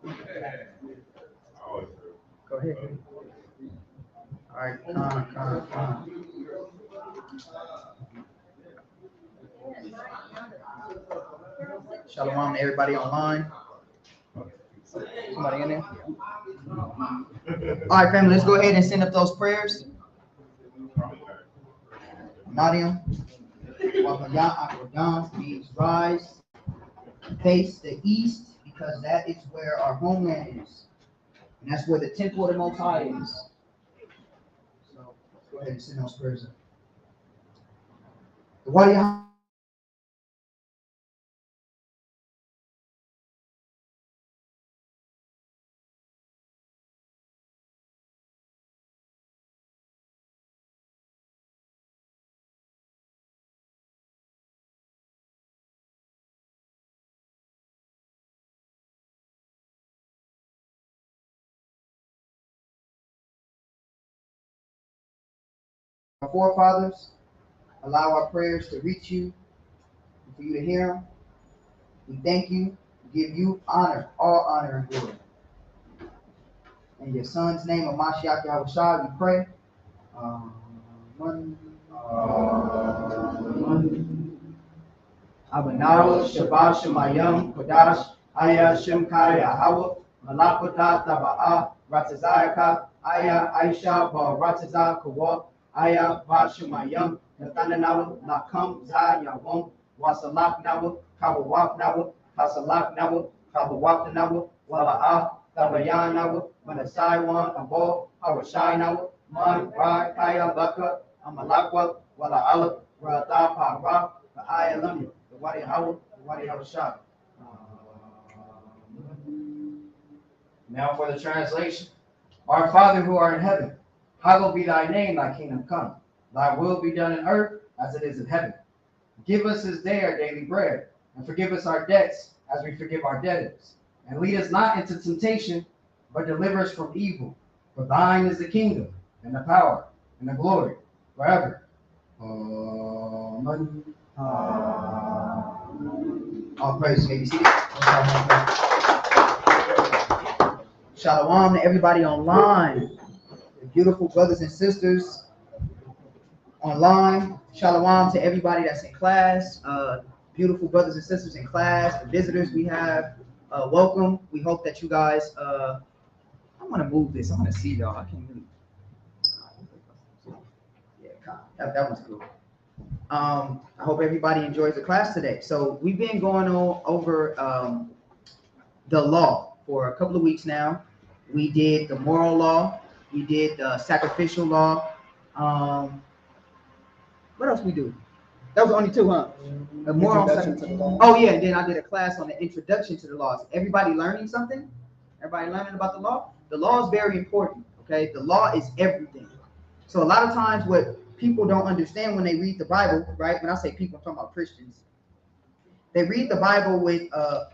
Go ahead. All right, con. Shalom to everybody online. Somebody in there? All right, family, let's go ahead and send up those prayers. Nadia, Wakayam means rise, face the east, because that is where our homeland is. And that's where the temple of the Most High is. So let's go ahead and send those prayers up. The Wadi our forefathers, allow our prayers to reach you and for you to hear them. We thank you, give you honor, all honor and glory. In your son's name of Mashiach Yahushua, we pray. Abanawa, Shabbat Shemayim, Kodash, Aya Shemkaya Hawa, Malakuta Taba'a, Ratazayaka, Aya Aisha, Ba Ratazah Kawa, Aya Vashemayim, Nathananawa, Nakam Zah Yawam, Wasalak Nawa, Kawawak Nawa, Hasalak Nawa, Kawawak Nawa, Wala'a, Tabayan Nawa, Manasaiwan, Abo, Hawashai Nawa, Man, Ra, Kaya, Baka, Amalakwa, Wala'ala, Rata, Para, Aya Lamia. Wadi Howard, Wadi Hawashah. Now for the translation. Our Father who art in heaven, hallowed be thy name, thy kingdom come. Thy will be done in earth as it is in heaven. Give us this day our daily bread, and forgive us our debts as we forgive our debtors. And lead us not into temptation, but deliver us from evil. For thine is the kingdom, and the power, and the glory, forever. Amen. All praise, may be seated. Shalom to everybody online, the beautiful brothers and sisters online. Shalom to everybody that's in class, beautiful brothers and sisters in class, the visitors we have. Welcome. We hope that you guys. I'm gonna move this. I'm gonna see y'all. I can't really. Yeah, that one's cool. I hope everybody enjoys the class today. So we've been going on over the law for a couple of weeks now. We did the moral law. We did the sacrificial law. What else we do? That was only two, huh? The moral. Oh yeah, and then I did a class on the introduction to the laws. Everybody learning something? Everybody learning about the law? The law is very important. Okay, the law is everything. So a lot of times, what people don't understand when they read the Bible, right? When I say people, I'm talking about Christians. They read the Bible with a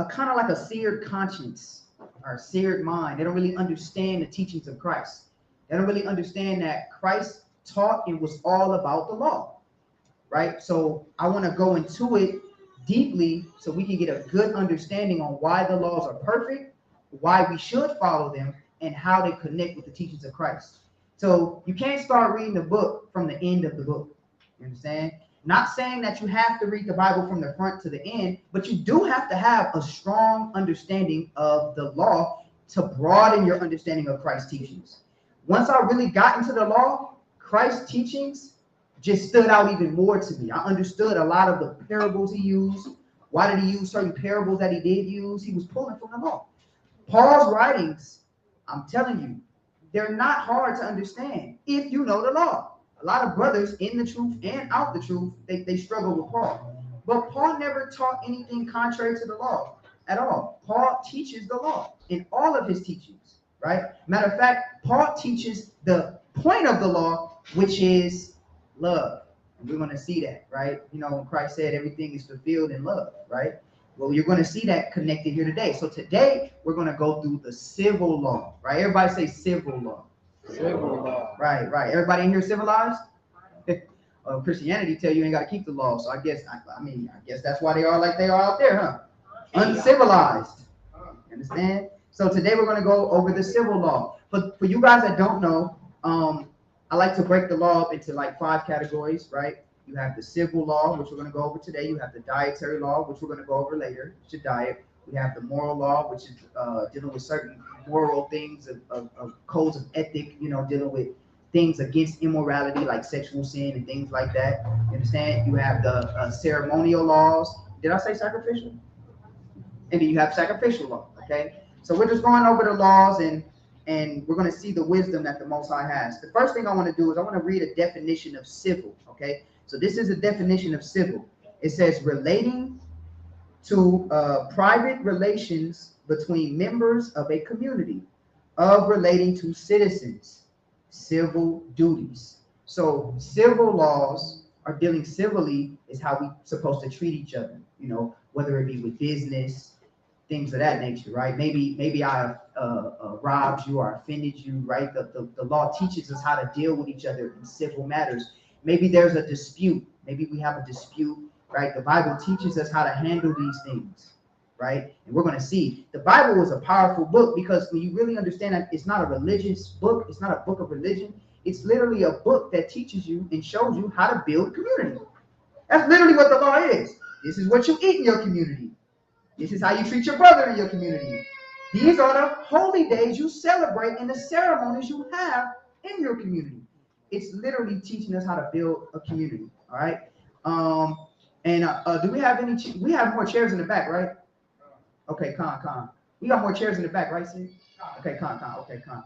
kind of like a seared conscience or a seared mind. They don't really understand the teachings of Christ. They don't really understand that Christ taught and was all about the law, right? So I want to go into it deeply so we can get a good understanding on why the laws are perfect, why we should follow them, and how they connect with the teachings of Christ. So you can't start reading the book from the end of the book. You understand? Not saying that you have to read the Bible from the front to the end, but you do have to have a strong understanding of the law to broaden your understanding of Christ's teachings. Once I really got into the law, Christ's teachings just stood out even more to me. I understood a lot of the parables he used. Why did he use certain parables that he did use? He was pulling from the law. Paul's writings, I'm telling you, they're not hard to understand if you know the law. A lot of brothers in the truth and out the truth, they struggle with Paul. But Paul never taught anything contrary to the law at all. Paul teaches the law in all of his teachings, right? Matter of fact, Paul teaches the point of the law, which is love. And we're going to see that, right? You know, when Christ said everything is fulfilled in love, right? Well, you're going to see that connected here today. So today, we're going to go through the civil law, right? Everybody say civil law. Civil law. Right. Everybody in here civilized? Christianity tell you ain't got to keep the law. So I guess that's why they are like they are out there, huh? Uncivilized. Understand? So today we're going to go over the civil law. But for you guys that don't know, I like to break the law up into like 5 categories, right? You have the civil law, which we're going to go over today. You have the dietary law, which we're going to go over later. It's your diet. We have the moral law, which is dealing with certain moral things of codes of ethic, you know, dealing with things against immorality like sexual sin and things like that. You understand? You have the ceremonial laws. Did I say sacrificial? And then you have sacrificial law, okay? So we're just going over the laws and we're going to see the wisdom that the Most High has. The first thing I want to do is I want to read a definition of civil, okay? So this is a definition of civil. It says relating to private relations between members of a community, of relating to citizens, civil duties. So civil laws are dealing civilly is how we supposed to treat each other, you know, whether it be with business, things of that nature, right? Maybe I robbed you or offended you, right? The law teaches us how to deal with each other in civil matters. Maybe there's a dispute. Maybe we have a dispute, right? The Bible teaches us how to handle these things, right? And we're going to see. The Bible is a powerful book because when you really understand that it's not a religious book, it's not a book of religion. It's literally a book that teaches you and shows you how to build community. That's literally what the law is. This is what you eat in your community. This is how you treat your brother in your community. These are the holy days you celebrate and the ceremonies you have in your community. It's literally teaching us how to build a community. All right. Do we have any? We have more chairs in the back, right? Okay, con. We got more chairs in the back, right, Sid? Okay, con. Okay, con.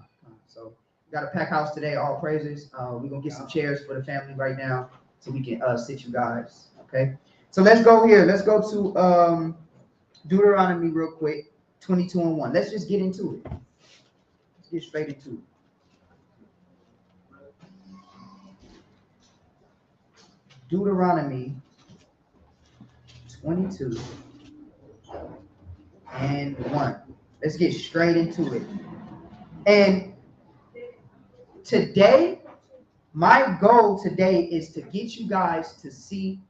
So we got a pack house today. All praises. We're gonna get some chairs for the family right now so we can sit you guys. Okay. So let's go here. Let's go to Deuteronomy real quick. 22:1. Let's just get into it. Let's get straight into it. Deuteronomy 22:1. Let's get straight into it. And today, my goal today is to get you guys to see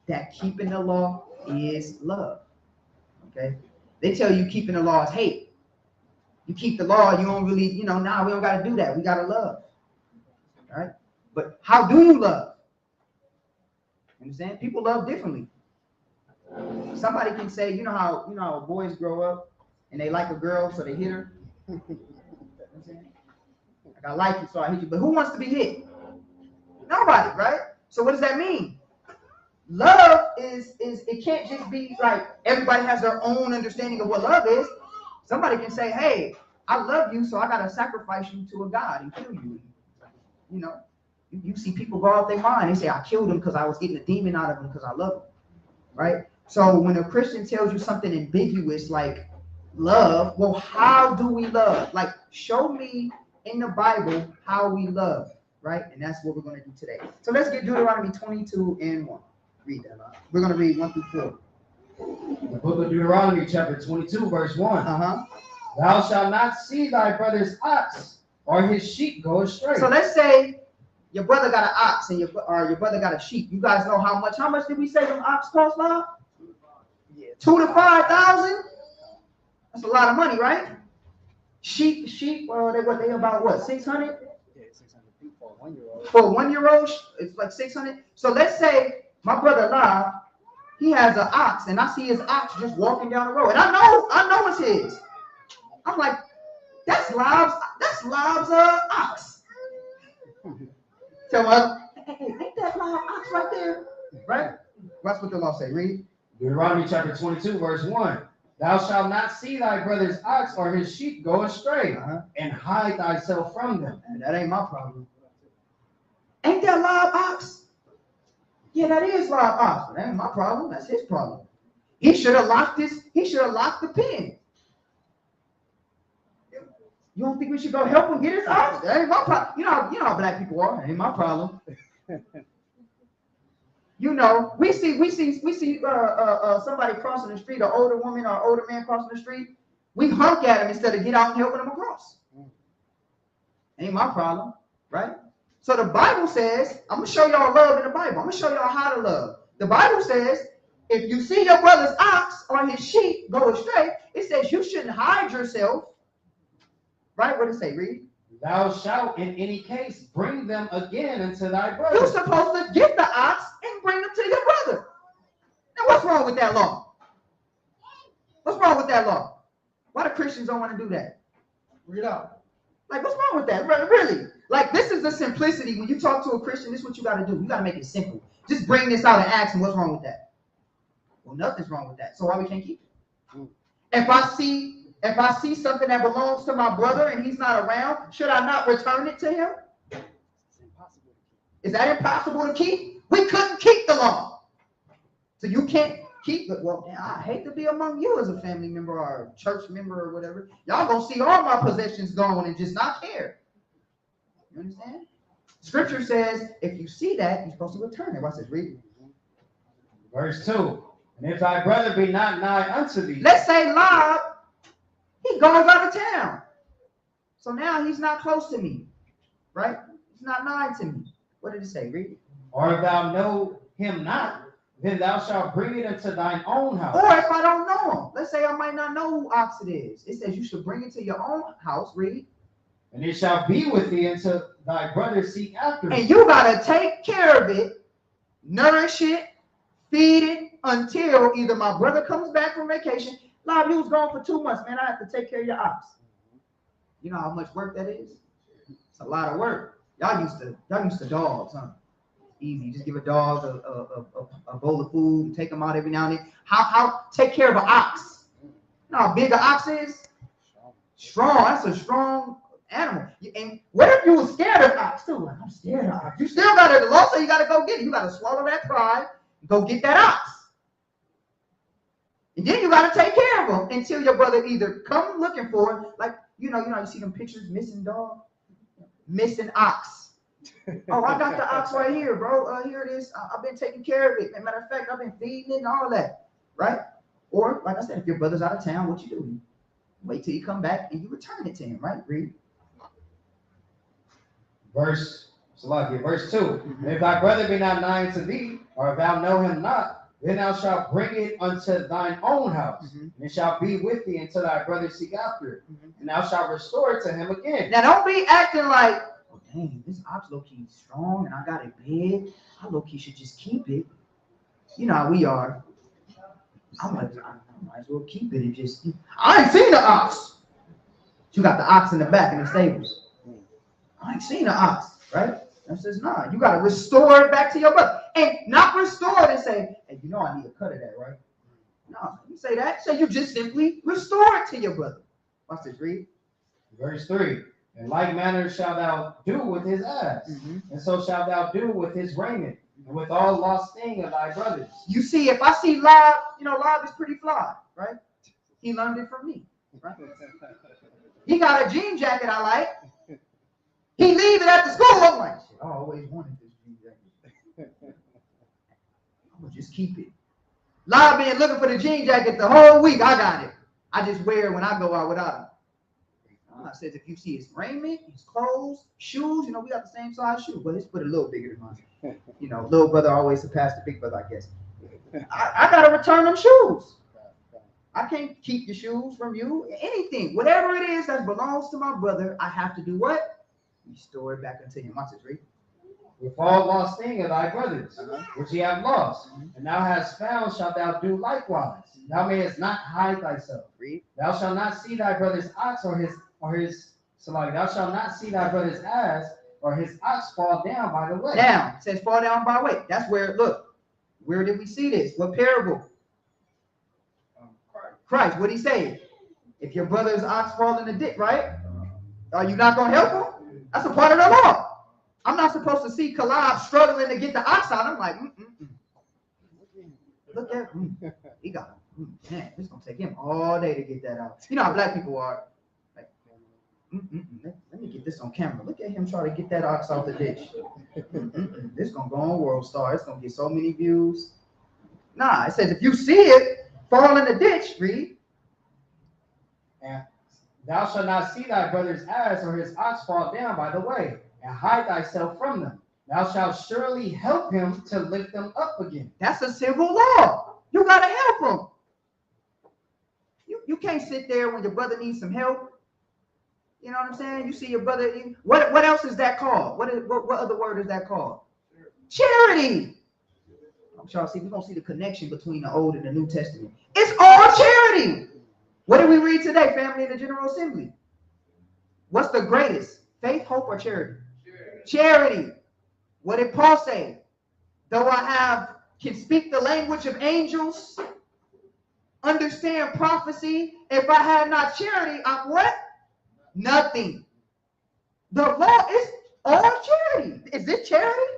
that keeping the law is love. Okay? They tell you keeping the law is hate. You keep the law, you don't really, we don't got to do that. We got to love. All right? But how do you love? Understand? People love differently. Somebody can say, you know how boys grow up and they like a girl, so they hit her. Like, I like you, so I hit you. But who wants to be hit? Nobody, right? So what does that mean? Love is it can't just be like everybody has their own understanding of what love is. Somebody can say, hey, I love you, so I gotta sacrifice you to a God and kill you. You know, you see people go out their mind. They say, I killed him because I was getting a demon out of him because I love him. Right? So when a Christian tells you something ambiguous like love, well, how do we love? Like, show me in the Bible how we love, right? And that's what we're going to do today. So let's get Deuteronomy 22:1. Read that out. We're going to read 1 through 4. The book of Deuteronomy, chapter 22, verse 1. Thou shalt not see thy brother's ox or his sheep go astray. So let's say your brother got an ox and your brother got a sheep. You guys know how much did we say them ox cost now? Yeah, 2,000 to 5,000. That's a lot of money, right? Sheep, they about what, 600? Yeah, 600 for a 1-year-old. For a 1-year-old, it's like 600. So let's say my brother Lyle, he has an ox, and I see his ox just walking down the road, and I know it's his. I'm like, that's Lyle's ox. Tell me, hey, ain't that Lyle's ox right there? Right? That's what the law say. Read. Deuteronomy chapter 22, verse 1. Thou shalt not see thy brother's ox or his sheep go astray, and hide thyself from them. And that ain't my problem. Ain't that live ox? Yeah, that is live ox. That ain't my problem. That's his problem. He should have locked the pen. You don't think we should go help him get his ox? That ain't my problem. You know how black people are. That ain't my problem. We see somebody crossing the street, an older woman or older man crossing the street. We honk at him instead of get out and helping him across. Ain't my problem, right? So the Bible says, I'm gonna show y'all love in the Bible. I'm gonna show y'all how to love. The Bible says, If you see your brother's ox or his sheep go astray, it says you shouldn't hide yourself. Right? What does it say? Read. Thou shalt in any case bring them again unto thy brother. You're supposed to get the ox and bring them to your brother. Now, what's wrong with that law? What's wrong with that law? Why do Christians don't want to do that? Read out. Like, what's wrong with that? Really? Like, this is the simplicity. When you talk to a Christian, this is what you got to do. You got to make it simple. Just bring this out and ask him what's wrong with that. Well, nothing's wrong with that. So why we can't keep it? If I see something that belongs to my brother and he's not around, should I not return it to him? It's impossible to keep. Is that impossible to keep? We couldn't keep the law. So you can't keep it. Well, I hate to be among you as a family member or a church member or whatever. Y'all gonna see all my possessions gone and just not care. You understand? Scripture says if you see that, you're supposed to return it. Watch this, read. Verse 2. And if thy brother be not nigh unto thee. Let's say Lob, he goes out of town. So now he's not close to me. Right? He's not nigh to me. What did it say? Read. Or if thou know him not, then thou shalt bring it into thine own house. Or if I don't know him. Let's say I might not know who ox it is. It says you should bring it to your own house. Read. And it shall be with thee until thy brother seek after it. And you got to take care of it, nourish it, feed it until either my brother comes back from vacation. Lob, you was gone for 2 months, man. I have to take care of your ox. You know how much work that is? It's a lot of work. Y'all used to dogs, huh? Easy. Just give a dog a bowl of food and take them out every now and then. How take care of an ox? You know how big an ox is? Strong. That's a strong animal. And what if you were scared of ox too? Like, I'm scared of ox. You still got it. The law says you got to go get it. You got to swallow that pride. Go get that ox. And then you got to take care of them until your brother either come looking for it. Like, you see them pictures, missing dog, missing ox. Oh, I got the ox right here, bro. Here it is. I've been taking care of it. As a matter of fact, I've been feeding it and all that, right? Or, like I said, if your brother's out of town, what you do? You wait till you come back and you return it to him, right? Read. Verse 2. And if thy brother be not nigh to thee, or if thou know him not, then thou shalt bring it unto thine own house, and it shall be with thee until thy brother seek after it, and thou shalt restore it to him again. Now, don't be acting like, oh, dang, this ox low-key is strong, and I got it big. I low-key should just keep it. You know how we are. I might as well keep it and just, I ain't seen the ox. You got the ox in the back in the stables. I ain't seen the ox, right? That says, nah, you got to restore it back to your brother. And not restore it and say, hey, you know I need a cut of that, right? No, you say that. So you just simply restore it to your brother. Watch this, read. Verse 3. In like manner shalt thou do with his ass, and so shalt thou do with his raiment, and with all lost thing of thy brothers. You see, if I see Lob, Lob is pretty fly, right? He learned it from me, right? He got a jean jacket I like. He leave it at the school. I'm like, shit, I always wanted this jean jacket. I'm gonna just keep it. Lob been looking for the jean jacket the whole week. I got it. I just wear it when I go out without him. I says if you see his raiment, his clothes, shoes, we got the same size shoe, but it's put a little bigger than mine. Little brother always surpassed the big brother, I guess. I gotta return them shoes. I can't keep the shoes from you. Anything, whatever it is that belongs to my brother, I have to do what? Restore it back unto him. Watch this, read. With all lost thing of thy brothers, which ye have lost, and thou hast found, shalt thou do likewise. Thou mayest not hide thyself. Read. Thou shalt not see thy brother's ox or his thou shalt not see thy brother's ass or his ox fall down by the way. Down. It says fall down by the way. That's where, look, where did we see this? What parable? Christ. What did he say? If your brother's ox fall in the ditch, right? Are you not going to help him? That's a part of the law. I'm not supposed to see Kalab struggling to get the ox out. I'm like, Look at him. He got him. Man, it's going to take him all day to get that out. You know how black people are. Like, let me get this on camera. Look at him try to get that ox out the ditch. This is going to go on World Star. It's going to get so many views. Nah, it says if you see it fall in the ditch, read. And thou shalt not see thy brother's ass or his ox fall down by the way, and hide thyself from them. Thou shalt surely help him to lift them up again. That's a civil law. You gotta help him. You can't sit there when your brother needs some help. You know what I'm saying? You see your brother. What else is that called? What other word is that called? Charity. Y'all see, we're gonna see the connection between the Old and the New Testament. It's all charity. What did we read today, family, in the General Assembly? What's the greatest? Faith, hope, or charity? Charity. What did Paul say? Though I can speak the language of angels, understand prophecy, if I had not charity, I'm what? Nothing. The law is all charity. Is it charity?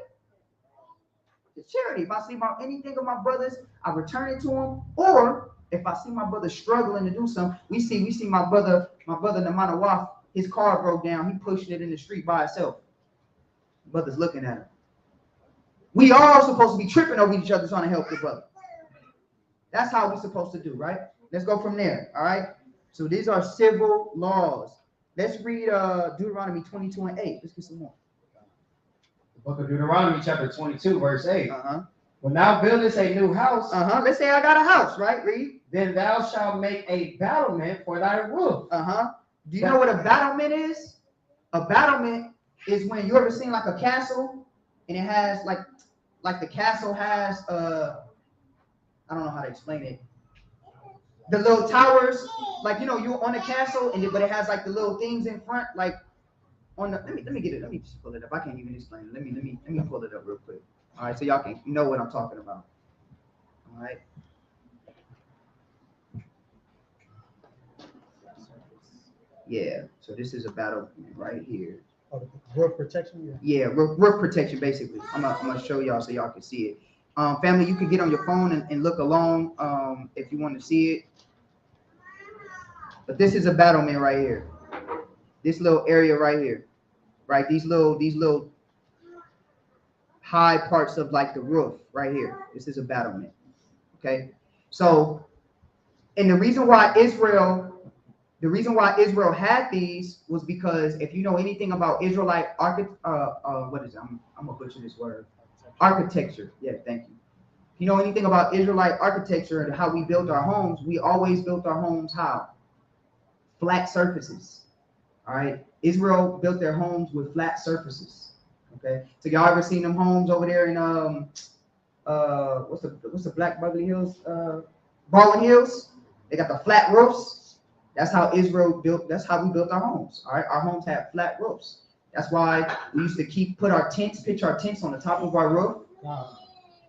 It's charity. If I see anything of my brothers, I return it to them. Or if I see my brother struggling to do something, we see my brother Namanawaf, his car broke down. He pushed it in the street by himself. Brother's looking at him. We all supposed to be tripping over each other trying to help the brother. That's how we're supposed to do, right? Let's go from there, all right? So these are civil laws. Let's read Deuteronomy 22 and 8. Let's get some more. The book of Deuteronomy, chapter 22, verse 8. Uh-huh. When thou buildest a new house, let's say I got a house, right? Read. Then thou shalt make a battlement for thy roof. Do you know what a battlement is? A battlement is when you ever seen like a castle and it has like the castle has I don't know how to explain it. The little towers, like you're on a castle but it has like the little things in front, like on the let me get it. Let me just pull it up. I can't even explain it. Let me pull it up real quick. All right, so y'all can know what I'm talking about. All right. Yeah, so this is a battle right here. Oh, roof protection? Yeah, roof protection, basically. I'm gonna show y'all so y'all can see it. Family, you can get on your phone and look along if you want to see it. But this is a battlement right here. This little area right here, right? These little high parts of like the roof right here. This is a battlement. Okay, so and the reason why Israel had these was because if you know anything about Israelite what is it? I'm gonna butcher this word. Architecture. Yeah, thank you. If you know anything about Israelite architecture and how we built our homes, we always built our homes how? Flat surfaces. All right. Israel built their homes with flat surfaces. Okay. So y'all ever seen them homes over there in what's the Black Beverly Hills? Baldwin Hills? They got the flat roofs. That's how Israel built. That's how we built our homes. All right. Our homes have flat roofs. That's why we used to pitch our tents on the top of our roof. Wow.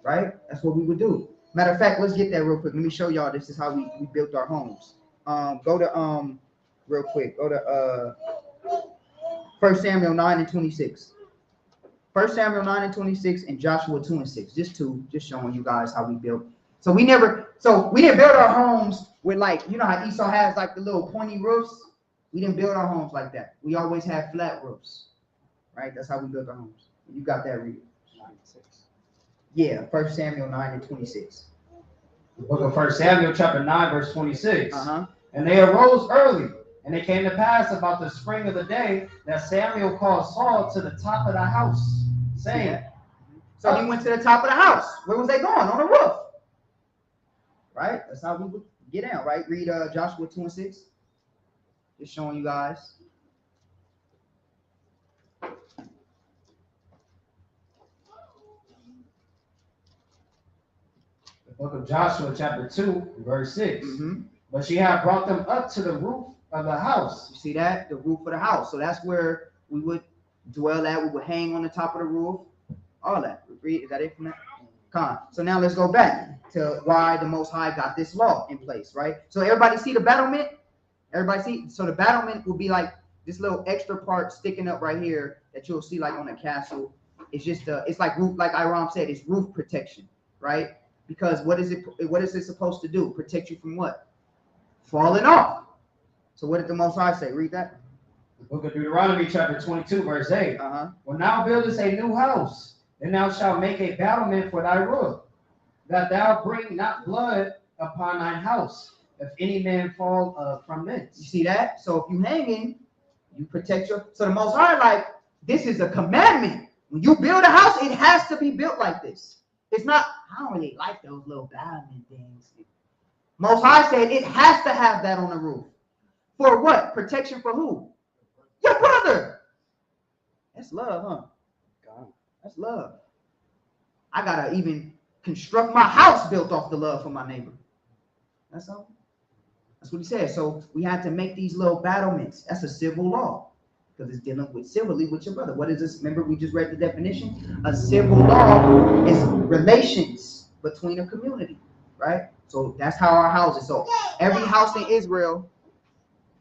Right? That's what we would do. Matter of fact, let's get that real quick. Let me show y'all. This is how we built our homes. Go to real quick. Go to 1 Samuel 9 and 26. 1 Samuel 9 and 26 and Joshua 2 and 6. Just showing you guys how we built. So we didn't build our homes with like, you know how Esau has like the little pointy roofs? We didn't build our homes like that. We always had flat roofs. Right? That's how we built our homes. You got that read. Yeah, 1 Samuel 9 and 26. The book of 1 Samuel, chapter 9, verse 26. And they arose early, and it came to pass about the spring of the day that Samuel called Saul to the top of the house, saying, So he went to the top of the house. Where was they going? On the roof. Right? That's how we would get down, right? Read Joshua 2 and 6. Just showing you guys. Book of Joshua, chapter 2, verse 6. But she had brought them up to the roof of the house. You see that? The roof of the house. So that's where we would dwell at. We would hang on the top of the roof. All that. Is that it from that? Con. So now let's go back to why the Most High got this law in place, right? So everybody see the battlement? Everybody see? So the battlement will be like this little extra part sticking up right here that you'll see like on a castle. It's just it's like roof, like Iram said, it's roof protection, right? Because what is it supposed to do? Protect you from what? Falling off. So what did the Most High say? Read that. The book of Deuteronomy, chapter 22, verse 8. When thou buildest a new house, then thou shalt make a battlement for thy roof, that thou bring not blood upon thine house, if any man fall from thence. You see that? So if you hanging, you protect your. So the Most High, like, this is a commandment. When you build a house, it has to be built like this. It's not, I don't really like those little battlement things. Most High said it has to have that on the roof. For what? Protection for who? Your brother. That's love, huh? God. That's love. I gotta even construct my house built off the love for my neighbor. That's all. That's what he said. So we had to make these little battlements. That's a civil law because it's dealing with civilly with your brother. What is this? Remember, we just read the definition. A civil law is relations between a community, right? So that's how our houses. So every house in Israel,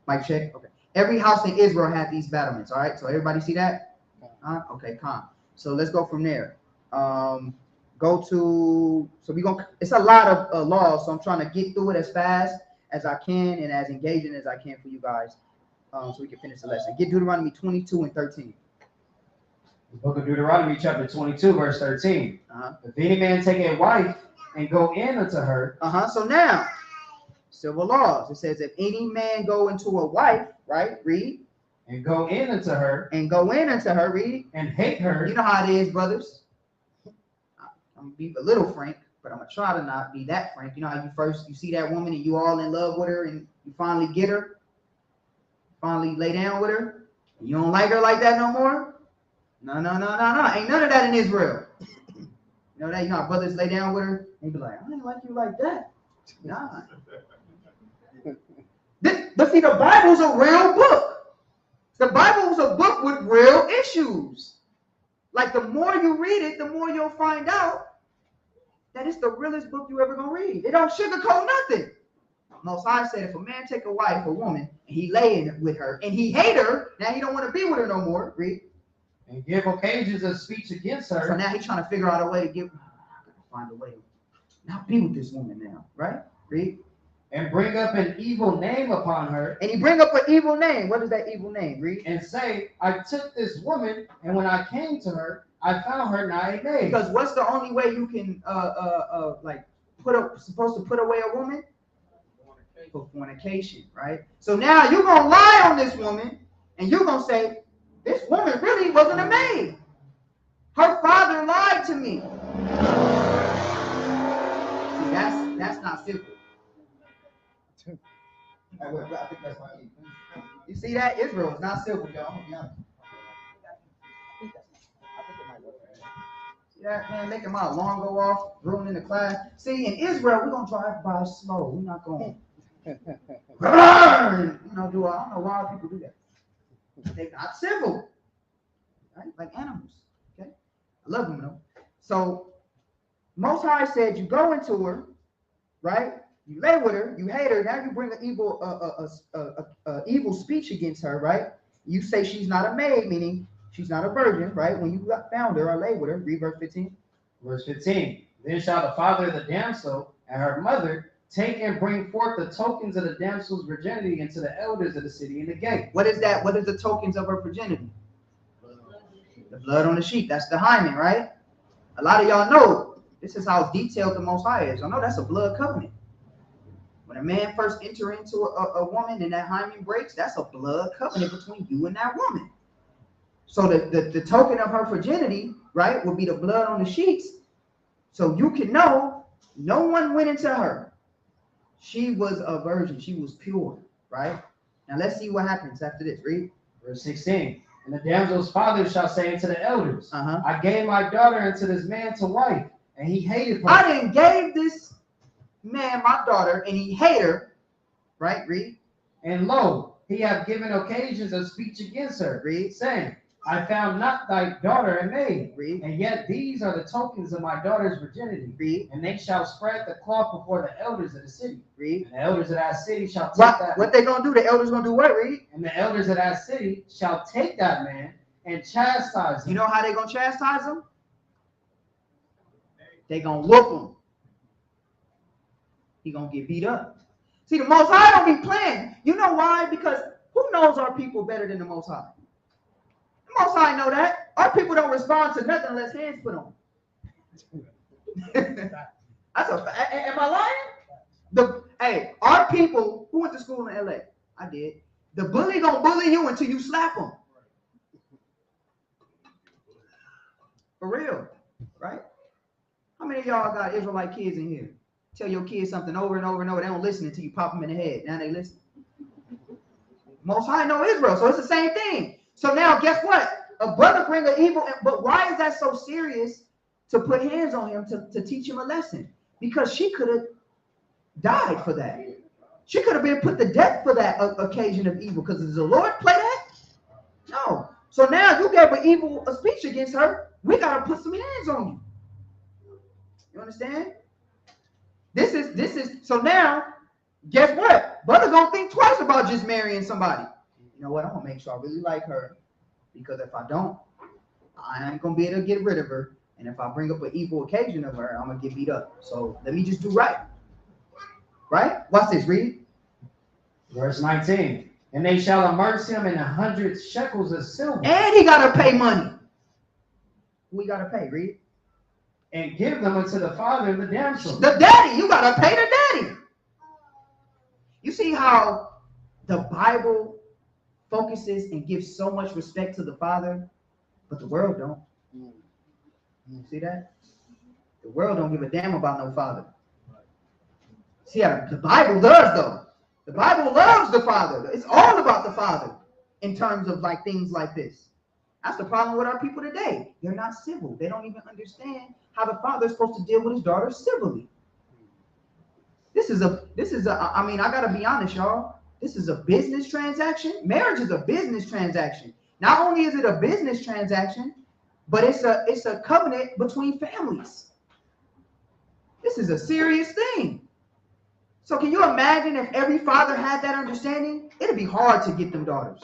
mic check. Okay. Every house in Israel had these battlements. All right. So everybody see that? Okay, calm. So let's go from there. Go to, so we're gonna, it's a lot of laws, so I'm trying to get through it as fast as I can and as engaging as I can for you guys, so we can finish the lesson. Get Deuteronomy 22 and 13. The book of Deuteronomy, chapter 22, verse 13. If any man take a wife and go in unto her. So now, civil laws. It says, if any man go into a wife, right? Read. And go in unto her. And go in unto her, read. And hate her. You know how it is, brothers. I'm gonna be a little frank, but I'm gonna try to not be that frank. You know how you see that woman and you all in love with her and you finally get her, finally lay down with her, and you don't like her like that no more? No. Ain't none of that in Israel. You know that? You know how brothers lay down with her and be like, I didn't like you like that. Nah. But see, the Bible's a real book. The Bible is a book with real issues. Like the more you read it, the more you'll find out that it's the realest book you ever gonna read. It don't sugarcoat nothing. Most High said, if a man take a wife, a woman, and he lay in with her, and he hate her, now he don't want to be with her no more. Read. And give occasions of speech against her. So now he's trying to figure out a way to get. I gotta find a way to not be with this woman now, right? Read. And bring up an evil name upon her. And he bring up an evil name. What is that evil name? Read. And say, I took this woman, and when I came to her, I found her not a maid. Because what's the only way you can like supposed to put away a woman? For fornication, right? So now you're gonna lie on this woman, and you're gonna say, this woman really wasn't a maid. Her father lied to me. See, that's not simple. I think that's my key. You see that? Israel is not civil, y'all. See that, man? Making my alarm go off, ruining the class. See, in Israel, we're going to drive by slow. We're not going to, do I don't know why people do that. They're not civil. Right? Like animals. Okay? I love them, though. So, Most High said, you go into her, right? You lay with her, you hate her, now you bring an evil speech against her, right? You say she's not a maid, meaning she's not a virgin, right? When you found her or lay with her, read verse 15. Verse 15. Then shall the father of the damsel and her mother take and bring forth the tokens of the damsel's virginity into the elders of the city in the gate. What is that? What is the tokens of her virginity? The blood on the sheet. That's the hymen, right? A lot of y'all know this is how detailed the Most High is. I know that's a blood covenant. When a man first enter into a woman and that hymen breaks, that's a blood covenant between you and that woman. So the token of her virginity, right, will be the blood on the sheets. So you can know no one went into her. She was a virgin. She was pure, right? Now let's see what happens after this. Read. Verse 16. And the damsel's father shall say unto the elders, Uh-huh. I gave my daughter unto this man to wife, and he hated her. I didn't gave this man my daughter, and he hate her. Right? Read. And lo, he hath given occasions of speech against her, Read. saying, I found not thy daughter a maid. Read. And yet these are the tokens of my daughter's virginity. Read. And they shall spread the cloth before the elders of the city. Read. And the elders of that city shall take that. What they gonna do? The elders gonna do what? Read. And the elders of that city shall take that man and chastise him. You know how they gonna chastise him? They gonna whoop him. He gonna get beat up. See, the Most High don't be playing. You know why? Because who knows our people better than the Most High? The Most High know that. Our people don't respond to nothing unless hands put on. That's a fact. Am I lying? Hey, our people who went to school in LA, I did. The bully gonna bully you until you slap him. For real, right? How many of y'all got Israelite kids in here? Tell your kids something over and over and over. They don't listen until you pop them in the head. Now they listen. Most High know Israel, so it's the same thing. So now, guess what? A brother bring an evil, but why is that so serious to put hands on him to teach him a lesson? Because she could have died for that. She could have been put to death for that occasion of evil. Because does the Lord play that? No. So now you gave an evil speech against her. We gotta put some hands on you. You understand? This is so now. Guess what? Brother gonna think twice about just marrying somebody. You know what? I'm gonna make sure I really like her, because if I don't, I ain't gonna be able to get rid of her. And if I bring up an evil occasion of her, I'm gonna get beat up. So let me just do right. Right? Watch this. Read. Verse 19. And they shall immerse him in 100 shekels of silver. And he gotta pay money. We gotta pay. Read. And give them unto the father of the damsel. The daddy. You gotta pay the daddy. You see how the Bible focuses and gives so much respect to the father, but the world don't. You see that? The world don't give a damn about no father. See how the Bible does, though. The Bible loves the father. It's all about the father in terms of like things like this. That's the problem with our people today. They're not civil. They don't even understand how the father is supposed to deal with his daughter civilly. This is a, I mean, I gotta be honest, y'all. This is a business transaction. Marriage is a business transaction. Not only is it a business transaction, but it's a covenant between families. This is a serious thing. So can you imagine if every father had that understanding? It'd be hard to get them daughters.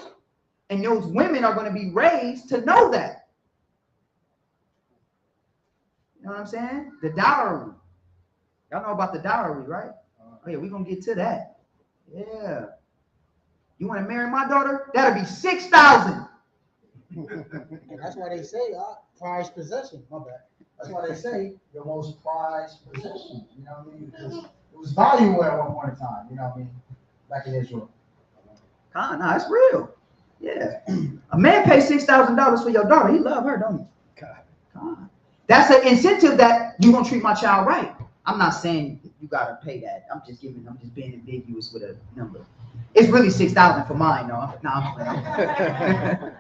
And those women are going to be raised to know that. You know what I'm saying? The dowry. Y'all know about the dowry, right? Oh yeah, we're going to get to that. Yeah. You want to marry my daughter? That'll be $6,000. And that's why they say prized possession. My bad. That's why they say your most prized possession. You know what I mean? Because it was valuable at one point in time. You know what I mean? Back in Israel. Nah, it's real. Yeah. A man pays $6,000 for your daughter. He love her, don't he? God. That's an incentive that you're going to treat my child right. I'm not saying you got to pay that. I'm just being ambiguous with a number. It's really $6,000 for mine, though. No, I'm playing.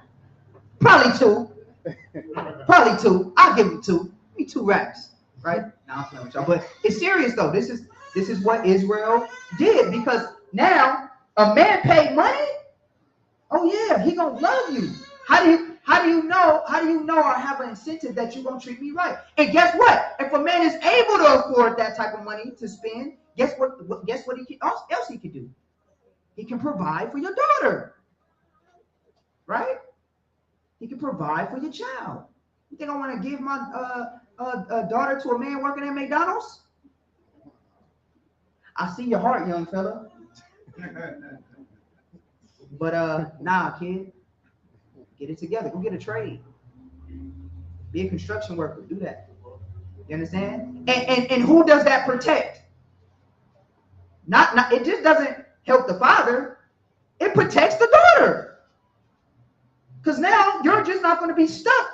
Probably two. I'll give you two. Give me 2 racks, right? No, I'm playing with y'all. But it's serious though. This is what Israel did, because now a man paid money. Oh yeah, he gonna love you. How do you know or have an incentive that you're gonna treat me right? And guess what? If a man is able to afford that type of money to spend, guess what else he can do? He can provide for your daughter, right? He can provide for your child. You think I want to give my daughter to a man working at McDonald's? I see your heart, young fella. But nah, kid. Get it together. Go get a trade. Be a construction worker. Do that. You understand? And who does that protect? Not it just doesn't help the father. It protects the daughter. Because now you're just not going to be stuck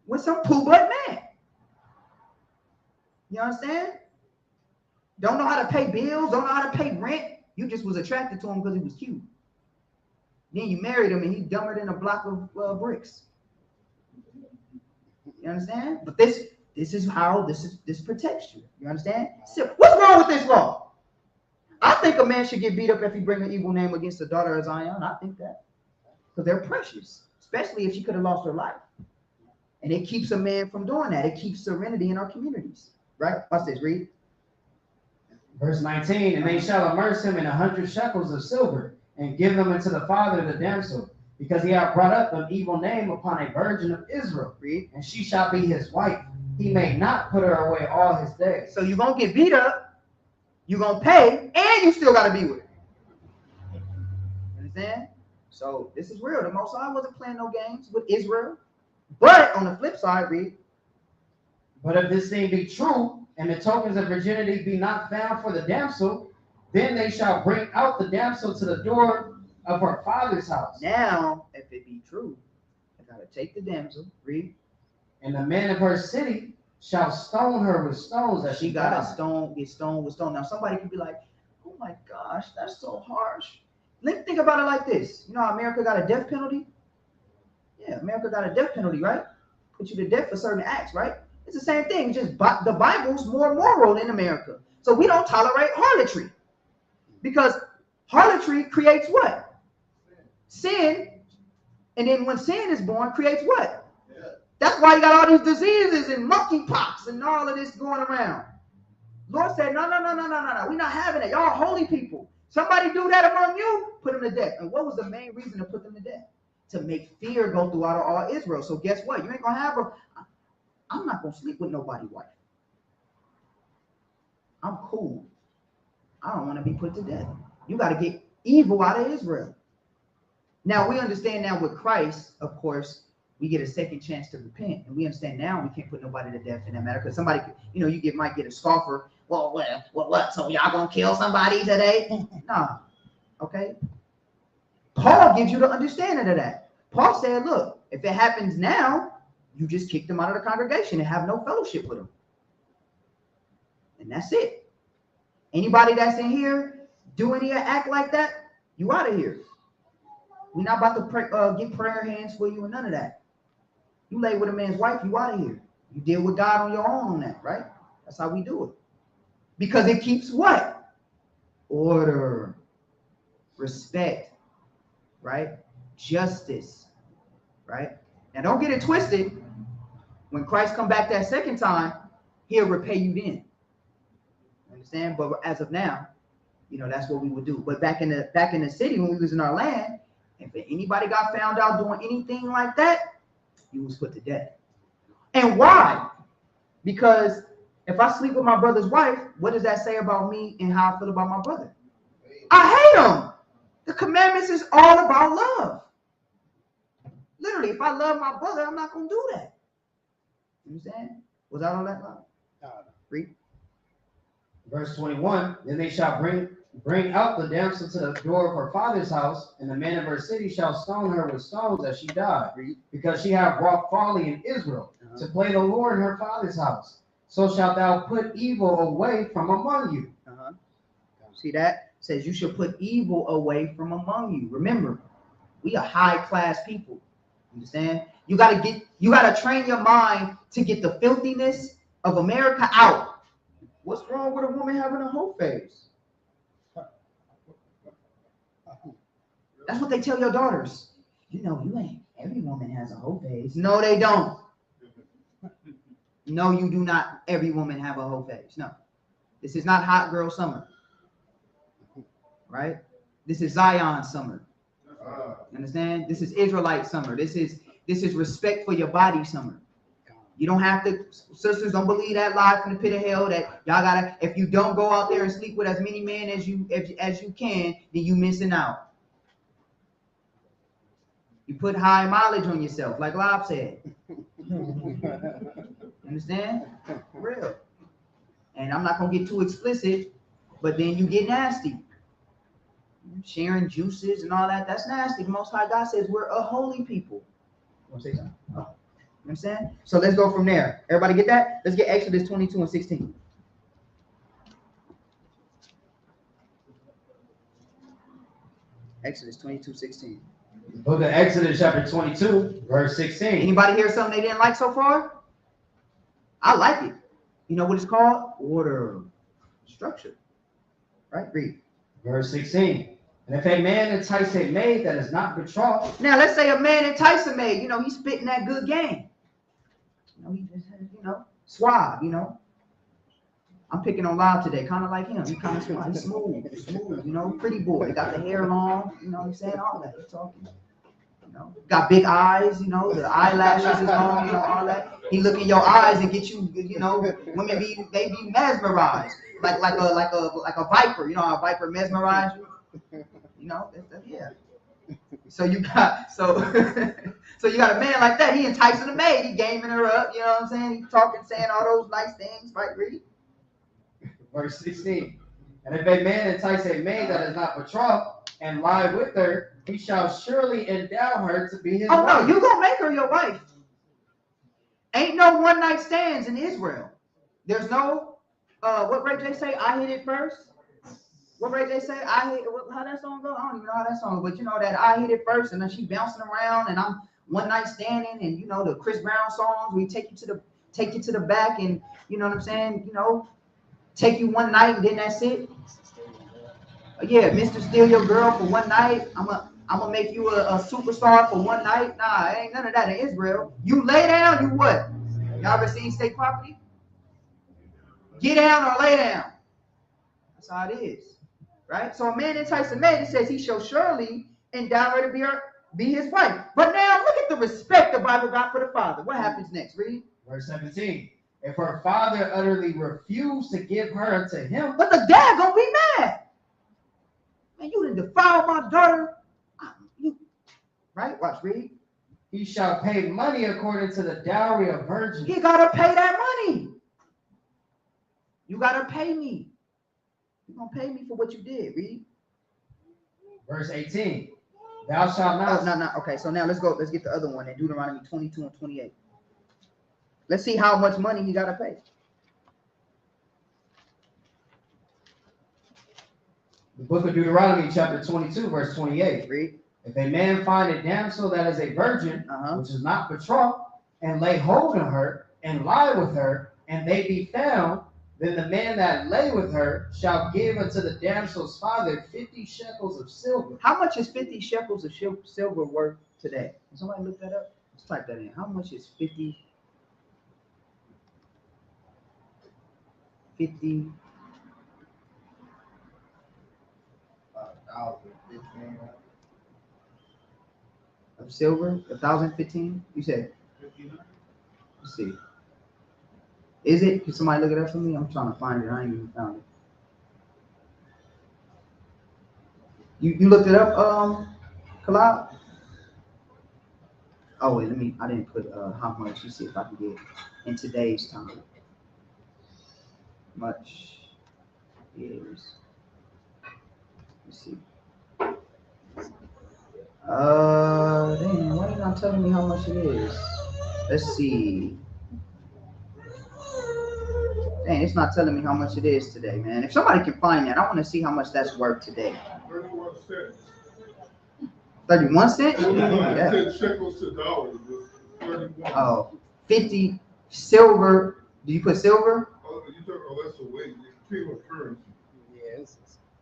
with some poo-butt man. You understand? Don't know how to pay bills, don't know how to pay rent. You just was attracted to him because he was cute. Then you married him and he's dumber than a block of bricks. You understand? But this is how this protects you. You understand? So what's wrong with this law? I think a man should get beat up if he brings an evil name against the daughter of Zion. I think that. Because they're precious, especially if she could have lost her life. And it keeps a man from doing that. It keeps serenity in our communities. Right? Watch this, read. Verse 19, and they shall immerse him in 100 shekels of silver, and give them unto the father of the damsel, because he hath brought up an evil name upon a virgin of Israel. Read. And she shall be his wife. He may not put her away all his days. So you're going to get beat up, you're going to pay, and you still got to be with her. Understand? So this is real. The Most High wasn't playing no games with Israel. But on the flip side, read. But if this thing be true, and the tokens of virginity be not found for the damsel, then they shall bring out the damsel to the door of her father's house. Now, if it be true, I got to take the damsel, read. And the men of her city shall stone her with stones as She she got died. a stone, get stoned with stone. Now somebody could be like, oh my gosh, that's so harsh. Think about it like this. You know how America got a death penalty? Yeah, America got a death penalty, right? Put you to death for certain acts, right? It's the same thing. Just the Bible's more moral in America. So we don't tolerate harlotry. Because harlotry creates what? Sin. And then when sin is born, creates what? That's why you got all these diseases and monkeypox and all of this going around. Lord said, no. We're not having it. Y'all holy people. Somebody do that among you, put them to death. And what was the main reason to put them to death? To make fear go throughout all Israel. So guess what? You ain't going to have I'm not going to sleep with nobody's wife. I'm cool. I don't want to be put to death. You got to get evil out of Israel. Now, we understand now with Christ, of course, we get a second chance to repent. And we understand now we can't put nobody to death in that matter. Because somebody, you know, might get a scoffer. Well, what? So y'all going to kill somebody today? Nah. Okay. Paul gives you the understanding of that. Paul said, look, if it happens now, you just kick them out of the congregation and have no fellowship with them. And that's it. Anybody that's in here doing any act like that, you out of here. We're not about to get prayer hands for you and none of that. You lay with a man's wife, you out of here. You deal with God on your own on that, right? That's how we do it. Because it keeps what? Order, respect, right? Justice, right? Now don't get it twisted. When Christ come back that second time, he'll repay you then. Understand? But as of now, you know, that's what we would do. But back in the city when we was in our land, if anybody got found out doing anything like that, you was put to death. And why? Because if I sleep with my brother's wife, what does that say about me and how I feel about my brother? I hate him. The commandments is all about love. Literally, if I love my brother, I'm not going to do that. You understand? Was that all that love? Read. Verse 21, then they shall bring out the damsel to the door of her father's house, and the men of her city shall stone her with stones as she died, because she hath wrought folly in Israel, to play the Lord in her father's house. So shalt thou put evil away from among you. See that? It says you should put evil away from among you. Remember, we are high class people. Understand? You gotta train your mind to get the filthiness of America out. What's wrong with a woman having a whole face? That's what they tell your daughters. You know, every woman has a whole face. No, they don't. No, you do not. Every woman have a whole face. No. This is not hot girl summer. Right? This is Zion summer. Understand? This is Israelite summer. This is respect for your body summer. You don't have to, sisters, don't believe that lie from the pit of hell that y'all gotta, if you don't go out there and sleep with as many men as you can, then you missing out. You put high mileage on yourself, like Lob said. Understand? For real. And I'm not gonna get too explicit, but then you get nasty. Sharing juices and all that, that's nasty. The Most High God says we're a holy people. You want to say something? Oh. You know what I'm saying? So let's go from there. Everybody get that? Let's get Exodus 22 and 16. Exodus 22:16. Book of Exodus chapter 22, verse 16. Anybody hear something they didn't like so far? I like it. You know what it's called? Order. Structure. Right? Read. Verse 16. And if a man entice a maid that is not betrothed. Now let's say a man entice a maid. You know, he's spitting that good game. You know, he just, suave, I'm picking on Lob today, kind of like him. He kind of suave. He's smooth, pretty boy. Got the hair long, you know what I'm saying? All that. He's talking. Got big eyes, the eyelashes is long, all that. He look in your eyes and get you, women be mesmerized. Like a viper, how a viper mesmerize you? Yeah. So you got so you got a man like that. He enticing the maid. He gaming her up. You know what I'm saying? He talking, saying all those nice things. Right, read. Verse 16. And if a man entice a maid that is not betrothed and lie with her, he shall surely endow her to be his wife. Oh no, you gonna make her your wife. Ain't no one night stands in Israel. There's no, what Ray J say? I hit it first. What Ray J say? I hit, how that song go? I don't even know how that song goes, but you know that I hit it first, and then she bouncing around, and I'm one night standing, and you know the Chris Brown songs, we take you to the back, and you know what I'm saying? You know, take you one night, and then that's it. Yeah, Mr. Steal Your Girl for one night. I'm gonna make you a superstar for one night. Nah, ain't none of that in Israel. You lay down, you what? Y'all ever seen State Property? Get down or lay down. That's how it is, right? So a man enticed a man, it says he shall surely endow her to be his wife. But now look at the respect the Bible got for the father. What happens next? Read. Verse 17. If her father utterly refused to give her unto him, but the dad gonna be mad. Man, you didn't defile my daughter. Right? Watch, read. He shall pay money according to the dowry of virgins. He gotta pay that money. You gotta pay me. You're gonna pay me for what you did. Read. Verse 18. Thou shalt not. Oh, no. Okay, so now let's go. Let's get the other one in Deuteronomy 22 and 28. Let's see how much money he gotta pay. The book of Deuteronomy, chapter 22, verse 28. Read. If a man find a damsel that is a virgin, which is not betrothed, and lay hold of her, and lie with her, and they be found, then the man that lay with her shall give unto the damsel's father 50 shekels of silver. How much is 50 shekels of silver worth today? Can somebody look that up? Let's type that in. How much is 50 of silver? 1,015? You said? Let's see. Is it? Can somebody look it up for me? I'm trying to find it. I ain't even found it. You looked it up, Kalab? Oh wait, I didn't put how much. Let's see if I can get in today's time. Much is, let's see. Dang, why are you not telling me how much it is? Let's see. Dang, it's not telling me how much it is today, man. If somebody can find that, I want to see how much that's worth today. 31 cents. 31 cents? Yeah. 10 shekels to dollars. 31. Oh, 50 silver. Do you put silver? Oh, that's a weight. It's kilo currency. Yes.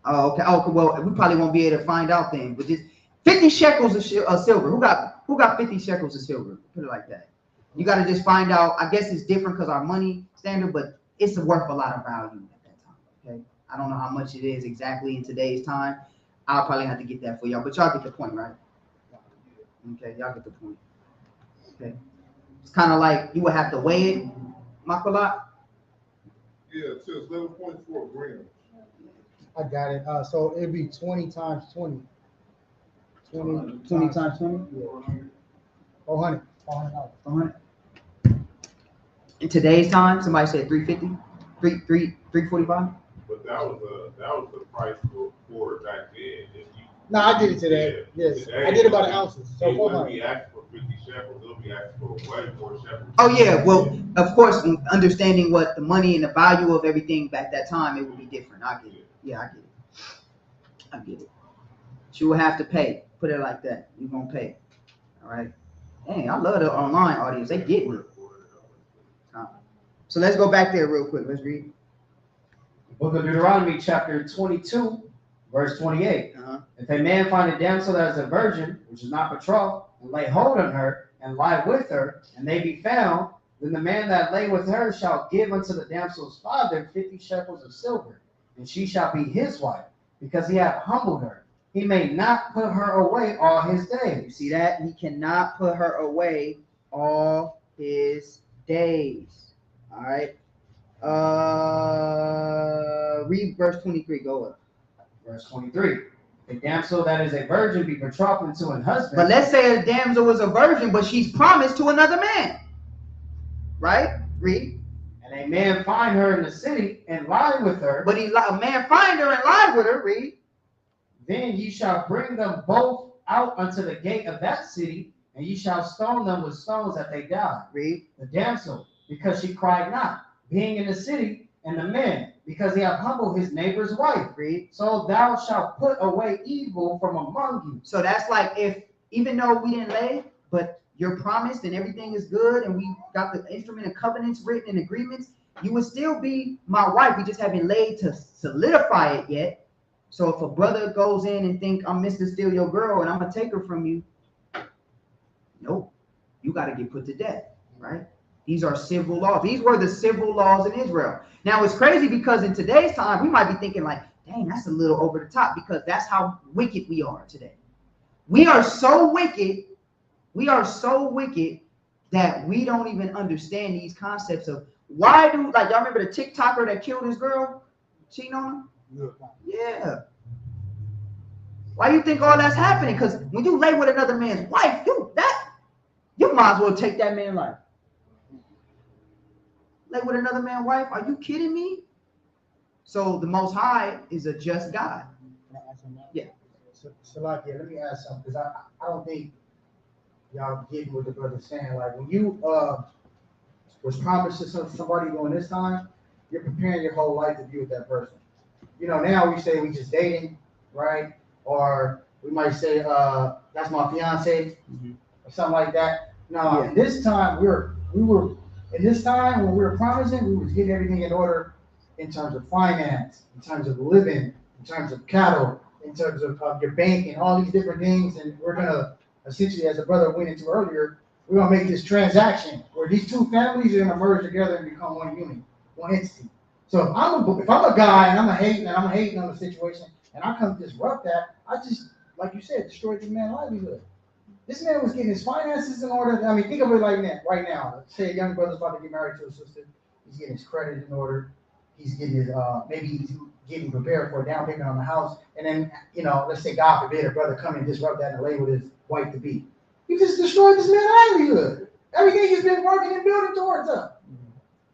Oh, okay. Oh, well, we probably won't be able to find out then. But just 50 shekels of silver. Who got 50 shekels of silver? Put it like that. You got to just find out. I guess it's different because our money standard, but it's worth a lot of value at that time. Okay. I don't know how much it is exactly in today's time. I'll probably have to get that for y'all, but y'all get the point, right? Okay, y'all get the point. Okay. It's kind of like you would have to weigh it, Makalak. Yeah, it says 11.4 grams. I got it. So it'd be 20 times 20. 20 times 20? Yeah. 400. 400. In today's time, somebody said 350, 345. But that was the price for it back then. No, I did it today. Yeah. Yes, Today, I did it by the ounces. So it wouldn't be 400. asking for 50 shekels. It'll be asking for way more shekels. Oh yeah, well, of course, understanding what the money and the value of everything back that time, it would be different. I get it. Yeah, I get it. She will have to pay. Put it like that. You're gonna pay. All right. Dang, I love the online audience. They get me. So let's go back there real quick. Let's read. Book of Deuteronomy, chapter 22, verse 28. If a man find a damsel that is a virgin, which is not betrothed, and lay hold on her, and lie with her, and they be found, then the man that lay with her shall give unto the damsel's father 50 shekels of silver, and she shall be his wife, because he hath humbled her. He may not put her away all his days. You see that? He cannot put her away all his days. All right. Read verse 23. Go up. Verse 23. A damsel that is a virgin be betrothed unto an husband. But let's say a damsel is a virgin, but she's promised to another man. Right? Read. And a man find her in the city and lie with her. But a man find her and lie with her. Read. Then ye shall bring them both out unto the gate of that city, and ye shall stone them with stones that they die. Read. The damsel, because she cried not, being in the city, and the man, because he hath humbled his neighbor's wife. Read. So thou shalt put away evil from among you. So that's like if, even though we didn't lay, but you're promised and everything is good, and we got the instrument of covenants written in agreements, you would still be my wife. We just haven't laid to solidify it yet. So if a brother goes in and think I'm Mr. Steal Your Girl and I'm gonna take her from you, nope, you got to get put to death, right? These are civil laws. These were the civil laws in Israel. Now it's crazy because in today's time we might be thinking like, dang, that's a little over the top, because that's how wicked we are today. We are so wicked. We are so wicked that we don't even understand these concepts of why do, like, y'all remember the TikToker that killed his girl, cheating on her? Yeah. Why you think all that's happening? Because when you lay with another man's wife, you might as well take that man's life. Lay with another man's wife? Are you kidding me? So the Most High is a just God. Yeah. Salakia, let me ask something, because I don't think y'all getting what the brother's saying. Like when you was promised to somebody during this time, you're preparing your whole life to be with that person. You know, now we say we just dating, right? Or we might say that's my fiance, or something like that. No, Yeah. in this time we were in this time when we were promising, we was getting everything in order in terms of finance, in terms of living, in terms of cattle, in terms of your bank and all these different things. And we're gonna essentially, as the brother went into earlier, we're gonna make this transaction where these two families are gonna merge together and become one unit, one entity. So if I'm a guy and I'm hating on the situation, and I come disrupt that, I just, like you said, destroyed the man's livelihood. This man was getting his finances in order. I mean, think of it like that right now. Let's say a young brother's about to get married to a sister. He's getting his credit in order. He's getting his, maybe he's getting prepared for a down payment on the house. And then, you know, let's say God forbid a brother come and disrupt that and lay with his wife to be. You just destroyed this man's livelihood. Everything he's been working and building towards her.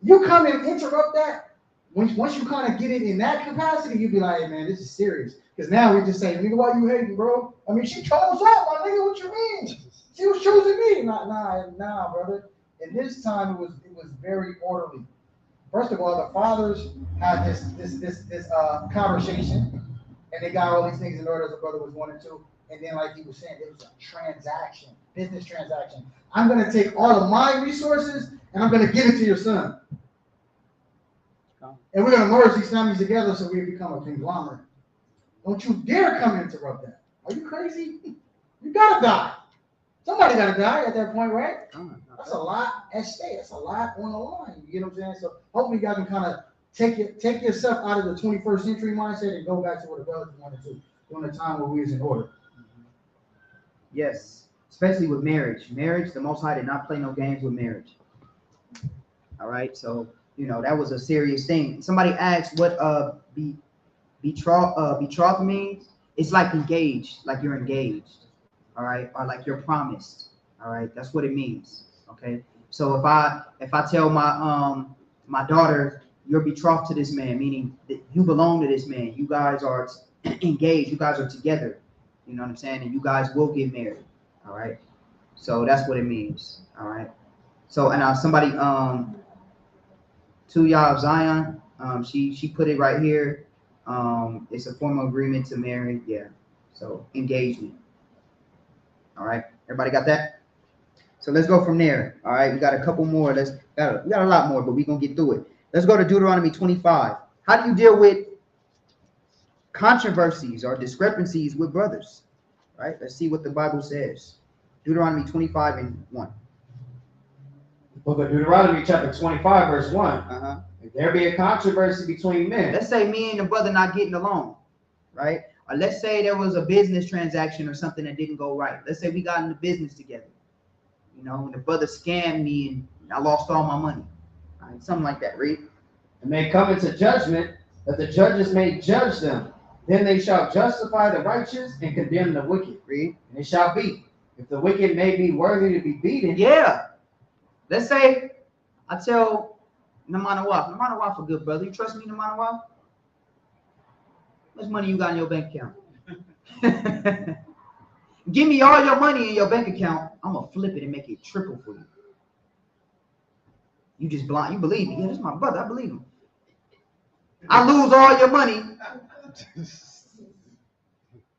You come and interrupt that. Once you kind of get it in that capacity, you be like, hey, man, this is serious. Because now we just say, nigga, why you hating, bro? I mean, she chose up, my nigga, what you mean? She was choosing me. Nah, brother. And this time it was very orderly. First of all, the fathers had this conversation, and they got all these things in order as the brother was wanting to. And then, like he was saying, it was a transaction, business transaction. I'm gonna take all of my resources and I'm gonna give it to your son. And we're gonna merge these families together so we become a conglomerate. Don't you dare come and interrupt that. Are you crazy? You gotta die. Somebody gotta die at that point, right? That's a lot at stake. That's a lot on the line. You get what I'm saying? So hopefully you guys can kind of take yourself out of the 21st century mindset and go back to what the brothers wanted to during the time where we was in order. Yes, especially with marriage. Marriage, the Most High did not play no games with marriage. All right, so you know that was a serious thing. Somebody asked what betrothed means. It's like engaged, like you're engaged. All right, or like you're promised. All right, that's what it means. Okay, so if I tell my daughter you're betrothed to this man, meaning that you belong to this man, you guys are engaged, you guys are together. You know what I'm saying? And you guys will get married. All right. So that's what it means. All right. So and somebody Tuyah of Zion, she put it right here. It's a formal agreement to marry. Yeah. So engagement. All right. Everybody got that? So let's go from there. All right. We got a couple more. We got a lot more, but we're gonna get through it. Let's go to Deuteronomy 25. How do you deal with controversies or discrepancies with brothers? Right? Let's see what the Bible says. Deuteronomy 25 and 1. Book of Deuteronomy chapter 25, verse 1. If there be a controversy between men. Let's say me and the brother not getting along, right? Or let's say there was a business transaction or something that didn't go right. Let's say we got into business together. You know, and the brother scammed me and I lost all my money. All right? Something like that, read. And they come into judgment, that the judges may judge them. Then they shall justify the righteous and condemn the wicked. Read. And it shall be, if the wicked may be worthy to be beaten. Yeah. Let's say I tell Namanawaf a good brother. You trust me, Namanawaf? How much money you got in your bank account? Give me all your money in your bank account. I'm gonna flip it and make it triple for you. You just blind. You believe me? Yeah, this is my brother. I believe him. I lose all your money.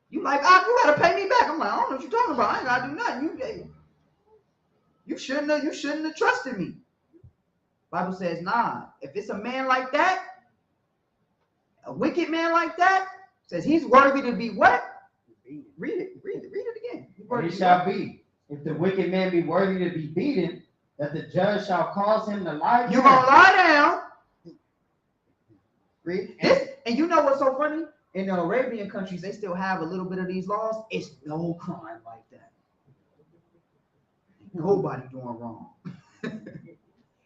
You like, you gotta pay me back. I'm like, I don't know what you're talking about. I ain't gotta do nothing. You shouldn't have trusted me. Bible says, nah. If it's a man like that, a wicked man like that, says he's worthy to be what? Read it again. And it shall be, if the wicked man be worthy to be beaten, that the judge shall cause him to lie down. You're gonna lie down. Read this, and you know what's so funny? In the Arabian countries, they still have a little bit of these laws. It's no crime like that. Nobody doing wrong.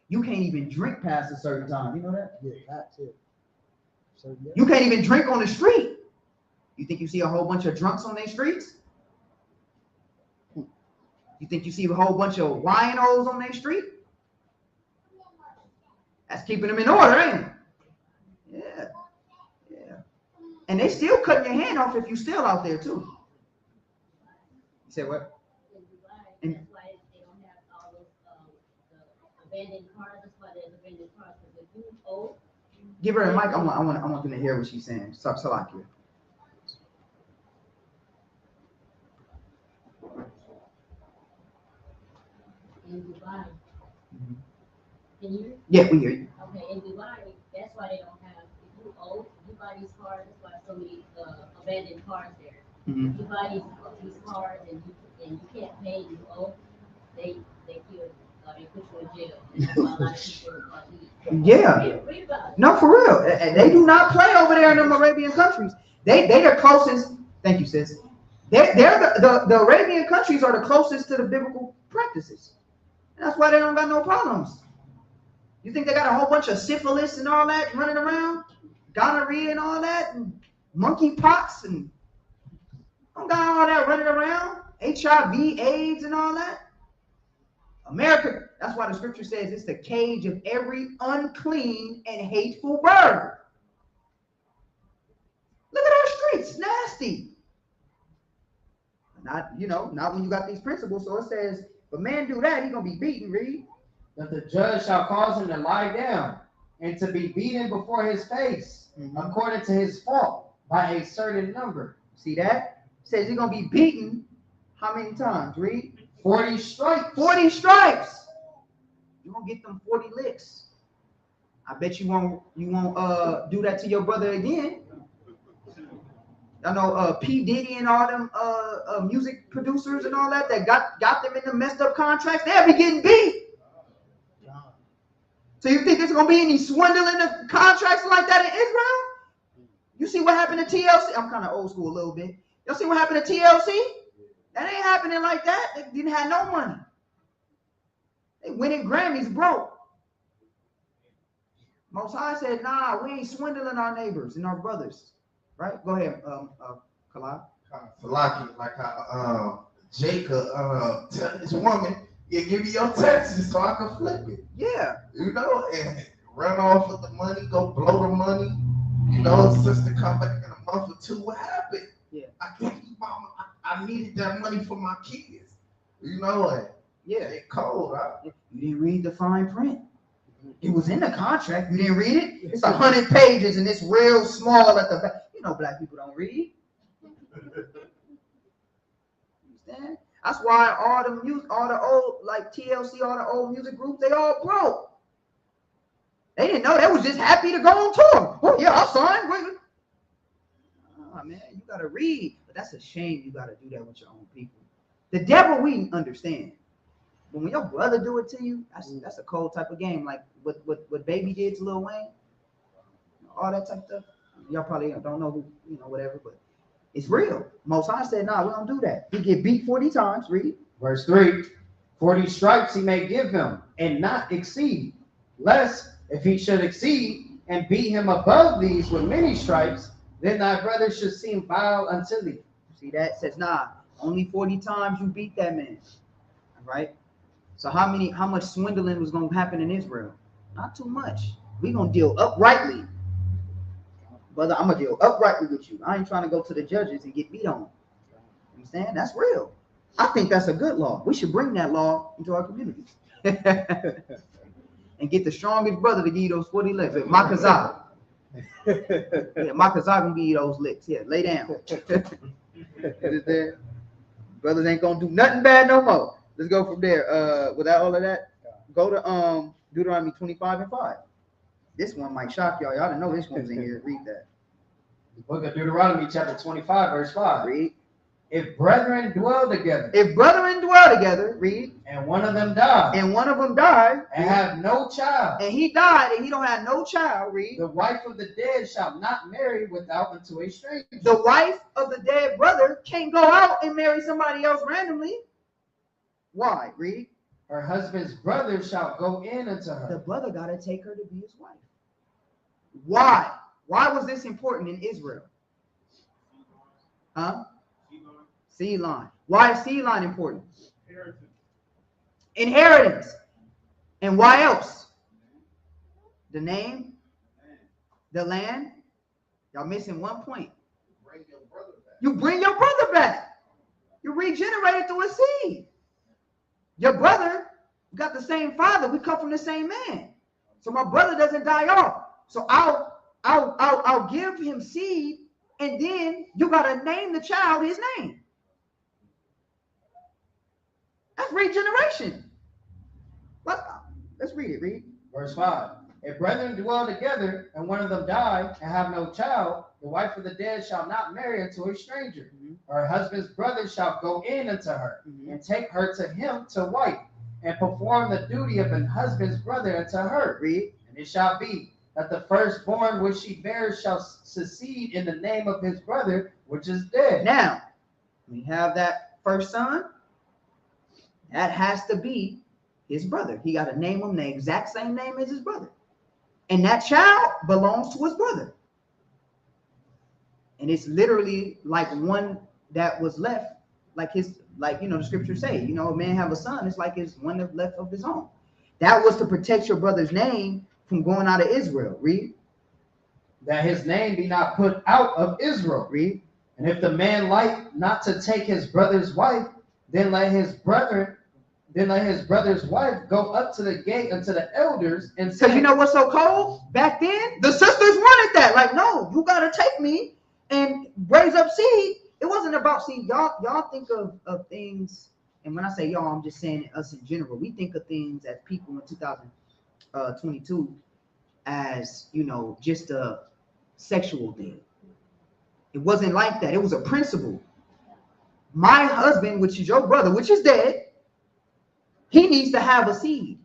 You can't even drink past a certain time. You know that? Yeah, that too. So, yeah. You can't even drink on the street. You think you see a whole bunch of drunks on their streets? You think you see a whole bunch of winos on their street? That's keeping them in order, ain't it? Yeah. And they still cutting your hand off if you still out there too. You said what? And that's why they don't have all those abandoned cars. That's why there's abandoned cars. Because if you owe, give her a mic. I want them to hear what she's saying. Salakia. in Dubai, can you hear me? Yeah, we hear you. Okay, in Dubai, that's why they don't have. If you owe, you buy these cars. That's why so many abandoned cars there. Mm-hmm. You buy these cars and you can't pay. You owe. They kill you. They put you in jail. And that's why a lot of people leave. Yeah. Read about it. No, for real. And they do not play over there in them Arabian countries. They the closest. Thank you, sis. They're the Arabian countries are the closest to the biblical practices. And that's why they don't got no problems. You think they got a whole bunch of syphilis and all that running around? Gonorrhea and all that? And monkeypox and don't got all that running around? HIV, AIDS and all that? America, that's why the scripture says it's the cage of every unclean and hateful bird. Look at our streets, nasty. Not when you got these principles. So it says, if a man do that, he's gonna be beaten, read. That the judge shall cause him to lie down and to be beaten before his face, according to his fault, by a certain number. See that? It says he's gonna be beaten how many times? Read. 40 stripes. 40 stripes. You're gonna get them 40 licks. I bet you won't do that to your brother again. I know P. Diddy and all them music producers and all that got them in the messed up contracts. They'll be getting beat. So you think there's gonna be any swindling of contracts like that in Israel? You see what happened to TLC? I'm kind of old school a little bit. Y'all see what happened to TLC? That ain't happening like that. They didn't have no money. They winning Grammys broke. Most High said, nah, we ain't swindling our neighbors and our brothers. Right? Go ahead, Kalai. Like how Jacob tell this woman, yeah, give me your taxes so I can flip it. Yeah. And run off with the money, go blow the money. Sister come back in a month or two. What happened? Yeah. I can't keep mama. I needed that money for my kids. Yeah. They cold, huh? You didn't read the fine print. It was in the contract. You didn't read it? It's 100 pages and it's real small at the back. Black people don't read. Understand? That's why all the old, like TLC, all the old music groups, they all broke. They didn't know. They was just happy to go on tour. Oh yeah, I'll sign. Oh man, you gotta read. But that's a shame you gotta do that with your own people. The devil, we understand. But when your brother do it to you, that's a cold type of game. Like what Baby did to Lil Wayne, all that type of stuff. Y'all probably don't know who, whatever, but it's real. Most High said, nah, we don't do that. He get beat 40 times, read. Verse 3, 40 stripes he may give him, and not exceed, lest if he should exceed and beat him above these with many stripes, then thy brother should seem vile unto thee. See that? It says, nah, only 40 times you beat that man. All right? So how much swindling was going to happen in Israel? Not too much. We're going to deal uprightly. Brother, I'm going to deal uprightly with you. I ain't trying to go to the judges and get beat on. You Understand? That's real. I think that's a good law. We should bring that law into our community. And get the strongest brother to give you those 40 licks. Makazah. Yeah, Makazah gonna give you those licks. Here, lay down. Brothers ain't gonna do nothing bad no more. Let's go from there. Without all of that, go to Deuteronomy 25:5. This one might shock y'all. Y'all didn't know this one was in here. Read that. The book of Deuteronomy, chapter 25, verse 5. Read. If brethren dwell together, read. And one of them died, And one of them died, and have no child, and he died, and he don't have no child. Read. the wife of the dead shall not marry without unto a stranger. The wife of the dead brother can't go out and marry somebody else randomly. Why? Read. Her husband's brother shall go in unto The her. brother got to take her to be his wife. Why? Why was this important in Israel? Huh? Seed line. Why is seed line important? Inheritance. And why else? The name, the land. Y'all missing one point. You bring your brother back. You regenerate through a seed. Your brother got the same father. We come from the same man. So my brother doesn't die off. So I'll give him seed, and then you gotta name the child his name. That's regeneration. Let's read it. Read. Verse 5. If brethren dwell together, and one of them die, and have no child, the wife of the dead shall not marry unto a stranger. Her husband's brother shall go in unto her, and take her to him to wife, and perform the duty of an husband's brother unto her. Read. And it shall be that the firstborn which she bears shall succeed in the name of his brother which is dead. Now, we have that first son. That has to be his brother. He got to name him the exact same name as his brother. And that child belongs to his brother. And it's literally like one that was left, like the scriptures say, a man have a son, it's like his one that's left of his own. That was to protect your brother's name from going out of Israel. Read. That his name be not put out of Israel. Read. And if the man like not to take his brother's wife, then let his brother's wife go up to the gate unto the elders and say, because you know what's so cold? Back then, the sisters wanted that. Like, no, you gotta take me and raise up seed. It wasn't about seed. Y'all think of things, and when I say y'all, I'm just saying us in general. We think of things as people in 2022 as just a sexual thing. It wasn't like that. It was a principle. My husband, which is your brother, which is dead, he needs to have a seed.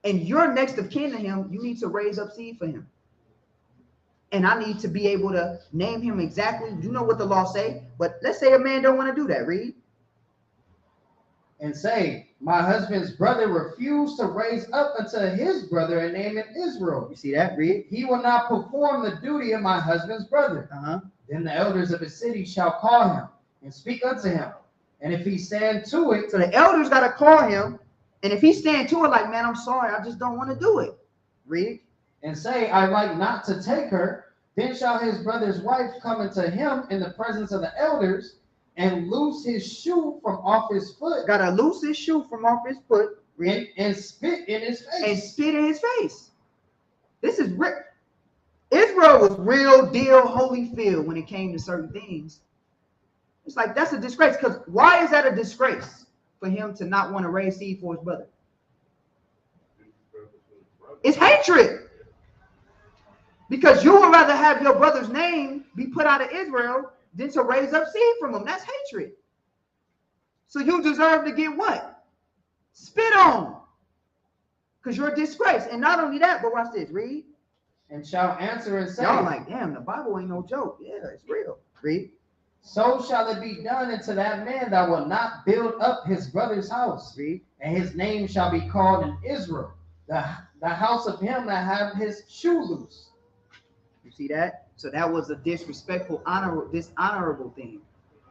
And you're next of kin to him. You need to raise up seed for him. And I need to be able to name him exactly. You know what the law say. But let's say a man don't want to do that. Read. And say, my husband's brother refused to raise up unto his brother and name him Israel. You see that? Read. He will not perform the duty of my husband's brother. Then the elders of his city shall call him and speak unto him. And if he stand to it. So the elders got to call him. And if he stand to it, like, man, I'm sorry, I just don't want to do it. Read. And say, I like not to take her. Then shall his brother's wife come unto him in the presence of the elders and loose his shoe from off his foot. Got to loose his shoe from off his foot. Read. And spit in his face. And spit in his face. This is Israel was real deal Holyfield when it came to certain things. It's like, that's a disgrace. Because why is that a disgrace for him to not want to raise seed for his brother? It's hatred. Because you would rather have your brother's name be put out of Israel than to raise up seed from him. That's hatred. So you deserve to get what? Spit on. Because you're a disgrace. And not only that, but watch this. Read. And shall answer and say. Y'all like, damn, the Bible ain't no joke. Yeah, it's real. Read. So shall it be done unto that man that will not build up his brother's house. Read. And his name shall be called in Israel, the house of him that have his shoe loose. You see that? So that was a disrespectful, dishonorable thing.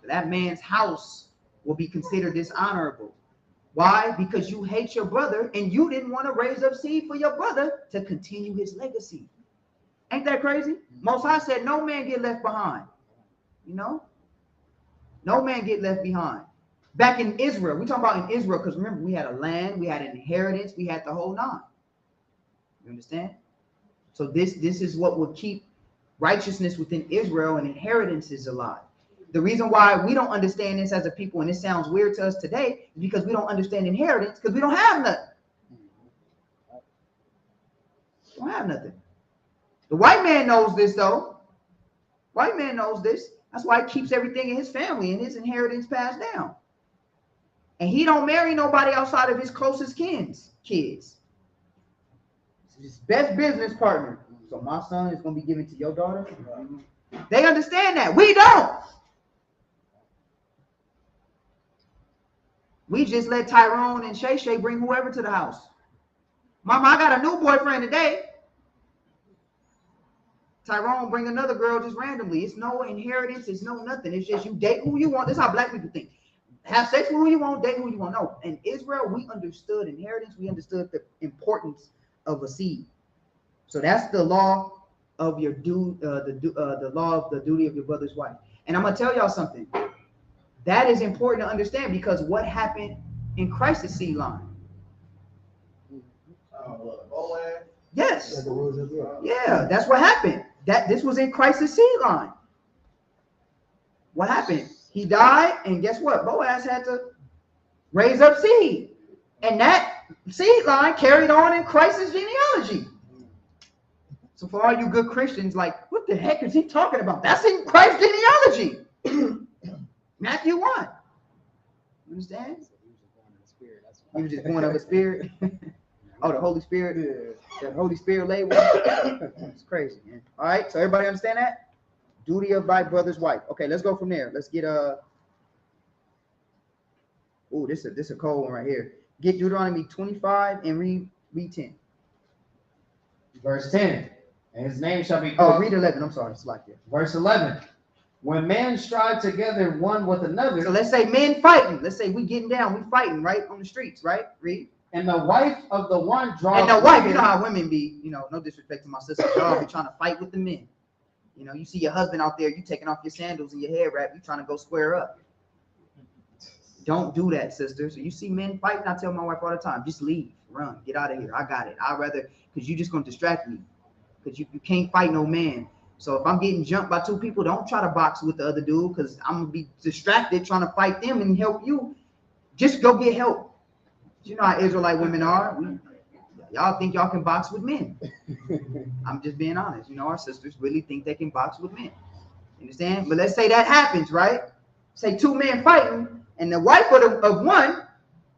So that man's house will be considered dishonorable. Why? Because you hate your brother and you didn't want to raise up seed for your brother to continue his legacy. Ain't that crazy? Most High said no man get left behind. No man get left behind. Back in Israel, we talking about in Israel because remember we had a land, we had an inheritance, we had the whole nine. You understand? So this is what will keep righteousness within Israel and inheritances alive. The reason why we don't understand this as a people, and it sounds weird to us today, is because we don't understand inheritance because we don't have nothing. We don't have nothing. The white man knows this though. White man knows this. That's why he keeps everything in his family and his inheritance passed down. And he don't marry nobody outside of his closest kids. It's his best business partner. So my son is going to be given to your daughter. They understand that. We don't. We just let Tyrone and Shay Shay bring whoever to the house. Mama, I got a new boyfriend today. Tyrone bring another girl just randomly. It's no inheritance. It's no nothing. It's just you date who you want. That's how black people think. Have sex with who you want, date who you want. No. In Israel, we understood inheritance. We understood the importance of a seed. So that's the law of your the law of the duty of your brother's wife. And I'm gonna tell y'all something. That is important to understand because what happened in Christ's seed line? Yes. Yeah, that's what happened. This was in Christ's seed line. What happened? He died, and guess what? Boaz had to raise up seed. And that seed line carried on in Christ's genealogy. So for all you good Christians, like, what the heck is he talking about? That's in Christ's genealogy. Matthew 1. You understand? He was just born of a spirit. Oh, the Holy Spirit. The Holy Spirit label. It's crazy, man. All right, so everybody understand that? Duty of thy brother's wife. Okay, let's go from there. Let's get this is a cold one right here. Get Deuteronomy 25 and read 10. Verse 10. And his name shall be called. Oh, read 11. I'm sorry, it's like that. Verse 11. When men strive together one with another. So let's say men fighting. Let's say we getting down, we fighting right on the streets, right? Read. And the wife of the one draws. And the wife, you know how women be, no disrespect to my sisters, y'all be trying to fight with the men. You see your husband out there, you taking off your sandals and your hair wrap, you trying to go square up. Don't do that, sister. So you see men fighting, I tell my wife all the time, just leave, run, get out of here. I got it. I'd rather, because you're just going to distract me. Because you can't fight no man. So if I'm getting jumped by two people, don't try to box with the other dude because I'm going to be distracted trying to fight them and help you. Just go get help. You know how Israelite women are. Y'all think y'all can box with men. I'm just being honest. Our sisters really think they can box with men. You understand? But let's say that happens, right? Say two men fighting, and the wife of one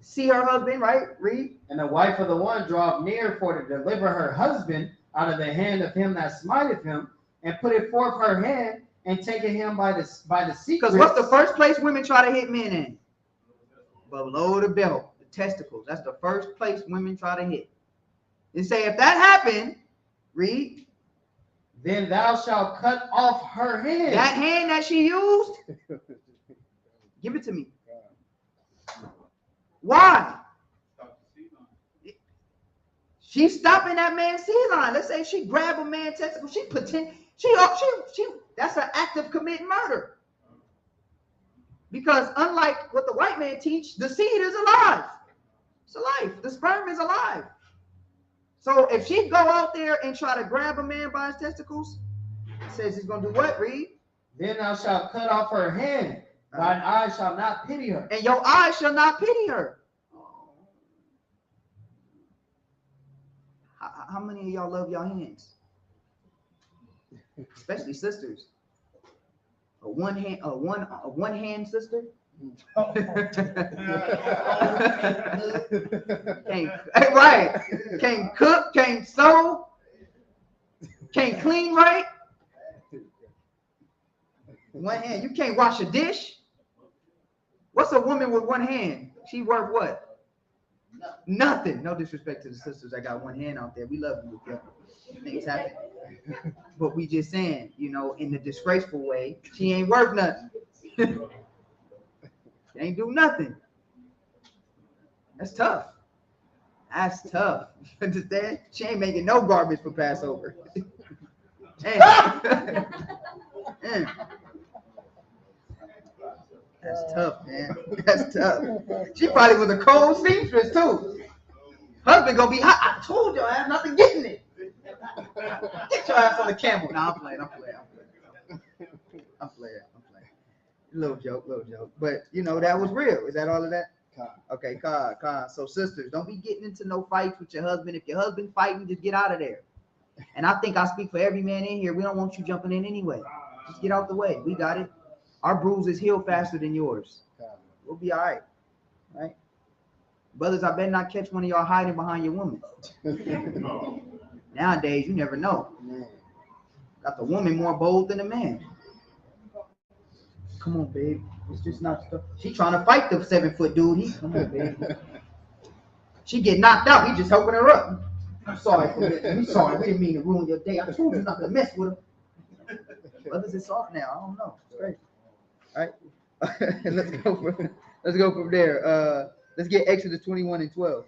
see her husband, right? Read. And the wife of the one draweth near for to deliver her husband out of the hand of him that smiteth him, and put it forth her hand, and taking him by the secret. Because what's the first place women try to hit men in? Below the belt, the testicles. That's the first place women try to hit. And say, if that happened, read. Then thou shalt cut off her hand. That hand that she used, give it to me. Why? She's stopping that man's seed line. Let's say she grabbed a man's testicle. She that's an act of committing murder. Because unlike what the white man teach, the seed is alive. It's alive. The sperm is alive. So if she go out there and try to grab a man by his testicles, it says he's going to do what? Read. Then thou shalt cut off her hand. Thine eyes shall not pity her. And your eyes shall not pity her. How many of y'all love your hands? Especially sisters. A one hand sister. Right. Can't cook, can't sew, can't clean right. One hand. You can't wash a dish. What's a woman with one hand? She worth what? Nothing. No disrespect to the sisters that got one hand out there. We love you. Things happen. But we just saying, in the disgraceful way, she ain't worth nothing. She ain't do nothing. That's tough. That's tough. You understand? She ain't making no garbage for Passover. That's tough, man. That's tough. She probably was a cold seamstress too. Husband gonna be hot. I told you I have nothing getting it. Get your ass on the camel. Nah, I'm playing. Little joke. But you know, that was real. Is that all of that? Okay, Con. So sisters, don't be getting into no fights with your husband. If your husband fighting, just get out of there. And I think I speak for every man in here. We don't want you jumping in anyway. Just get out the way. We got it. Our bruises heal faster than yours. We'll be all right. Right? Brothers, I better not catch one of y'all hiding behind your woman. Nowadays, you never know. Got the woman more bold than the man. Come on, babe. It's just not stuff. She trying to fight the 7-foot dude. Come on, babe. She get knocked out. He just helping her up. I'm sorry. We didn't mean to ruin your day. I told you not to mess with her. Brothers, it's off now. I don't know. It's great. All right. Let's go from there. Let's get Exodus 21 and 12.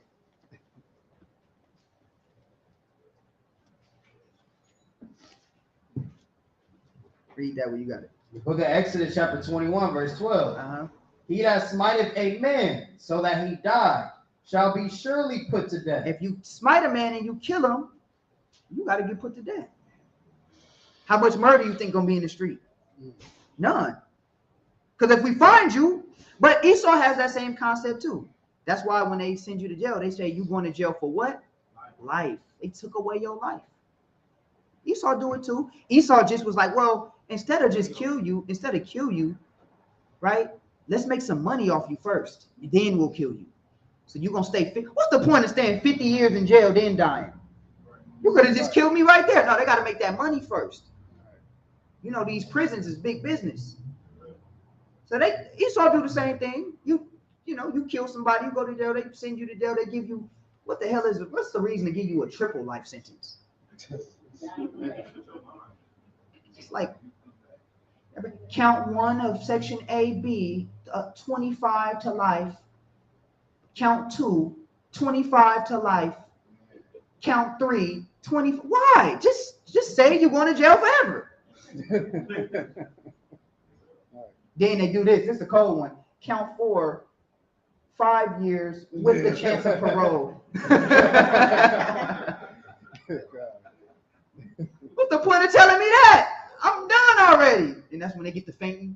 Read that where you got it. The book of Exodus, chapter 21, verse 12. He that smiteth a man so that he die shall be surely put to death. If you smite a man and you kill him, you got to get put to death. How much murder you think gonna be in the street? None. Because if we find you, but Esau has that same concept too. That's why when they send you to jail, they say you going to jail for what? Life. They took away your life. Esau do it too. Esau just was like, well, instead of kill you, right? Let's make some money off you first. Then we'll kill you. So you're gonna stay. What's the point of staying 50 years in jail then dying? You could have just killed me right there. No, they got to make that money first. You know, these prisons is big business. So Esau do the same thing. You kill somebody, you go to jail, they send you to jail, they give you, what's the reason to give you a triple life sentence? It's like count 1 of section A, B, 25 to life. Count 2, 25 to life. Count 3, 20. Why? Just say you're going to jail forever. Then they do this. This is the cold one. Count 4, 5 years with the chance of parole. What's the point of telling me that? I'm done already. And that's when they get to fainting,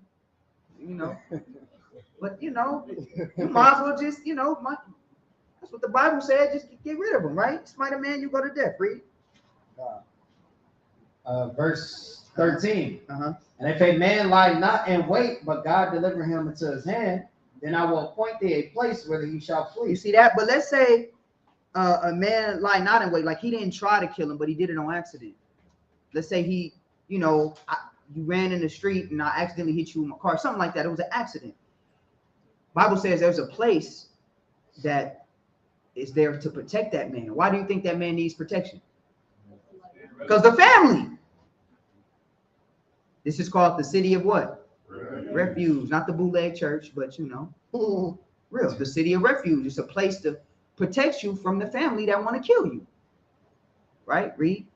you know. But, you might as well just, that's what the Bible said. Just get rid of them, right? Smite a man, you go to death. Read. Verse 13. And if a man lie not in wait, but God deliver him into his hand, then I will appoint thee a place where he shall flee. You see that? But let's say a man lie not in wait, like he didn't try to kill him, but he did it on accident. Let's say he, you ran in the street and I accidentally hit you with my car, something like that. It was an accident. Bible says there's a place that is there to protect that man. Why do you think that man needs protection? Because the family. This is called the city of what? Refuge. Not the bootleg church, but real. The city of refuge. It's a place to protect you from the family that want to kill you. Right? Read.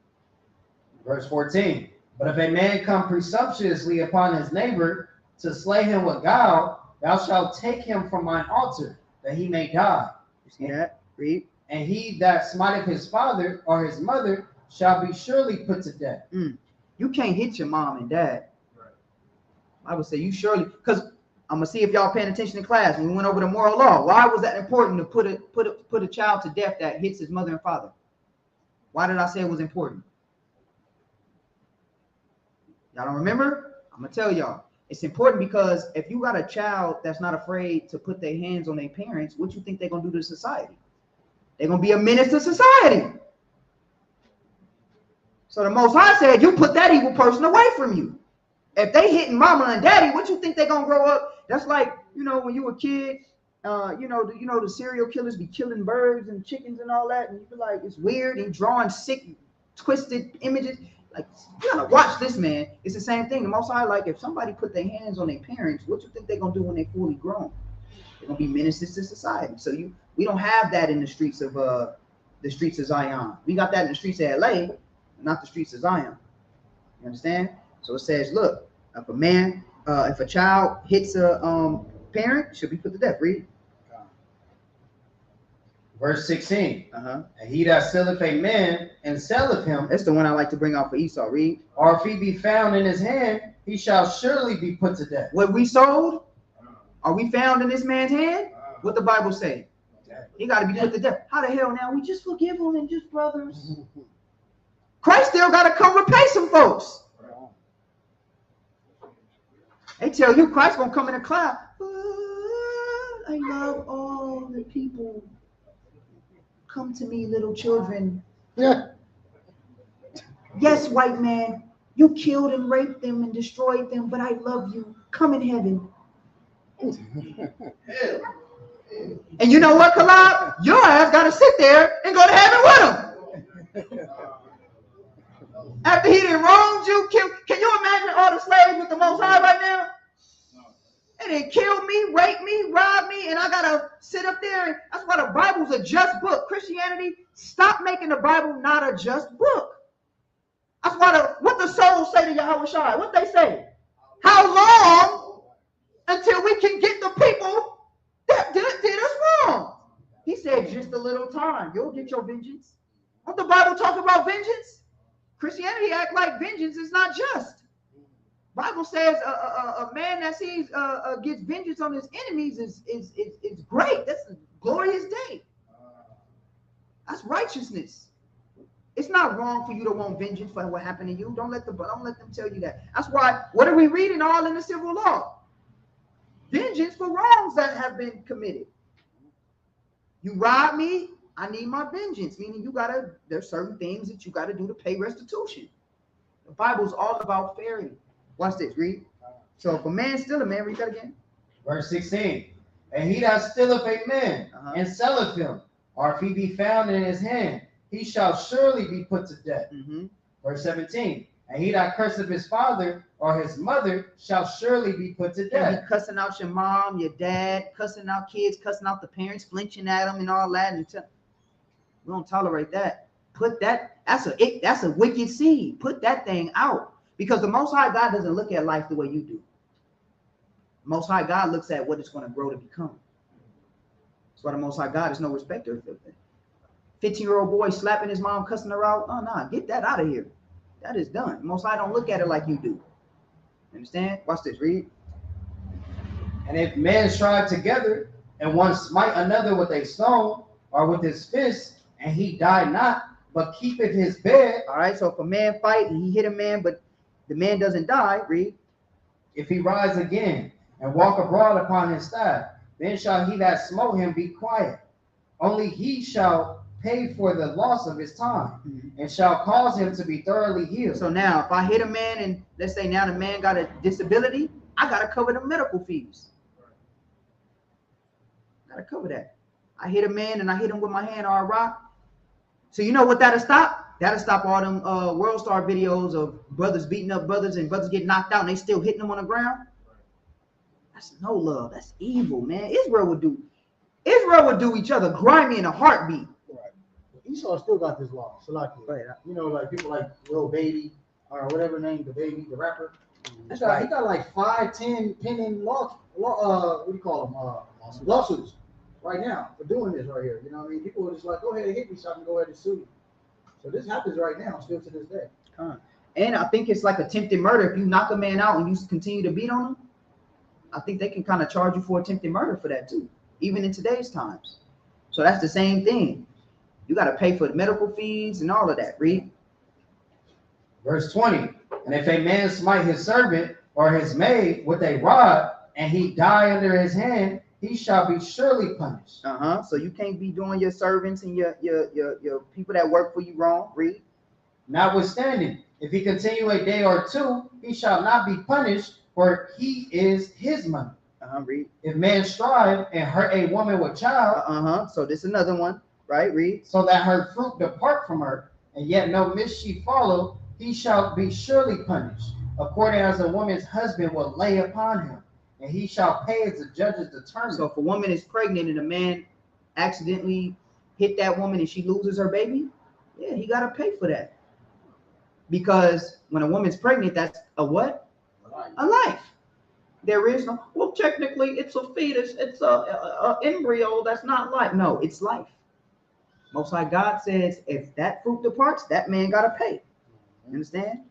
Verse 14. But if a man come presumptuously upon his neighbor to slay him with gall, thou shalt take him from mine altar, that he may die. You see that? Read. And he that smiteth his father or his mother shall be surely put to death. You can't hit your mom and dad. I would say you surely, because I'm gonna see if y'all paying attention in class when we went over the moral law. Why was that important to put a child to death that hits his mother and father? Why did I say it was important? Y'all don't remember? I'm gonna tell y'all. It's important because if you got a child that's not afraid to put their hands on their parents, what you think they're gonna do to society? They're gonna be a menace to society. So the Most High said, you put that evil person away from you. If they hitting mama and daddy, what you think they're gonna grow up? That's like, when you were a kid, the serial killers be killing birds and chickens and all that, and you be like, it's weird, and drawing sick, twisted images. Like, you gotta watch this, man. It's the same thing. The Most High, like, if somebody put their hands on their parents, what you think they're gonna do when they're fully grown? They're gonna be menaces to society. So we don't have that in the streets of Zion. We got that in the streets of LA, not the streets of Zion. You understand? So it says, look, if a child hits a parent should be put to death. Read. Verse 16. Uh-huh. And he that stealeth a man and selleth him, That's the one I like to bring out for Esau. Read. or if he be found in his hand, he shall surely be put to death. What we sold, are we found in this man's hand? What the Bible say? He got to be put to death. How the hell now? We just forgive him and just brothers. Christ still got to come repay some folks. They tell you Christ gonna come in a cloud. I love all the people. Come to me, little children. Yeah. Yes, white man, you killed and raped them and destroyed them, but I love you. Come in heaven. And you know what, Kalab? Your ass got to sit there and go to heaven with him. After he done wronged you, killed. Can you imagine all the slaves with the Most High right now? And they killed me, raped me, robbed me, and I got to sit up there. And that's why the Bible's a just book. Christianity, stop making the Bible not a just book. That's why what the souls say to Yahweh Shai, what they say? How long until we can get the people that did us wrong? He said, just a little time. You'll get your vengeance. Don't the Bible talk about vengeance? Christianity act like vengeance is not just. Bible says a man that sees gets vengeance on his enemies is great. That's a glorious day. That's righteousness. It's not wrong for you to want vengeance for what happened to you. Don't let them tell you that. That's why, what are we reading all in the civil law? Vengeance for wrongs that have been committed. You robbed me, I need my vengeance. Meaning there's certain things that you gotta do to pay restitution. The Bible's all about fairness. Watch this, read. So if a man steal a man, read that again. Verse 16. And he that stealeth a man and selleth him, or if he be found in his hand, he shall surely be put to death. Verse 17. And he that curseth his father or his mother shall surely be put to death. You cussing out your mom, your dad, cussing out kids, cussing out the parents, flinching at them and all that. And we don't tolerate that. Put that, that's a wicked seed. Put that thing out. Because the Most High God doesn't look at life the way you do. Most High God looks at what it's going to grow to become. That's why the Most High God is no respecter of it. 15-year-old boy slapping his mom, cussing her out. Oh, no, get that out of here. That is done. Most High don't look at it like you do. Understand? Watch this, read. And if men strive together, and one smite another with a stone or with his fist, and he die not, but keepeth his bed. All right, so if a man fight and he hit a man, but the man doesn't die, read. If he rise again and walk abroad upon his staff, then shall he that smote him be quiet. Only he shall pay for the loss of his time, and shall cause him to be thoroughly healed. So now, if I hit a man and let's say now the man got a disability, I got to cover the medical fees. Got to cover that. I hit a man and I hit him with my hand or a rock. So you know what that'll stop? That'll stop all them World Star videos of brothers beating up brothers and brothers get knocked out and they still hitting them on the ground. That's no love. That's evil, man. Israel would do each other grimy in a heartbeat. Right. Esau still got this law. Salaki. Right. You know, like people like Lil Baby or whatever name, the baby, the rapper. That's He right. got like 5-10 pending what do you call them? Lawsuits right now for doing this right here. You know what I mean? People are just like, go ahead and hit me so I can go ahead and sue you. So this happens right now, still to this day. And I think it's like attempted murder. If you knock a man out and you continue to beat on him, I think they can kind of charge you for attempted murder for that too, even in today's times. So that's the same thing. You got to pay for the medical fees and all of that. Read. Verse 20. And if a man smite his servant or his maid with a rod, and he die under his hand, he shall be surely punished. So you can't be doing your servants and your people that work for you wrong. Read. Notwithstanding, if he continue a day or two, he shall not be punished, for he is his money. Read. If man strive and hurt a woman with child, So this is another one, right? Read. so that her fruit depart from her, and yet no mischief follow, he shall be surely punished, according as a woman's husband will lay upon him, and he shall pay as the judges determine. So if a woman is pregnant and a man accidentally hit that woman and she loses her baby, yeah, he got to pay for that. Because when a woman's pregnant, that's a what? A life. There is no, well, technically it's a fetus, it's a embryo that's not life. No, it's life. Most High God says, if that fruit departs, that man got to pay. You understand?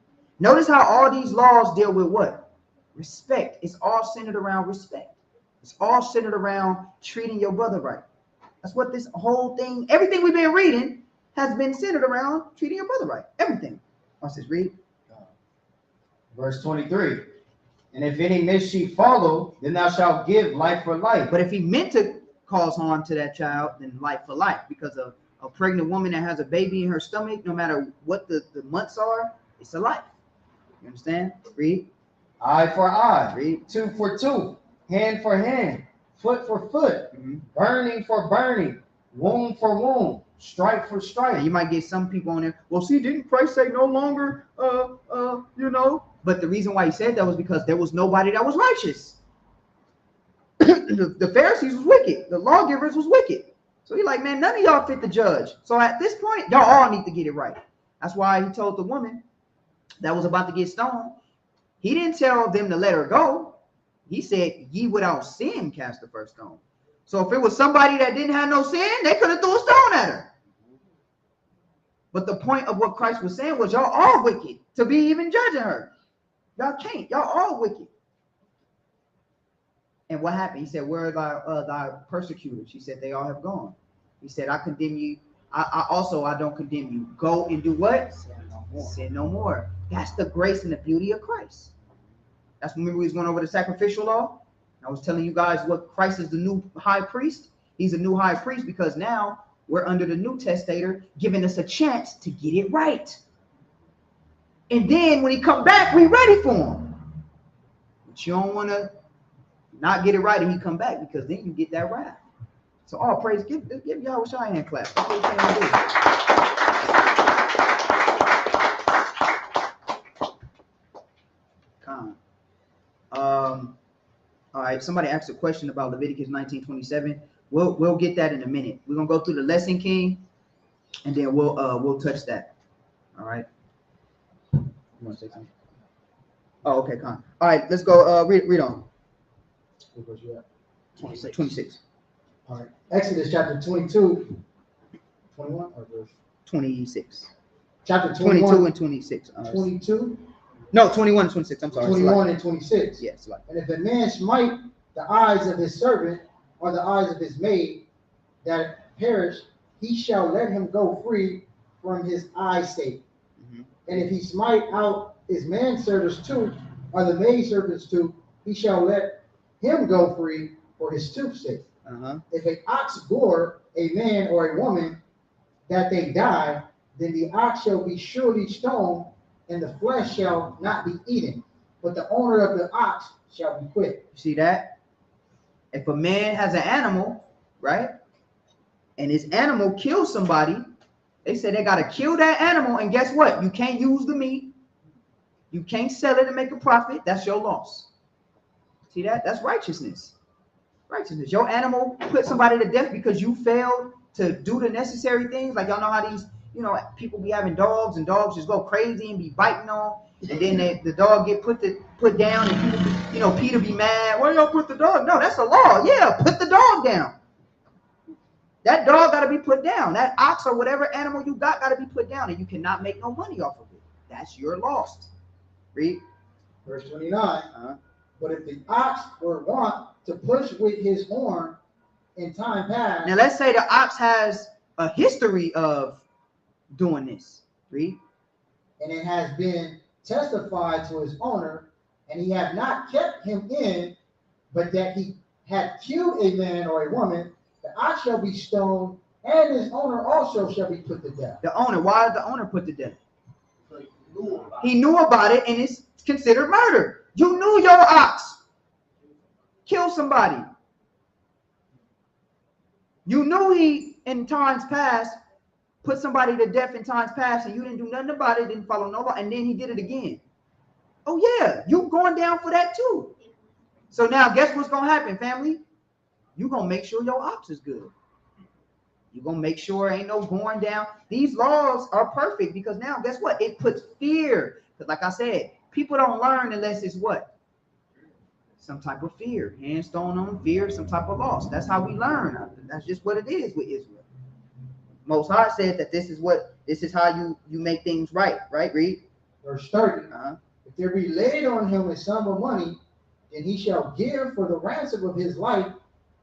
Notice how all these laws deal with what? Respect. It's all centered around respect. It's all centered around treating your brother right. That's what this whole thing, everything we've been reading has been centered around treating your brother right. Everything. Watch this, read. Verse 23. And if any mischief follow, then thou shalt give life for life. But if he meant to cause harm to that child, then life for life. Because a pregnant woman that has a baby in her stomach, no matter what the months are, it's a life. You understand? Read. Eye for eye. Read. Tooth for tooth. Hand for hand. Foot for foot. Burning for burning. Wound for wound. Strike for strike. And you might get some people on there. Well, see, didn't Christ say no longer, you know? But the reason why he said that was because there was nobody that was righteous. the Pharisees was wicked. The lawgivers was wicked. So he's like, man, none of y'all fit the judge. So at this point, y'all all need to get it right. That's why he told the woman that was about to get stoned. He didn't tell them to let her go. He said, ye without sin cast the first stone. So if it was somebody that didn't have no sin, they could have threw a stone at her. But the point of what Christ was saying was y'all all wicked to be even judging her. Y'all can't. Y'all all wicked. And what happened? He said, where are thy persecutors? He said, they all have gone. He said, I condemn you. I don't condemn you. Go and do what? Sin no more. That's the grace and the beauty of Christ. That's when we was going over the sacrificial law. I was telling you guys what Christ is the new high priest. He's a new high priest because now we're under the new testator, giving us a chance to get it right. And then when he come back, we ready for him. But you don't want to not get it right and he come back, because then you get that wrath. So all praise, give y'all a shine hand clap. That's what we're trying to do. All right, somebody asked a question about Leviticus 19:27. We'll get that in a minute. We're gonna go through the lesson, King, and then we'll touch that. All right. You want to say something? Oh, okay, Con. All right, let's go. Read on. 26. All right. Exodus chapter 22, 21 or verse 26. chapter 22 and 26. 22. No, 21 and 26. I'm sorry. 21 and 26. Yes. Yeah, and if a man smite the eyes of his servant or the eyes of his maid that perish, he shall let him go free from his eye state. Mm-hmm. And if he smite out his manservant's tooth or the maidservant's tooth, he shall let him go free for his tooth's sake. If an ox gore a man or a woman that they die, then the ox shall be surely stoned, and the flesh shall not be eaten, but the owner of the ox shall be quit. You see that? If a man has an animal, right, and his animal kills somebody, they say they got to kill that animal, and guess what? You can't use the meat. You can't sell it and make a profit. That's your loss. See that? That's righteousness. Righteousness. Your animal put somebody to death because you failed to do the necessary things. Like y'all know how these, people be having dogs, and dogs just go crazy and be biting on, and then the dog get put down, and Peter be mad. Why y'all put the dog? No, that's a law. Yeah, put the dog down. That dog got to be put down. That ox or whatever animal you got to be put down, and you cannot make no money off of it. That's your loss. Read. Verse 29. But if the ox were wont to push with his horn in time past. Now let's say the ox has a history of doing this. Read. And it has been testified to his owner, and he had not kept him in, but that he had killed a man or a woman, the ox shall be stoned, and his owner also shall be put to death. The owner, why is the owner put to death? He knew about it, and it's considered murder. You knew your ox killed somebody. You knew he, in times past, put somebody to death in times past, and you didn't do nothing about it, didn't follow nobody, and then he did it again. Oh yeah, you going down for that too. So now guess what's going to happen, family? You're going to make sure your ox is good. You're going to make sure ain't no going down. These laws are perfect because now guess what? It puts fear. Because like I said, people don't learn unless it's what? some type of fear. Hands thrown on fear, some type of loss. That's how we learn. That's just what it is with Israel. Most High said that this is how you make things right. Right, read. Verse 30. Uh-huh. If there be laid on him a sum of money, then he shall give for the ransom of his life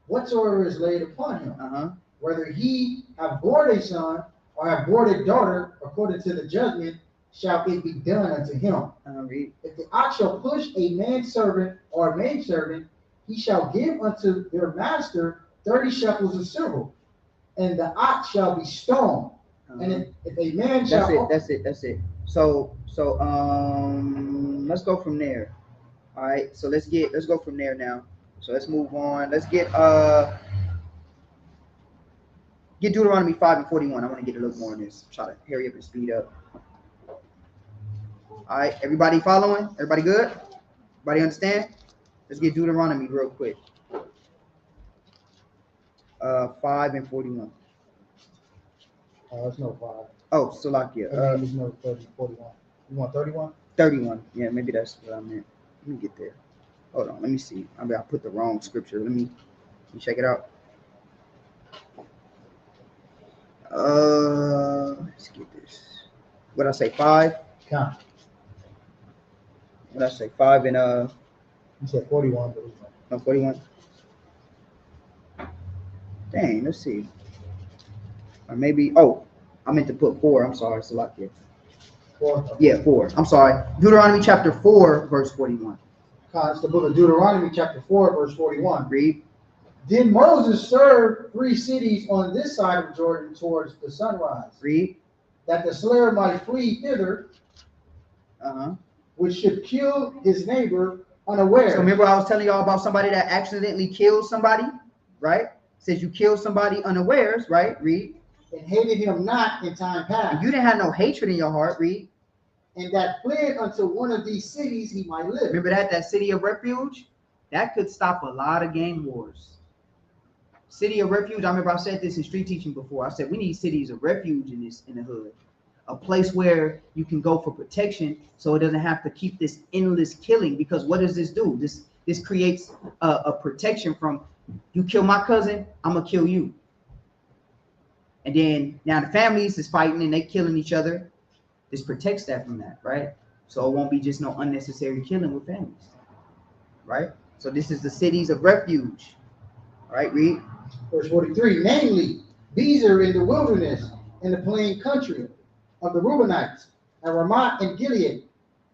whatsoever is laid upon him. Uh-huh. Whether he have born a son or have born a daughter, according to the judgment, shall it be done unto him. Read. If the ox shall push a manservant or a maidservant, he shall give unto their master 30 shekels of silver, and the ox shall be stoned. Uh-huh. And if a man shall... That's it. So let's go from there. All right, so let's go from there now. So let's move on. Let's get Deuteronomy 5 and 41. I want to get a little more on this. Try to hurry up and speed up. All right, everybody following? Everybody good? Everybody understand? Let's get Deuteronomy real quick. 5 and 41. There's no 5. Oh, Salakia. There's no 30, 41. You want 31? 31. Yeah, maybe that's what I meant. Let me get there. Hold on. Let me see. I mean, I put the wrong scripture. Let me check it out. Let's get this. What I say? 5. Count. What I say? 5 and You said 41, but no 41. Dang. Let's see. Or maybe. Oh, I meant to put 4. I'm sorry. Salakia. 4. Yeah, 4. I'm sorry. Deuteronomy chapter 4, verse 41. It's the book of Deuteronomy, chapter 4, verse 41. Read. Then Moses served 3 cities on this side of Jordan towards the sunrise, Read. that the slayer might flee thither, which should kill his neighbor unaware. So remember I was telling y'all about somebody that accidentally killed somebody, right? Says you killed somebody unawares, right? Read. And hated him not in time past. You didn't have no hatred in your heart. Read. And that fled unto one of these cities he might live. Remember that city of refuge? That could stop a lot of gang wars. City of refuge. I remember I said this in street teaching before. I said we need cities of refuge in the hood. A place where you can go for protection so it doesn't have to keep this endless killing. Because what does this do? This creates a protection from, you kill my cousin, I'm gonna kill you. And then now the families is fighting and they killing each other. This protects that from that, right? So it won't be just no unnecessary killing with families, right? So this is the cities of refuge. All right, read. Verse 43, namely, Bezer in the wilderness, in the plain country of the Reubenites, and Ramoth and Gilead,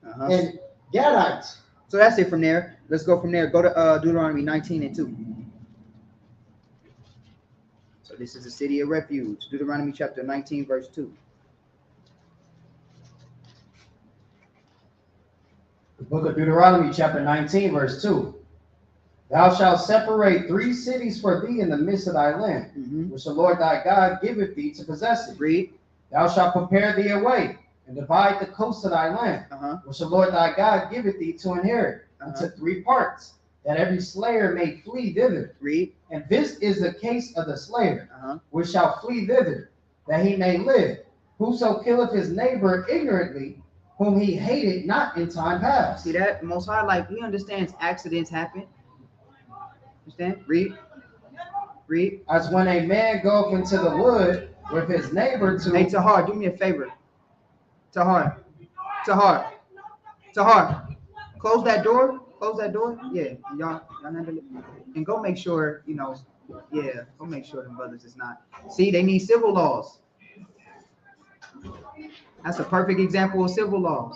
and Gadites. So that's it from there. Let's go from there. Go to Deuteronomy 19 and 2. So this is the city of refuge. Deuteronomy chapter 19, verse 2. The book of Deuteronomy, chapter 19, verse 2. Thou shalt separate 3 cities for thee in the midst of thy land, which the Lord thy God giveth thee to possess it. Read. Thou shalt prepare thee a way, and divide the coast of thy land, which the Lord thy God giveth thee to inherit, into 3 parts, that every slayer may flee thither. Read. And this is the case of the slayer, which shall flee thither, that he may live. Whoso killeth his neighbor ignorantly, whom he hated not in time past. See that? Most High, like, he understands accidents happen. Understand? Read. Read. As when a man goeth into the wood with his neighbor to... Hey, Tahar, do me a favor. Tahar. Close that door. Close that door. Yeah. Y'all and go make sure, go make sure them brothers is not. See, they need civil laws. That's a perfect example of civil laws.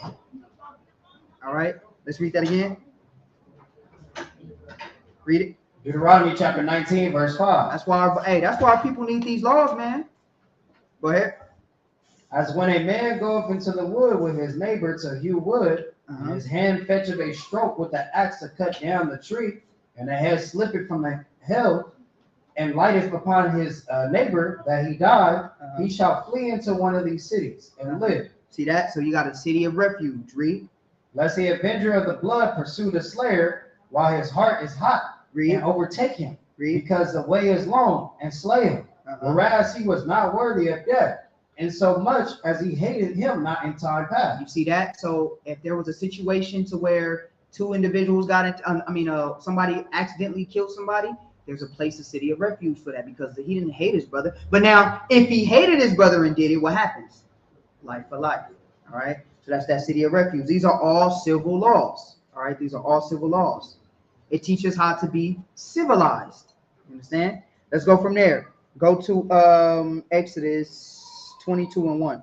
All right. Let's read that again. Read it. Deuteronomy chapter 19, verse 5. That's why our people need these laws, man. Go ahead. As when a man goeth into the wood with his neighbor to hew wood, and his hand fetcheth a stroke with the axe to cut down the tree, and the head slippeth from the helve, and lighteth upon his neighbor that he died, he shall flee into one of these cities and live. See that? So you got a city of refuge. Read. Lest the avenger of the blood pursue the slayer while his heart is hot, Read. And overtake him, Read. because the way is long, and slay him, whereas he was not worthy of death, and so much as he hated him not in time past. You see that? So if there was a situation to where two individuals got into, somebody accidentally killed somebody, there's a place, a city of refuge for that, because he didn't hate his brother. But now, if he hated his brother and did it, what happens? Life for life. All right. So that's that city of refuge. These are all civil laws. All right. These are all civil laws. It teaches how to be civilized. You understand? Let's go from there. Go to Exodus 22:1.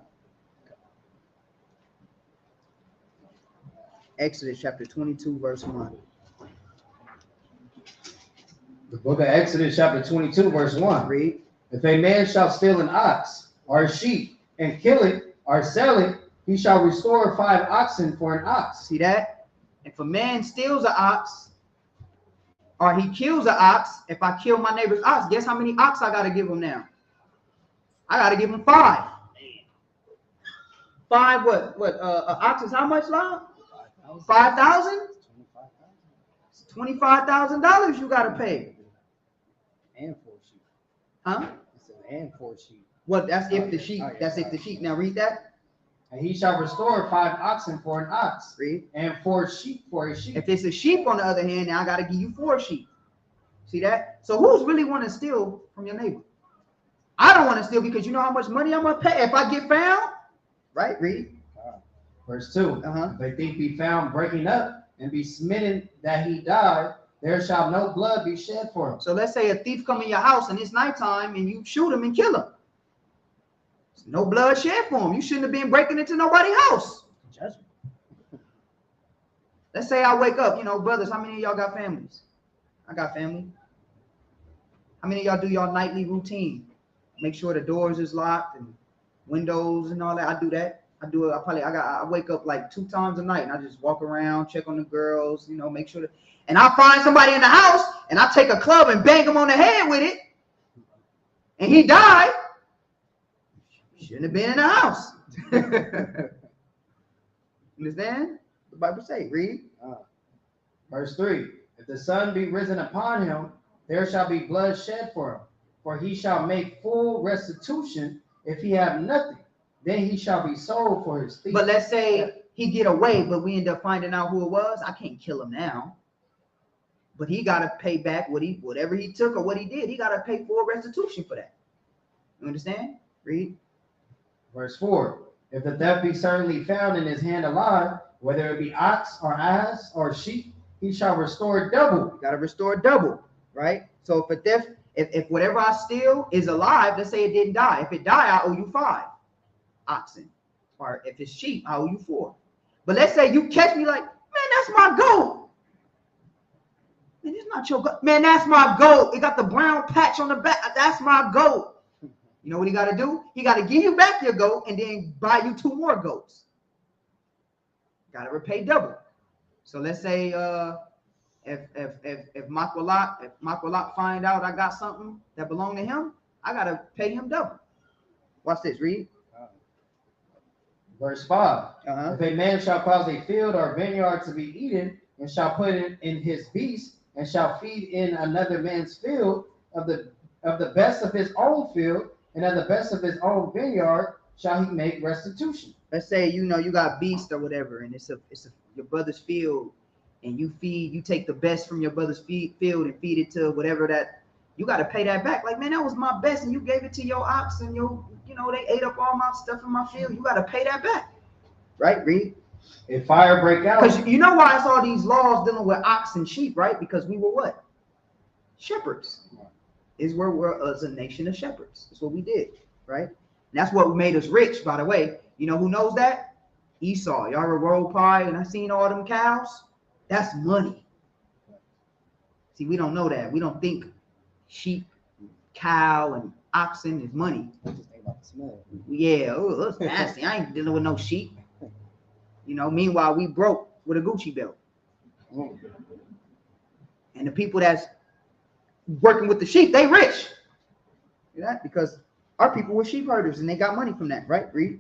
Exodus chapter 22, verse 1. The book of Exodus, chapter 22, verse 1. Read. If a man shall steal an ox or a sheep and kill it or sell it, he shall restore 5 oxen for an ox. See that? If a man steals an ox or he kills an ox, if I kill my neighbor's ox, guess how many ox I got to give him now? I got to give him 5. 5 what? What? Ox is how much, Lon? 5,000? $25,000 you got to pay. And 4 sheep. Huh? And 4 sheep. What? That's if the sheep. That's if the sheep. Now read that. And he shall restore 5 oxen for an ox, Read. and 4 sheep for a sheep. If it's a sheep, on the other hand, now I got to give you 4 sheep. See that? So who's really want to steal from your neighbor? I don't want to steal, because you know how much money I'm going to pay if I get found? Right? Read. Verse 2. Uh-huh. If a thief be found breaking up and be smitten that he died, there shall no blood be shed for him. So let's say a thief come in your house and it's nighttime and you shoot him and kill him. There's no blood shed for him. You shouldn't have been breaking into nobody's house. Judgment. Let's say I wake up, brothers, how many of y'all got families? I got family. How many of y'all do y'all nightly routine? Make sure the doors is locked and windows and all that. I do that. I wake up like 2 times a night and I just walk around, check on the girls, make sure that, and I find somebody in the house and I take a club and bang him on the head with it and he died. Shouldn't have been in the house. Understand? The Bible say, read. Verse 3. If the sun be risen upon him, there shall be blood shed for him, for he shall make full restitution if he have nothing. Then he shall be sold for his thief. But let's say he get away, but we end up finding out who it was. I can't kill him now. But he got to pay back whatever he took or what he did. He got to pay full restitution for that. You understand? Read. Verse 4. If the theft be certainly found in his hand alive, whether it be ox or ass or sheep, he shall restore double. You got to restore double, right? So if a theft, if whatever I steal is alive, let's say it didn't die. If it died, I owe you 5 oxen. Or if it's sheep, I owe you 4. But let's say you catch me like, man, that's my goat. Man, it's not your goat. Man, that's my goat. It got the brown patch on the back. That's my goat. You know what he got to do? He got to give you back your goat and then buy you 2 more goats. Got to repay double. So let's say if Makwalak find out I got something that belonged to him, I got to pay him double. Watch this. Read. Verse 5. Uh-huh. If a man shall cause a field or vineyard to be eaten, and shall put it in his beast, and shall feed in another man's field of the best of his own field, and of the best of his own vineyard, shall he make restitution. Let's say you got beast or whatever, and it's your brother's field, and you take the best from your brother's field and feed it to whatever that, you got to pay that back. Like, man, that was my best, and you gave it to your ox, and they ate up all my stuff in my field. You got to pay that back, right? Read. If fire break out, Because you know why it's all these laws dealing with ox and sheep, right? Because we were what? Shepherds. We're as a nation of shepherds. That's what we did, right? And that's what made us rich, by the way. You know who knows that? Esau. Y'all ever roll pie and I seen all them cows? That's money. See, we don't know that. We don't think sheep, cow, and oxen is money. Just think about the smell. Yeah, that's nasty. I ain't dealing with no sheep. Meanwhile, we broke with a Gucci belt. And the people that's working with the sheep, they rich. You know that? Because our people were sheep herders and they got money from that, right? Read.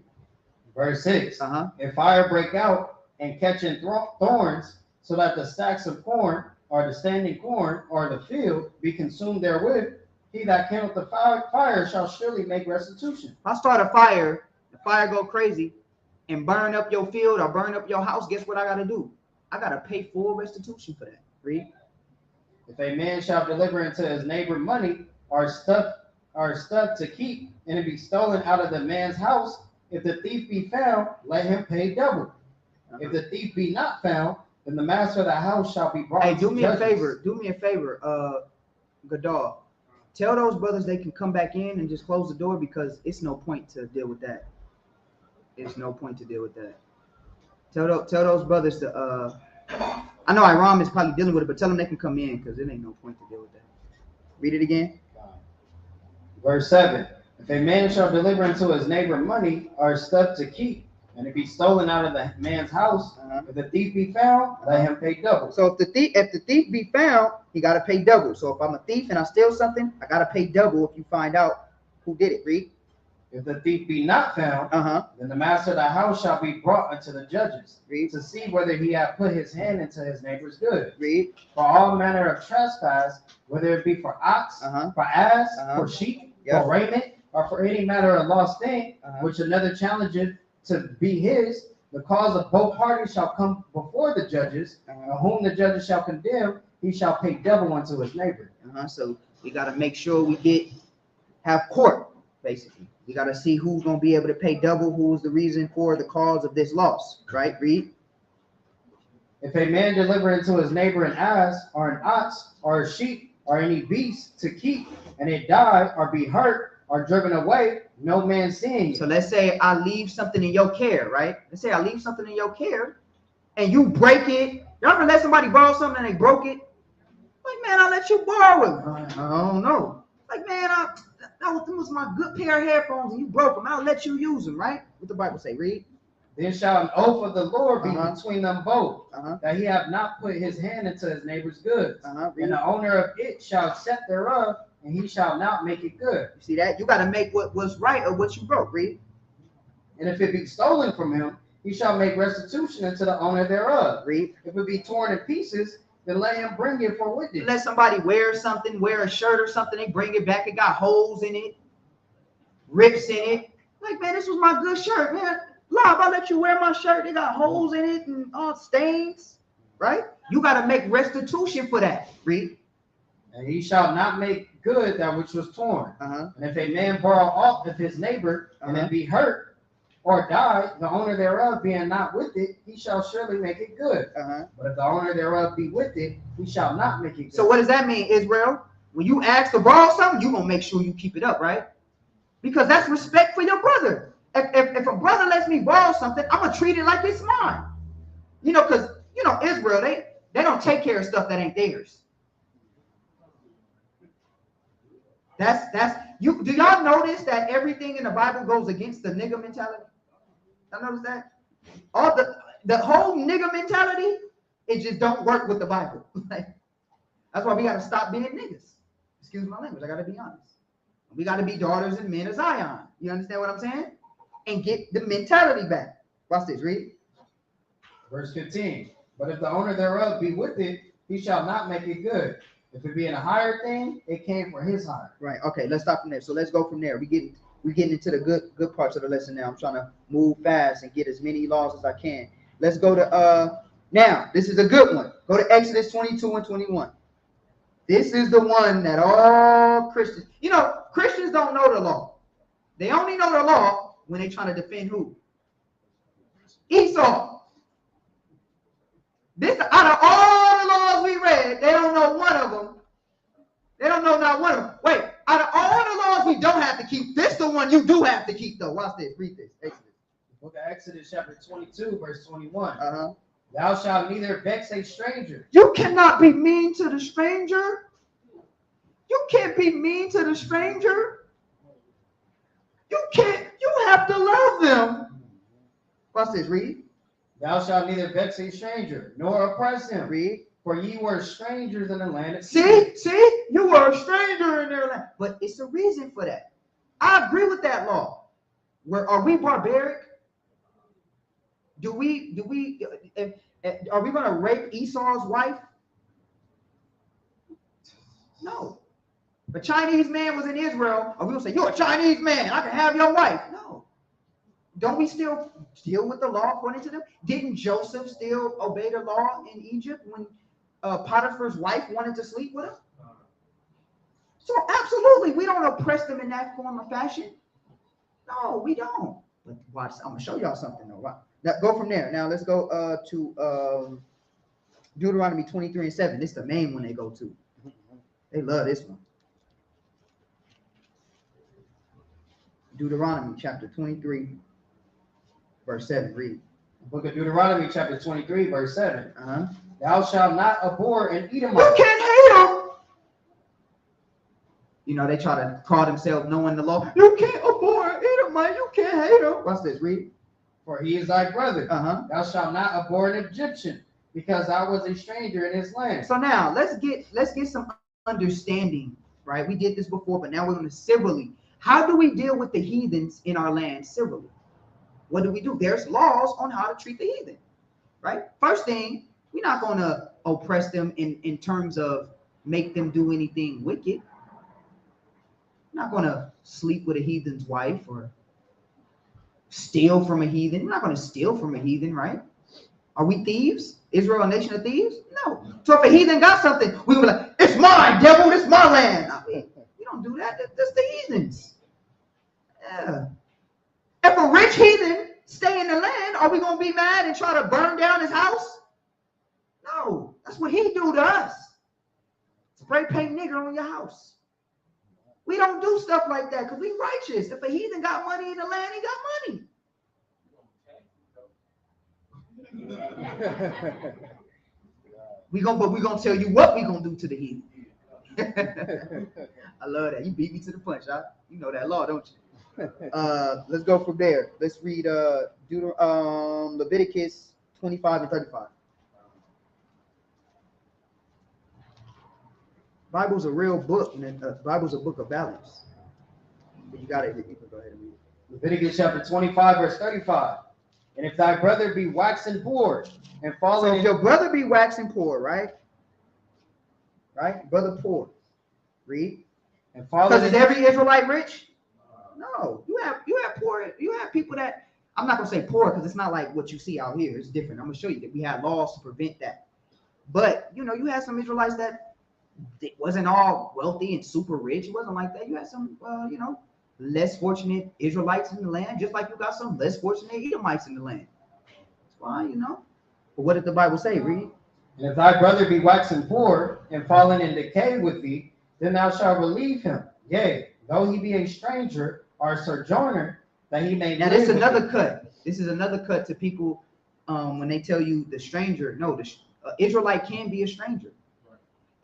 verse 6. Uh-huh. If fire break out and catch in thorns, so that the stacks of corn or the standing corn or the field be consumed therewith, he that kindleth the fire shall surely make restitution. If I start a fire, the fire go crazy and burn up your field or burn up your house, guess what I got to do? I gotta pay full restitution for that. Read. If a man shall deliver into his neighbor money or stuff to keep, and it be stolen out of the man's house, if the thief be found, let him pay double. If the thief be not found, then the master of the house shall be brought. Hey, to do me a judges. favor. Do me a favor, Gadar. Tell those brothers they can come back in and just close the door because it's no point to deal with that. It's no point to deal with that. Tell those brothers to I know Iram is probably dealing with it, but tell them they can come in because it ain't no point to deal with that. Read it again. Verse 7. If a man shall deliver unto his neighbor money or stuff to keep, and it be stolen out of the man's house, if the thief be found, let him pay double. So if the thief be found, he got to pay double. So if I'm a thief and I steal something, I got to pay double if you find out who did it. Read. If the thief be not found, then the master of the house shall be brought unto the judges. Read. To see whether he hath put his hand into his neighbor's good. Read. For all manner of trespass, whether it be for ox, for ass, for sheep, for raiment, or for any matter of lost thing, which another challengeth to be his, the cause of both parties shall come before the judges, and whom the judges shall condemn, he shall pay double unto his neighbor. So we got to make sure we have court, basically. We got to see who's going to be able to pay double, who's the reason for the cause of this loss, right? Read. If a man deliver into his neighbor an ass, or an ox, or a sheep, or any beast to keep, and it die, or be hurt, or driven away, no man seeing it. So let's say I leave something in your care, right? Let's say I leave something in your care, and you break it. Y'all ever let somebody borrow something and they broke it? Like, man, I'll let you borrow it. I don't know. Like, man, that was my good pair of headphones and you broke them. I'll let you use them, right? What the Bible say? Read. Then shall an oath of the Lord be between them both, that he have not put his hand into his neighbor's goods. And the owner of it shall accept thereof, and he shall not make it good. You see that? You got to make what's right or what you broke. Read. And if it be stolen from him, he shall make restitution unto the owner thereof. Read. If it be torn in pieces, then let him bring it for witness. Let somebody wear a shirt or something, they bring it back, it got holes in it, rips in it. Like, man, this was my good shirt, man. Lob, I let you wear my shirt, it got holes in it and all stains, right? You got to make restitution for that. Read. And he shall not make good that which was torn. And if a man borrow aught of his neighbor, and then be hurt, or die, the owner thereof being not with it, he shall surely make it good. But if the owner thereof be with it, he shall not make it good. So what does that mean, Israel? When you ask to borrow something, you're going to make sure you keep it up, right? Because that's respect for your brother. If a brother lets me borrow something, I'm going to treat it like it's mine. You know, because, you know, Israel, they don't take care of stuff that ain't theirs. Do y'all notice that everything in the Bible goes against the nigga mentality? Y'all notice that? All the whole nigga mentality, it just don't work with the Bible. That's why we got to stop being niggas. Excuse my language. I got to be honest. We got to be daughters and men of Zion. You understand what I'm saying? And get the mentality back. Watch this. Read. Verse 15. But if the owner thereof be with it, he shall not make it good. If it be in a higher thing, it came for his hire. Right. Okay. Let's stop from there. So let's go from there. We're getting into the good parts of the lesson now. I'm trying to move fast and get as many laws as I can. Let's go to now. This is a good one. Go to Exodus 22 and 21. This is the one that all Christians, you know, Christians don't know the law. They only know the law when they're trying to defend who? Esau. This, out of all the laws we read, they don't know one of them. They don't know not one of them. Wait, out of all the laws we don't have to keep, this the one you do have to keep, though. Watch this. Read this. Exodus. Book of Exodus, chapter 22, verse 21. Thou shalt neither vex a stranger. You cannot be mean to the stranger. You can't be mean to the stranger. You can't. You have to love them. Watch this. Read. Thou shalt neither vex a stranger, nor oppress him. Read. For ye were strangers in the land of See, you were a stranger in their land. But it's a reason for that. I agree with that law. Are we barbaric? Are we going to rape Esau's wife? No. A Chinese man was in Israel, are we going to say, you're a Chinese man, I can have your wife? No. don't we still deal with the law according to them? Didn't Joseph still obey the law in Egypt when Potiphar's wife wanted to sleep with him? So absolutely, we don't oppress them in that form or fashion. No, we don't. But watch, I'm gonna show y'all something though. Right? Now, go from there. Now let's go to Deuteronomy 23:7. This is the main one they go to. They love this one. Deuteronomy chapter 23, verse 7. Read. Book of Deuteronomy chapter 23, verse 7. Uh-huh. Thou shalt not abhor an You Edomite. can't hate them. You know, they try to call themselves knowing the law. You can't abhor an Edomite. You can't hate them. What's this? Read. For he is thy brother. Uh-huh. Thou shalt not abhor an Egyptian, because thou was a stranger in his land. So now let's get some understanding, right? We did this before, but now we're going to civilly. How do we deal with the heathens in our land civilly? What do? There's laws on how to treat the heathen, right? First thing, we're not going to oppress them in terms of make them do anything wicked. We're not going to sleep with a heathen's wife or steal from a heathen. We're not going to steal from a heathen, right? Are we thieves? Israel a nation of thieves? No. So if a heathen got something, we would be like, it's mine, devil, it's my land. I mean, we don't do that. That's the heathens. Yeah. If a rich heathen stay in the land, are we going to be mad and try to burn down his house? No. That's what he do to us. Spray paint nigger on your house. We don't do stuff like that because we righteous. If a heathen got money in the land, he got money. But we gonna tell you what we gonna do to the heathen. I love that. You beat me to the punch. You know that law, don't you? Let's go from there. Let's read Leviticus 25 and 35. Bible's a real book, and Bible's a book of balance. But you got it. You can go ahead and read it. Leviticus chapter 25, verse 35. And if thy brother be waxen poor and fallen So if your brother be waxing poor, right? Right? Brother poor. Read. and fallen Because is in, every Israelite rich? No. You have poor, you have people that, I'm not gonna say poor because it's not like what you see out here. It's different. I'm gonna show you that we had laws to prevent that. But you had some Israelites that it wasn't all wealthy and super rich. It wasn't like that. You had some less fortunate Israelites in the land, just like you got some less fortunate Edomites in the land. That's why, But what did the Bible say? Read. and if thy brother be waxen poor and fallen in decay with thee, then thou shalt relieve him. Yea, though he be a stranger or a sojourner, that he may Now live this is with another thee. cut. This is another cut to people when they tell you the stranger. No, the Israelite can be a stranger.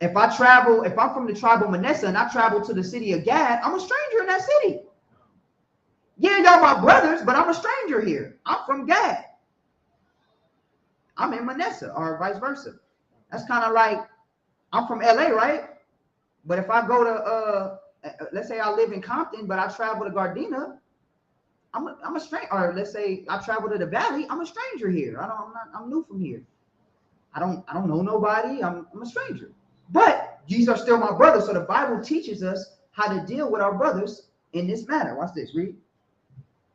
If I'm from the tribe of Manasseh and I travel to the city of Gad, I'm a stranger in that city. Yeah, y'all my brothers, but I'm a stranger here. I'm from Gad. I'm in Manasseh, or vice versa. That's kind of like I'm from LA, right? But if I go to let's say I live in Compton, but I travel to Gardena, I'm a stranger. Or let's say I travel to the Valley, I'm a stranger here. I'm new from here. I don't know nobody. I'm a stranger. But these are still my brothers. So the Bible teaches us how to deal with our brothers in this manner. Watch this. Read.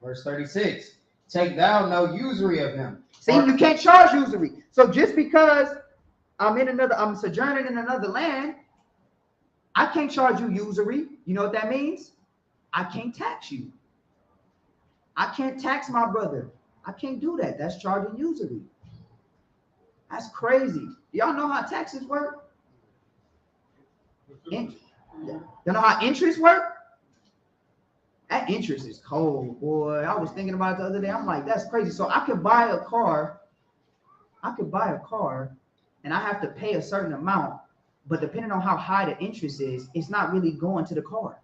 Verse 36. Take thou no usury of him. See, you can't charge usury. So just because I'm sojourning in another land, I can't charge you usury. You know what that means? I can't tax you. I can't tax my brother. I can't do that. That's charging usury. That's crazy. Y'all know how taxes work? You know how interest work? That interest is cold, boy. I was thinking about it the other day. I'm like, that's crazy. So I could buy a car. And I have to pay a certain amount, but depending on how high the interest is, it's not really going to the car.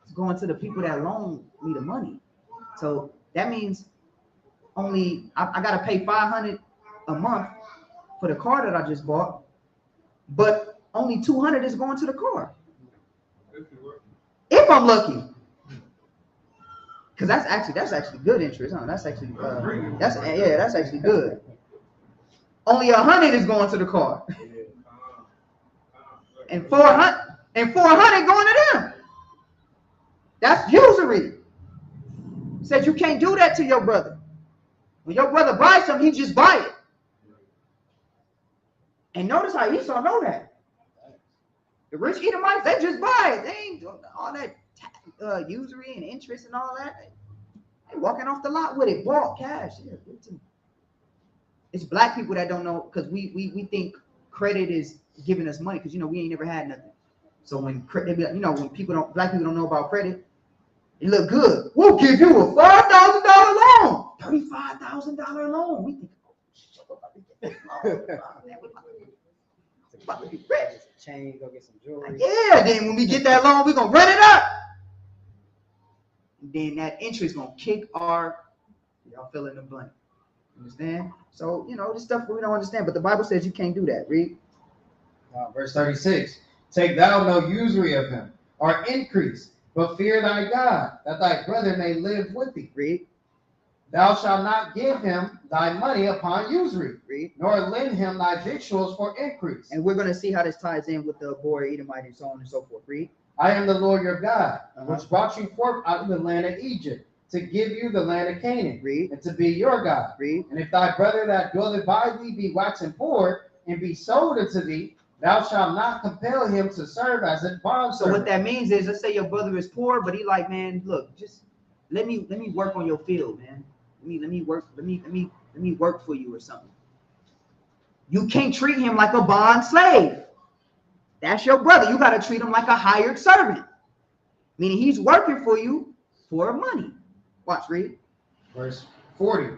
It's going to the people that loan me the money. So that means only I got to pay $500 a month for the car that I just bought, but only $200 is going to the car. If I'm lucky. Because that's actually good interest, huh? That's actually that's actually good. Only $100 is going to the car, and 400 going to them. That's usury. Said you can't do that to your brother. When your brother buys something, he just buy it. And notice how Esau know that. The rich Edomites, they just buy it. They ain't doing all that usury and interest and all that. They walking off the lot with it, bought cash. Yeah, it's black people that don't know, because we think credit is giving us money, because we ain't never had nothing. So when credit, when black people don't know about credit, it look good. We'll give you a $5,000 loan, $35,000 loan. We think, oh shit, we're about to get this loan. We're about to be rich. Chain, go get some jewelry. Yeah, then when we get that loan, we're gonna run it up. And then that interest gonna kick our, y'all fill in the blank. Understand? So this stuff we don't understand, but the Bible says you can't do that. Read. Verse 36. Take thou no usury of him, or increase, but fear thy God, that thy brother may live with thee. Read. Thou shalt not give him thy money upon usury, Read. nor lend him thy victuals for increase. And we're going to see how this ties in with the boy Edomite and so on and so forth. Read. I am the Lord your God, Uh-huh. which brought you forth out of the land of Egypt, to give you the land of Canaan, Read. and to be your God. Read. And if thy brother that dwelleth by thee be waxen poor, and be sold unto thee, thou shalt not compel him to serve as a bond So servant. what that means is, let's say your brother is poor, but he like, man, look, just let me work on your field, man. Let me work for you or something. You can't treat him like a bond slave. That's your brother. You got to treat him like a hired servant, meaning he's working for you for money. Watch, read. Verse 40.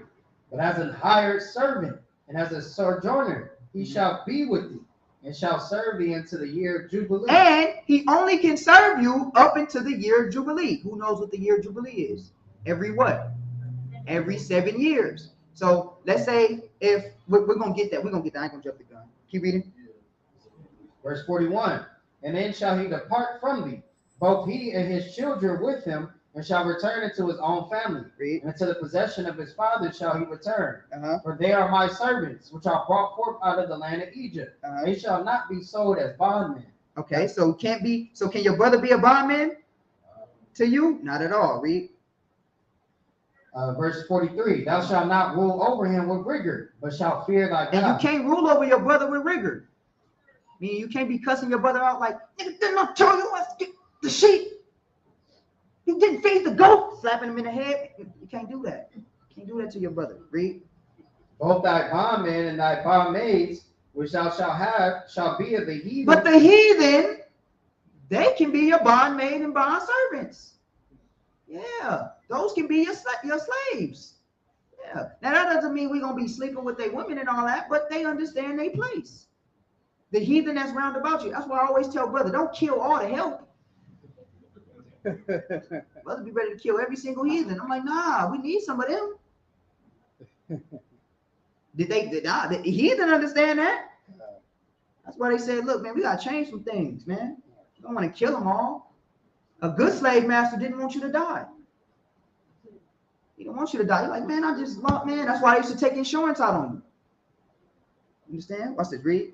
But as an hired servant and as a sojourner, he shall be with thee, and shall serve thee unto the year of Jubilee. And he only can serve you up until the year of Jubilee. Who knows what the year of Jubilee is? Every what? Every 7 years. So let's say if we're going to get that. We're going to get that. I ain't going to jump the gun. Keep reading. Verse 41. And then shall he depart from thee, both he and his children with him, and shall return into his own family. Read. And to the possession of his father shall he return. Uh-huh. For they are my servants, which are brought forth out of the land of Egypt. Uh-huh. They shall not be sold as bondmen. Okay, so can't be. So can your brother be a bondman to you? Not at all. Read. Verse 43. Thou shalt not rule over him with rigor, but shalt fear thy God. And you can't rule over your brother with rigor. Meaning you can't be cussing your brother out like, nigga, didn't I tell you to get the sheep? You didn't feed the goat. Slapping him in the head. You can't do that. You can't do that to your brother. Read. Both thy bondmen and thy bondmaids, which thou shalt have, shall be of the heathen. But the heathen, they can be your bondmaid and bond servants. Yeah, those can be your slaves. Yeah. Now that doesn't mean we're gonna be sleeping with their women and all that, but they understand their place. The heathen that's round about you. That's why I always tell brother, don't kill all the help. Brother be ready to kill every single heathen. I'm like, nah, we need some of them. The heathen understand that? That's why they said, look, man, we gotta change some things, man. You don't want to kill them all. A good slave master didn't want you to die. He don't want you to die. You're like, man, I just love, man. That's why they used to take insurance out on you. Understand? Watch this. Read.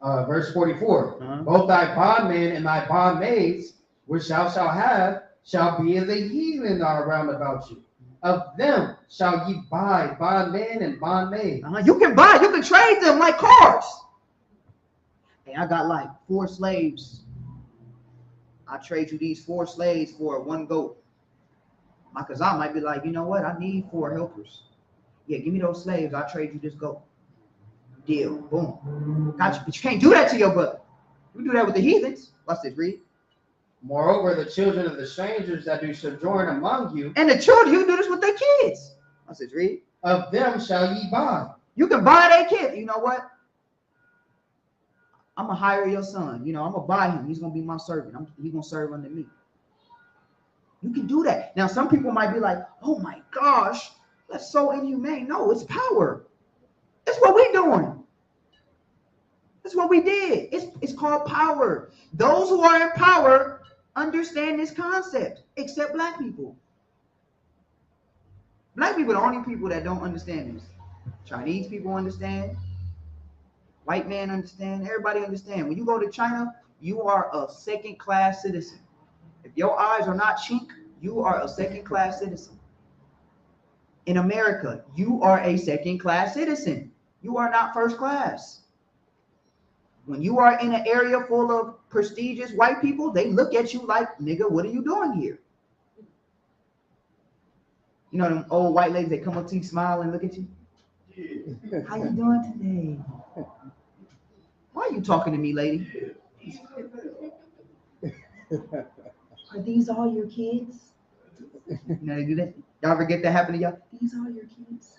Verse 44. Uh-huh. Both thy bondmen and thy bondmaids, which thou shalt have, shall be of the heathen that are round about you. Of them shall ye buy bondmen and bondmaids. You can buy, you can trade them like cars. Hey, I got like 4 slaves. I trade you these 4 slaves for 1 goat. My cousin might be like, you know what? I need 4 helpers. Yeah, give me those slaves. I'll trade you this goat. Deal. Boom. Got you. But you can't do that to your brother. You do that with the heathens. Watch this. Read. Moreover, the children of the strangers that do sojourn among you, And the children, you can do this with their kids. Watch this. Read. of them shall ye buy. You can buy their kid. You know what? I'm gonna hire your son. I'm gonna buy him. He's gonna be my servant. He's gonna serve under me. You can do that. Now, some people might be like, "Oh my gosh, that's so inhumane." No, it's power. It's what we're doing. That's what we did. It's called power. Those who are in power understand this concept, except black people. Black people are the only people that don't understand this. Chinese people understand. White man understand. Everybody understand. When you go to China, you are a second-class citizen. If your eyes are not chink, You are a second-class citizen. In America, you are a second-class citizen. You are not first class. When you are in an area full of prestigious white people, they look at you like, nigga, what are you doing here? You know them old white ladies that come up to you, smile and look at you? How you doing today? Why are you talking to me, lady? Are these all your kids? You know they do that? Y'all ever get that happen to y'all? These all your kids?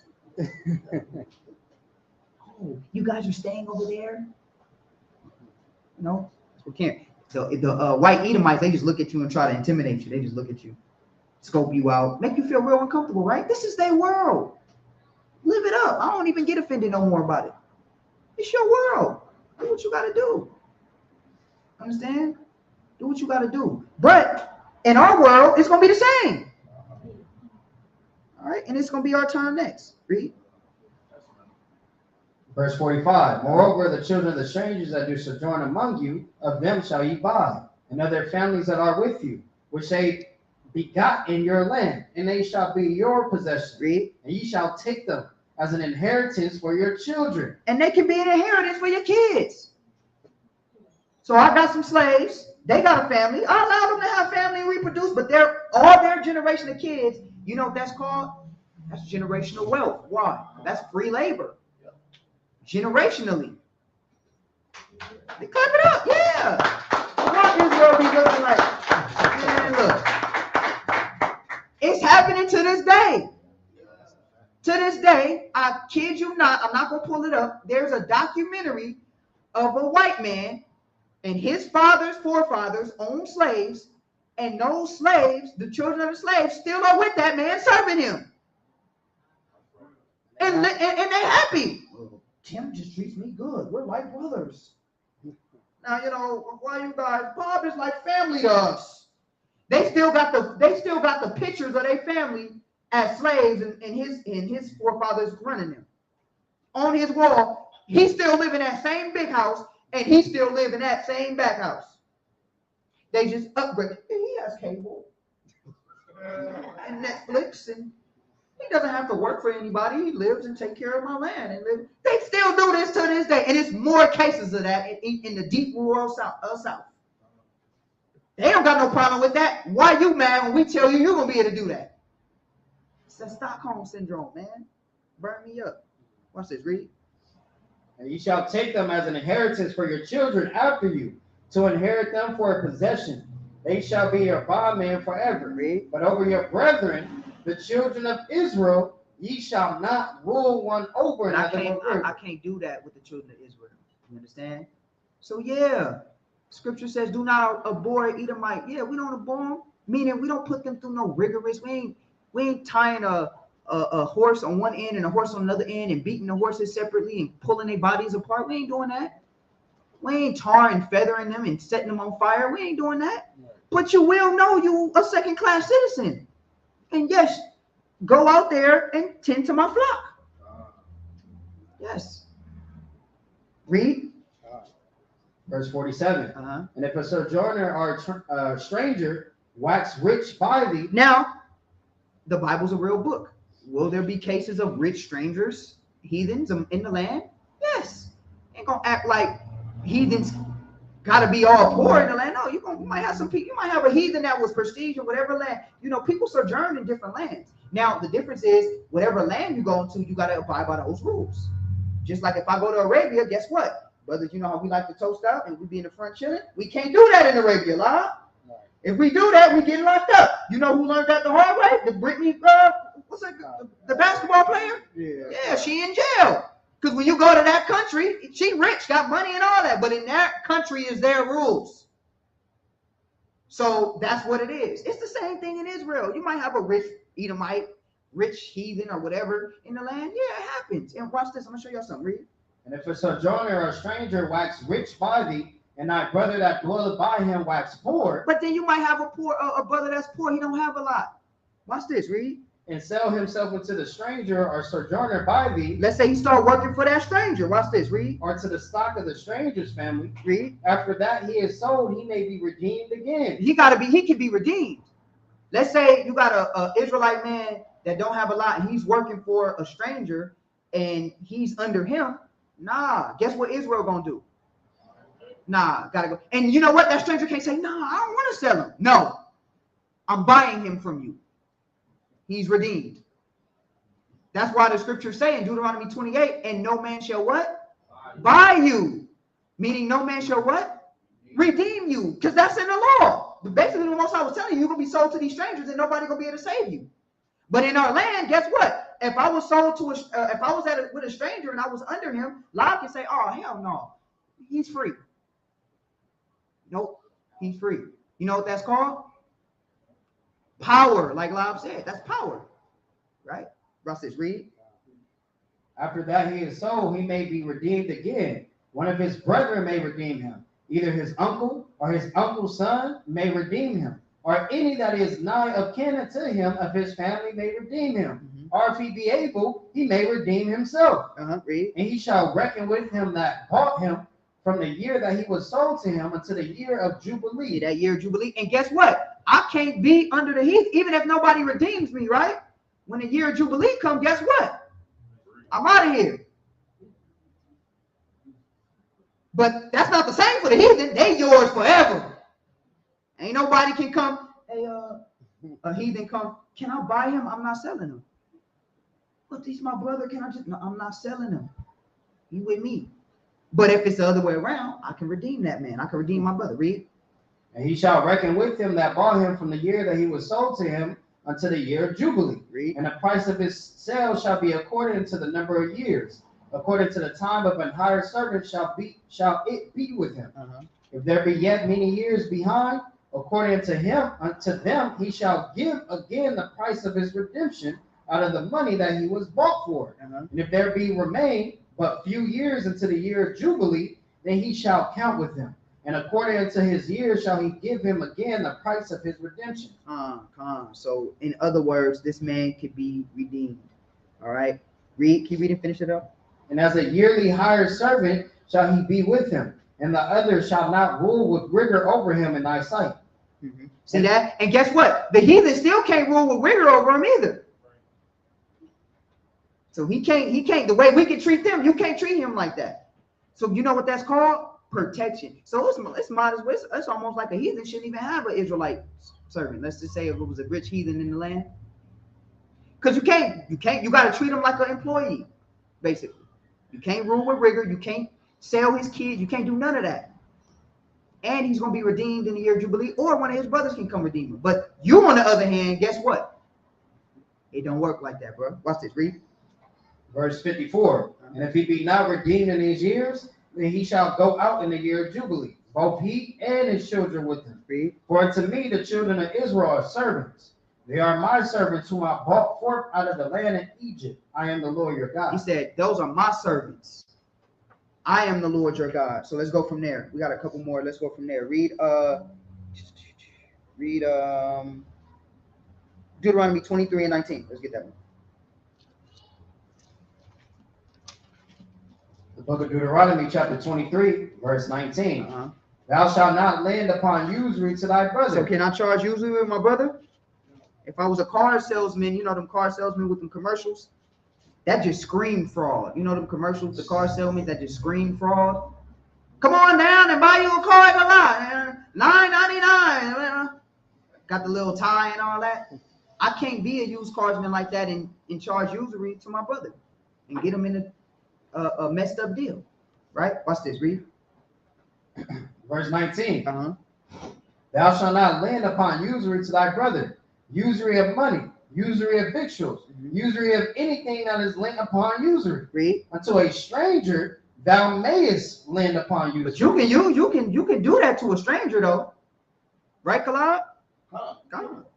Oh, you guys are staying over there? No? We can't. The white Edomites, they just look at you and try to intimidate you. They just look at you, scope you out, make you feel real uncomfortable, right? This is their world. Live it up. I don't even get offended no more about it. It's your world. Do what you got to do. Understand? Do what you got to do. But in our world, it's going to be the same. All right? And it's going to be our turn next. Read. Verse 45, moreover, the children of the strangers that do sojourn among you, of them shall ye buy, and of their families that are with you, which they begot in your land, and they shall be your possession. Read. And ye shall take them as an inheritance for your children. And they can be an inheritance for your kids. So I got some slaves. They got a family. I allow them to have family and reproduce, but all their generation of kids, you know what that's called? That's generational wealth. Why? That's free labor. Generationally. They clap it up. Yeah. What Israel be looking like? Man, look. It's happening to this day. To this day, I kid you not, I'm not going to pull it up. There's a documentary of a white man and his father's forefathers owned slaves, and those slaves, the children of the slaves, still are with that man serving him. And they're happy. Tim just treats me good. We're like brothers. Now, you know, why you guys, Bob is like family to us. They still got the pictures of their family as slaves and his forefathers running them. On his wall, he still live in that same big house, and he still live in that same back house. They just upgrade. He has cable and Netflix, and he doesn't have to work for anybody. He lives and take care of my land and live. They still do this to this day, and it's more cases of that in the deep rural South. They don't got no problem with that. Why you mad when we tell you you're gonna be able to do that? It's the Stockholm syndrome, man. Burn me up. Watch this. Read. And ye shall take them as an inheritance for your children after you, to inherit them for a possession. They shall be your bondmen forever. Read. But over your brethren, the children of Israel, ye shall not rule one over another. I can't do that with the children of Israel. You understand? So yeah, Scripture says, "Do not abhor Edomite." Yeah, we don't abhor them. Meaning, we don't put them through no rigorous. We ain't tying a horse on one end and a horse on another end and beating the horses separately and pulling their bodies apart. We ain't doing that. We ain't tarring, feathering them and setting them on fire. We ain't doing that. But you will know you a second-class citizen. And yes, go out there and tend to my flock. Yes. Read. Verse 47. Uh-huh. And if a sojourner or a stranger wax rich by thee. Now, the Bible's a real book. Will there be cases of rich strangers, heathens in the land? Yes. Ain't gonna act like heathens gotta be all poor in the land. No, you might have some people. You might have a heathen that was prestige in whatever land. You know, people sojourn in different lands. Now, the difference is whatever land you go into, you gotta abide by those rules. Just like if I go to Arabia, guess what? Brothers, you know how we like to toast out and we be in the front chilling? We can't do that in Arabia, Lord. If we do that, we get locked up. You know who learned that the hard way? The Britney, the basketball player? Yeah, she in jail. Because when you go to that country, she rich, got money and all that. But in that country is their rules. So that's what it is. It's the same thing in Israel. You might have a rich Edomite, rich heathen or whatever in the land. Yeah, it happens. And watch this. I'm going to show y'all something. Read. And if a sojourner or a stranger wax rich by thee, and thy brother that dwelleth by him wax poor. But then you might have a brother that's poor. He don't have a lot. Watch this. Read. And sell himself unto the stranger or sojourner by thee. Let's say he start working for that stranger. Watch this. Read. Or to the stock of the stranger's family. Read. After that he is sold, he may be redeemed again. He can be redeemed. Let's say you got a Israelite man that don't have a lot, and he's working for a stranger, and he's under him. Nah, guess what Israel gonna do? Nah, gotta go. And you know what? That stranger can't say, nah, I don't want to sell him. No, I'm buying him from you. He's redeemed. That's why the scriptures say in Deuteronomy 28, and no man shall what? Buy you. Meaning no man shall what? Redeem you. Because that's in the law. Basically, the Most High was telling you, you're going to be sold to these strangers and nobody going to be able to save you. But in our land, guess what? If I was sold to if I was with a stranger and I was under him, Lob can say, oh, hell no. He's free. Nope. He's free. You know what that's called? Power, like Lob said. That's power. Right? Russ says, read. After that he is sold, he may be redeemed again. One of his brethren may redeem him. Either his uncle or his uncle's son may redeem him. Or any that is nigh of kin unto him of his family may redeem him. Or if he be able, he may redeem himself. Read. And he shall reckon with him that bought him from the year that he was sold to him until the year of Jubilee. That year of Jubilee. And guess what? I can't be under the heath, even if nobody redeems me, right? When the year of Jubilee comes, guess what? I'm out of here. But that's not the same for the heathen. They yours forever. Ain't nobody can come. Hey, a heathen come. Can I buy him? I'm not selling him. But he's my brother. Can I just? No, I'm not selling him. He with me. But if it's the other way around, I can redeem that man. I can redeem my brother. Read. And he shall reckon with him that bought him from the year that he was sold to him until the year of Jubilee. Read. And the price of his sale shall be according to the number of years. According to the time of an hired servant shall it be with him. If there be yet many years behind, according to him, unto them he shall give again the price of his redemption out of the money that he was bought for. And if there be remain but few years unto the year of Jubilee, then he shall count with them. And according unto his years shall he give him again the price of his redemption. So in other words, this man could be redeemed. All right. Read. Keep reading. Finish it up. And as a yearly hired servant shall he be with him, and the other shall not rule with rigor over him in thy sight. See that? And guess what? The heathen still can't rule with rigor over him either. So he can't, the way we can treat them, you can't treat him like that. So you know what that's called? Protection. So it's almost like a heathen shouldn't even have an Israelite servant. Let's just say if it was a rich heathen in the land. Because you got to treat him like an employee, basically. You can't rule with rigor. You can't sell his kids. You can't do none of that. And he's going to be redeemed in the year of Jubilee, or one of his brothers can come redeem him. But you, on the other hand, guess what? It don't work like that, bro. Watch this. Read. Verse 54. And if he be not redeemed in his years, then he shall go out in the year of Jubilee, both he and his children with him. Read. For unto me the children of Israel are servants. They are my servants whom I brought forth out of the land of Egypt. I am the Lord your God. He said, those are my servants. I am the Lord your God. So let's go from there. We got a couple more. Let's go from there. Read Deuteronomy 23 and 19. Let's get that one. The book of Deuteronomy, chapter 23, verse 19. Thou shalt not lend upon usury to thy brother. So can I charge usury with my brother? If I was a car salesman, you know them car salesmen with them commercials? That just scream fraud. You know them commercials, the car salesmen that just scream fraud? Come on down and buy you a car at the lot. $9.99. Got the little tie and all that. I can't be a used carsman like that and charge usury to my brother and get him in a messed up deal. Right? Watch this, read. Verse 19. Thou shalt not lend upon usury to thy brother. Usury of money, usury of victuals, usury of anything that is lent upon usury. Read. Unto a stranger thou mayest lend upon usury. But you can do that to a stranger though, right, Kalab? Kalab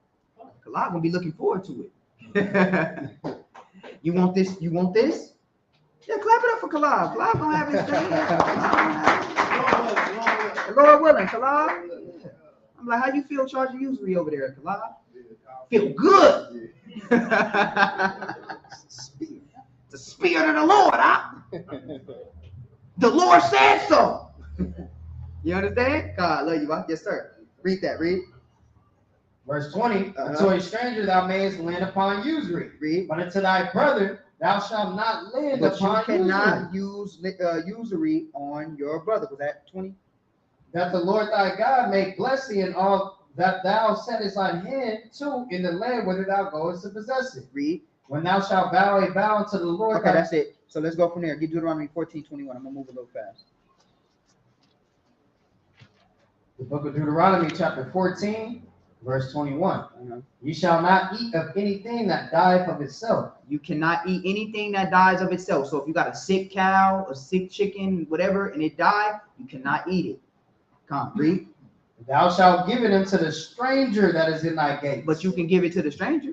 gonna be looking forward to it. You want this? You want this? Yeah, clap it up for Kalab. Kalab gonna have his thing. Lord willing, Kalab. I'm like, how you feel charging usury over there, Kalab? Feel good. The spirit of the Lord, huh? The Lord said so. You understand? God, I love you, huh? Yes, sir. Read that, read. Verse 20, Uh-huh. unto a stranger thou mayest lend upon usury, Read. but unto thy brother thou shalt not lend But you upon cannot usury. use usury on your brother. Was that 20? That the Lord thy God may bless thee in all that thou settest thy hand to in the land whither thou goest to possess it. Read. When thou shalt vow a vow unto the Lord Okay, thy that's it. So let's go from there. Get Deuteronomy 14:21. I'm gonna move a little fast. The book of Deuteronomy, chapter 14, verse 21. Uh-huh. You shall not eat of anything that dieth of itself. You cannot eat anything that dies of itself. So if you got a sick cow, a sick chicken, whatever, and it died, you cannot eat it. Come, read. Thou shalt give it unto the stranger that is in thy gate. But you can give it to the stranger.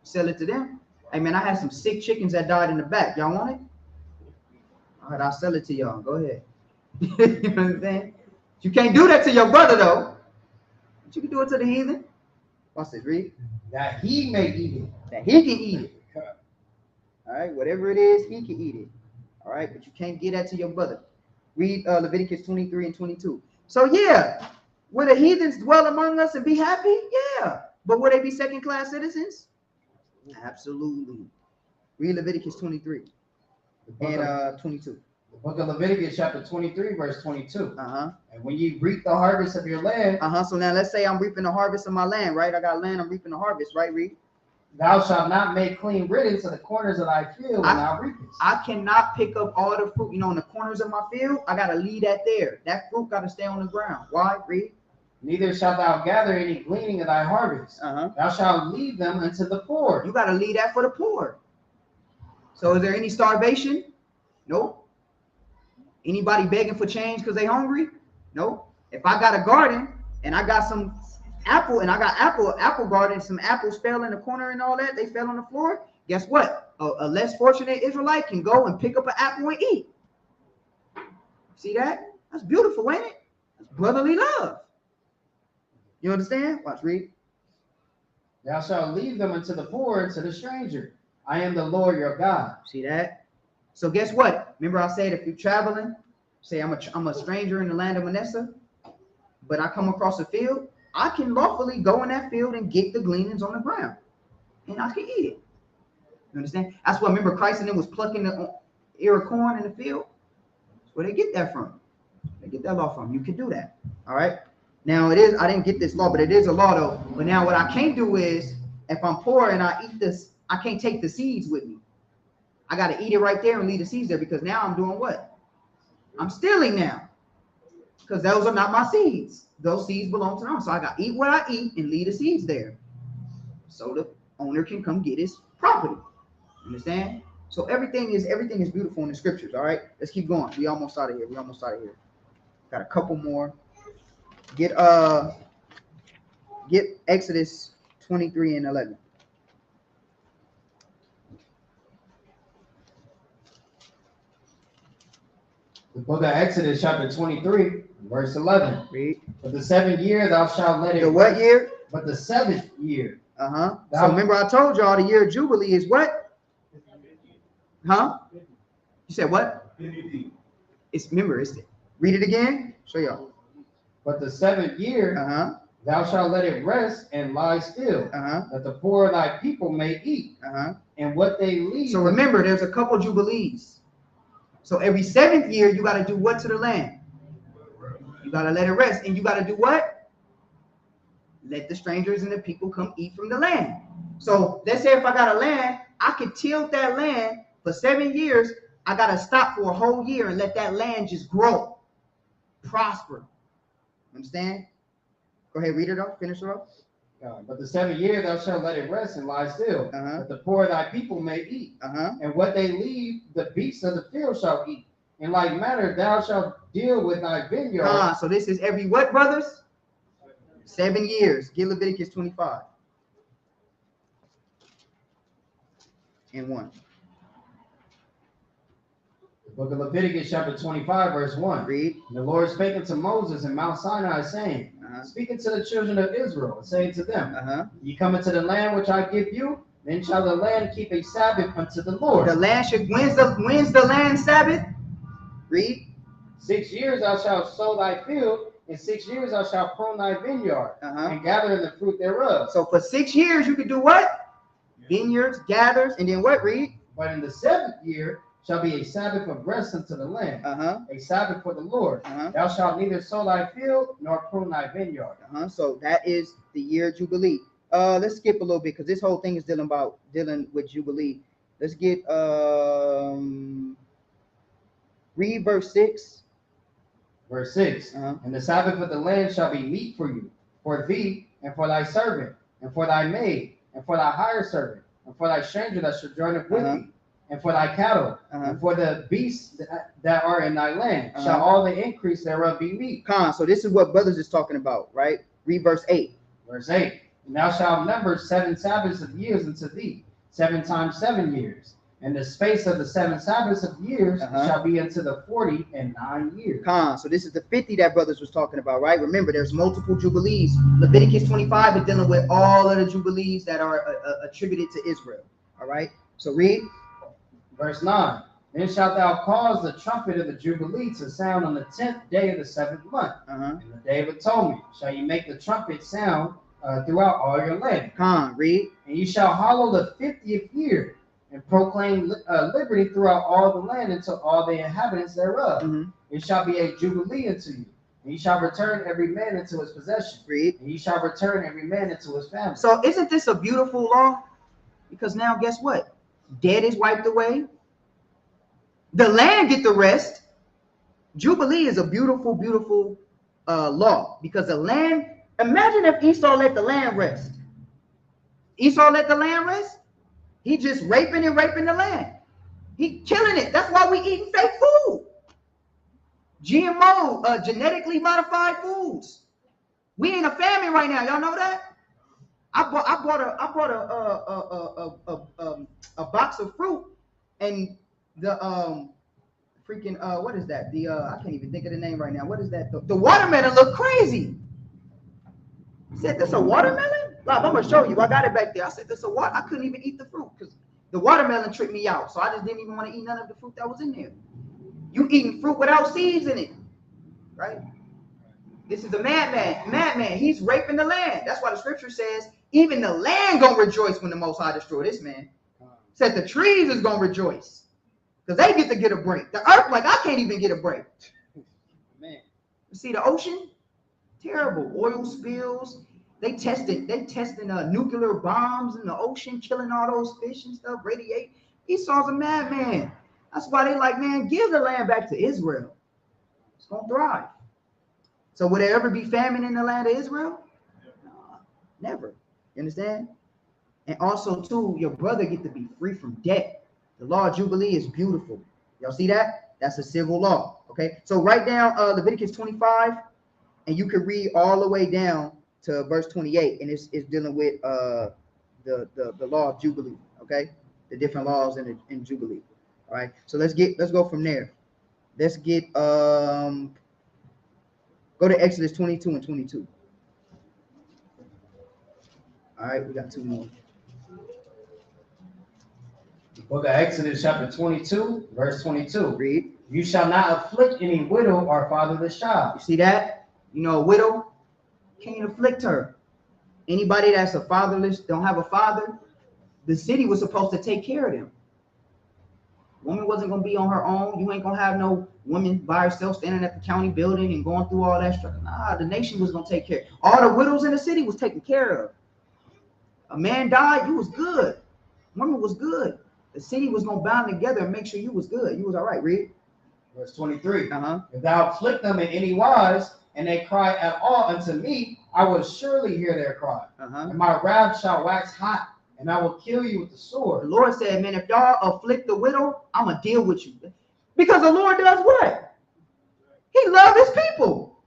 Sell it to them. Hey man, I had some sick chickens that died in the back. Y'all want it? All right, I'll sell it to y'all. Go ahead. You know what I'm saying? You can't do that to your brother though. But you can do it to the heathen. Watch this, read. That he may eat it. That he can eat it. All right, whatever it is, he can eat it. All right, but you can't get that to your brother. Read Leviticus 23 and 22. So yeah, will the heathens dwell among us and be happy? Yeah. But will they be second-class citizens? Absolutely. Read Leviticus 23 and 22. The book of Leviticus, chapter 23, verse 22. Uh-huh. And when you reap the harvest of your land, Uh-huh. So now let's say I'm reaping the harvest of my land, right? I got land, I'm reaping the harvest, right? Read. thou shalt not make clean riddance of the corners of thy field when thou reapest. I cannot pick up all the fruit, in the corners of my field. I gotta leave that there. That fruit gotta stay on the ground. Why? Read. Neither shalt thou gather any gleaning of thy harvest. Uh-huh. Thou shalt leave them unto the poor. You gotta leave that for the poor. So is there any starvation? Nope. Anybody begging for change because they hungry? Nope. If I got a garden and I got some apple and I got apple garden, some apples fell in the corner and all that, they fell on the floor. Guess what? A less fortunate Israelite can go and pick up an apple and eat. See that? That's beautiful, ain't it? That's brotherly love. You understand? Watch, read. Thou shalt leave them unto the poor and to the stranger. I am the Lord your God. See that? So guess what? Remember I said if you're traveling, say I'm a stranger in the land of Manasseh, but I come across a field, I can lawfully go in that field and get the gleanings on the ground, and I can eat it. You understand? That's what, remember Christ and them was plucking the ear of corn in the field? That's where they get that from. They get that law from. You can do that. All right? Now it is, I didn't get this law, but it is a law though. But now what I can't do is, if I'm poor and I eat this, I can't take the seeds with me. I got to eat it right there and leave the seeds there, because now I'm doing what? I'm stealing now, because those are not my seeds. Those seeds belong to them. So I got to eat what I eat and leave the seeds there, so the owner can come get his property. Understand? So everything is beautiful in the scriptures. All right, let's keep going. We almost out of here. Got a couple more. Get Exodus 23 and 11. The book of Exodus, chapter 23, verse 11. Read. But the 7th year thou shalt let it. The what year? But the 7th year. Uh-huh. So remember I told y'all the year of Jubilee is what? Huh? You said what? It's read it again. Show y'all. But the 7th year, Uh-huh. thou shalt let it rest and lie still, Uh-huh. that the poor of thy people may eat, Uh-huh. and what they leave. So remember, there's a couple Jubilees. So every 7th year, you got to do what to the land? You got to let it rest. And you got to do what? Let the strangers and the people come eat from the land. So let's say if I got a land, I could tilt that land for 7 years. I got to stop for a whole year and let that land just grow, prosper. Understand? Go ahead, read it off, finish it off. But the 7th year thou shalt let it rest and lie still, Uh-huh. that the poor of thy people may eat. Uh-huh. And what they leave, the beasts of the field shall eat. In like manner thou shalt deal with thy vineyard. So this is every what, brothers? 7 years. Get Leviticus 25 and 1. The book of Leviticus, chapter 25, verse 1. Read. And the Lord spake unto Moses in Mount Sinai, saying, Uh-huh. Speaking to the children of Israel, and saying to them, Uh-huh. Ye come into the land which I give you, then shall the land keep a Sabbath unto the Lord. The land should, when's the land Sabbath? Read. 6 years thou shalt sow thy field, In 6 years thou shalt prune thy vineyard Uh-huh. and gather in the fruit thereof. So for 6 years you could do what? Vineyards, gathers, and then what, read? But in the 7th year shall be a Sabbath of rest unto the land, Uh-huh. a Sabbath for the Lord. Uh-huh. Thou shalt neither sow thy field nor prune thy vineyard. Uh-huh. So that is the year of Jubilee. Let's skip a little bit because this whole thing is dealing with Jubilee. Let's get read verse 6. Verse 6. Uh-huh. And the Sabbath of the land shall be meat for you, for thee, and for thy servant, and for thy maid, and for thy hired servant, and for thy stranger that sojourneth with Uh-huh. thee, and for thy cattle, Uh-huh. and for the beasts that are in thy land, Uh-huh. shall all the increase thereof be meat. So this is what brothers is talking about, right? Read verse 8. Verse 8. And thou shalt number 7 Sabbaths of years unto thee, 7 times 7 years. And the space of the 7 Sabbaths of years Uh-huh. shall be unto the 49 years. So this is the 50 that brothers was talking about, right? Remember, there's multiple jubilees. Leviticus 25 is dealing with all of the jubilees that are attributed to Israel. All right. So read. Verse 9. Then shalt thou cause the trumpet of the Jubilee to sound on the 10th day of the 7th month. Uh-huh. In the day of atonement shall you make the trumpet sound throughout all your land. Read. And you shall hallow the 50th year, and proclaim liberty throughout all the land unto all the inhabitants thereof. Mm-hmm. It shall be a jubilee unto you, and you shall return every man into his possession. Read. And you shall return every man into his family. So isn't this a beautiful law? Because now guess what? Debt is wiped away. The land get the rest. Jubilee is a beautiful, beautiful law because the land. Imagine if Esau let the land rest. Esau let the land rest. He just raping the land. He killing it. That's why we eating fake food. GMO, genetically modified foods. We in a famine right now. Y'all know that? I bought a box of fruit, and the freaking what is that? I can't even think of the name right now. What is that? The watermelon look crazy. I said, "This a watermelon?" Like, I'm gonna show you. I got it back there. I said, "This a what?" I couldn't even eat the fruit because the watermelon tricked me out. So I just didn't even want to eat none of the fruit that was in there. You eating fruit without seeds in it, right? This is a madman. He's raping the land. That's why the scripture says, even the land gonna rejoice when the Most High destroy this man. Said the trees is gonna rejoice because they get a break. The earth, like, I can't even get a break. Man, you see the ocean? Terrible. Oil spills. They testing nuclear bombs in the ocean, killing all those fish and stuff, radiate. Esau's a madman. That's why they like, man, give the land back to Israel. It's gonna thrive. So would there ever be famine in the land of Israel? No, never. You understand? And also, too, your brother get to be free from debt. The law of Jubilee is beautiful. Y'all see that? That's a civil law. Okay. So write down Leviticus 25, and you can read all the way down to verse 28, and it's dealing with the law of Jubilee. Okay, the different laws in Jubilee. All right. So let's go from there. Let's get go to Exodus 22 and 22. All right, we got 2 more. Book of Exodus chapter 22, verse 22. Read. You shall not afflict any widow or fatherless child. You see that? You know, a widow can't afflict her. Anybody that's a fatherless, don't have a father, the city was supposed to take care of them. Woman wasn't going to be on her own. You ain't going to have no woman by herself standing at the county building and going through all that struggle. Nah, the nation was going to take care. All the widows in the city was taken care of. A man died, you was good. Woman was good. The city was going to bound together and make sure you was good. You was all right, read. Verse 23. Uh-huh. If thou afflict them in any wise, and they cry at all unto me, I will surely hear their cry. Uh-huh. And my wrath shall wax hot, and I will kill you with the The sword. Lord said, man, if y'all afflict the widow, I'm going to deal with you. Because the Lord does what? He loves his people.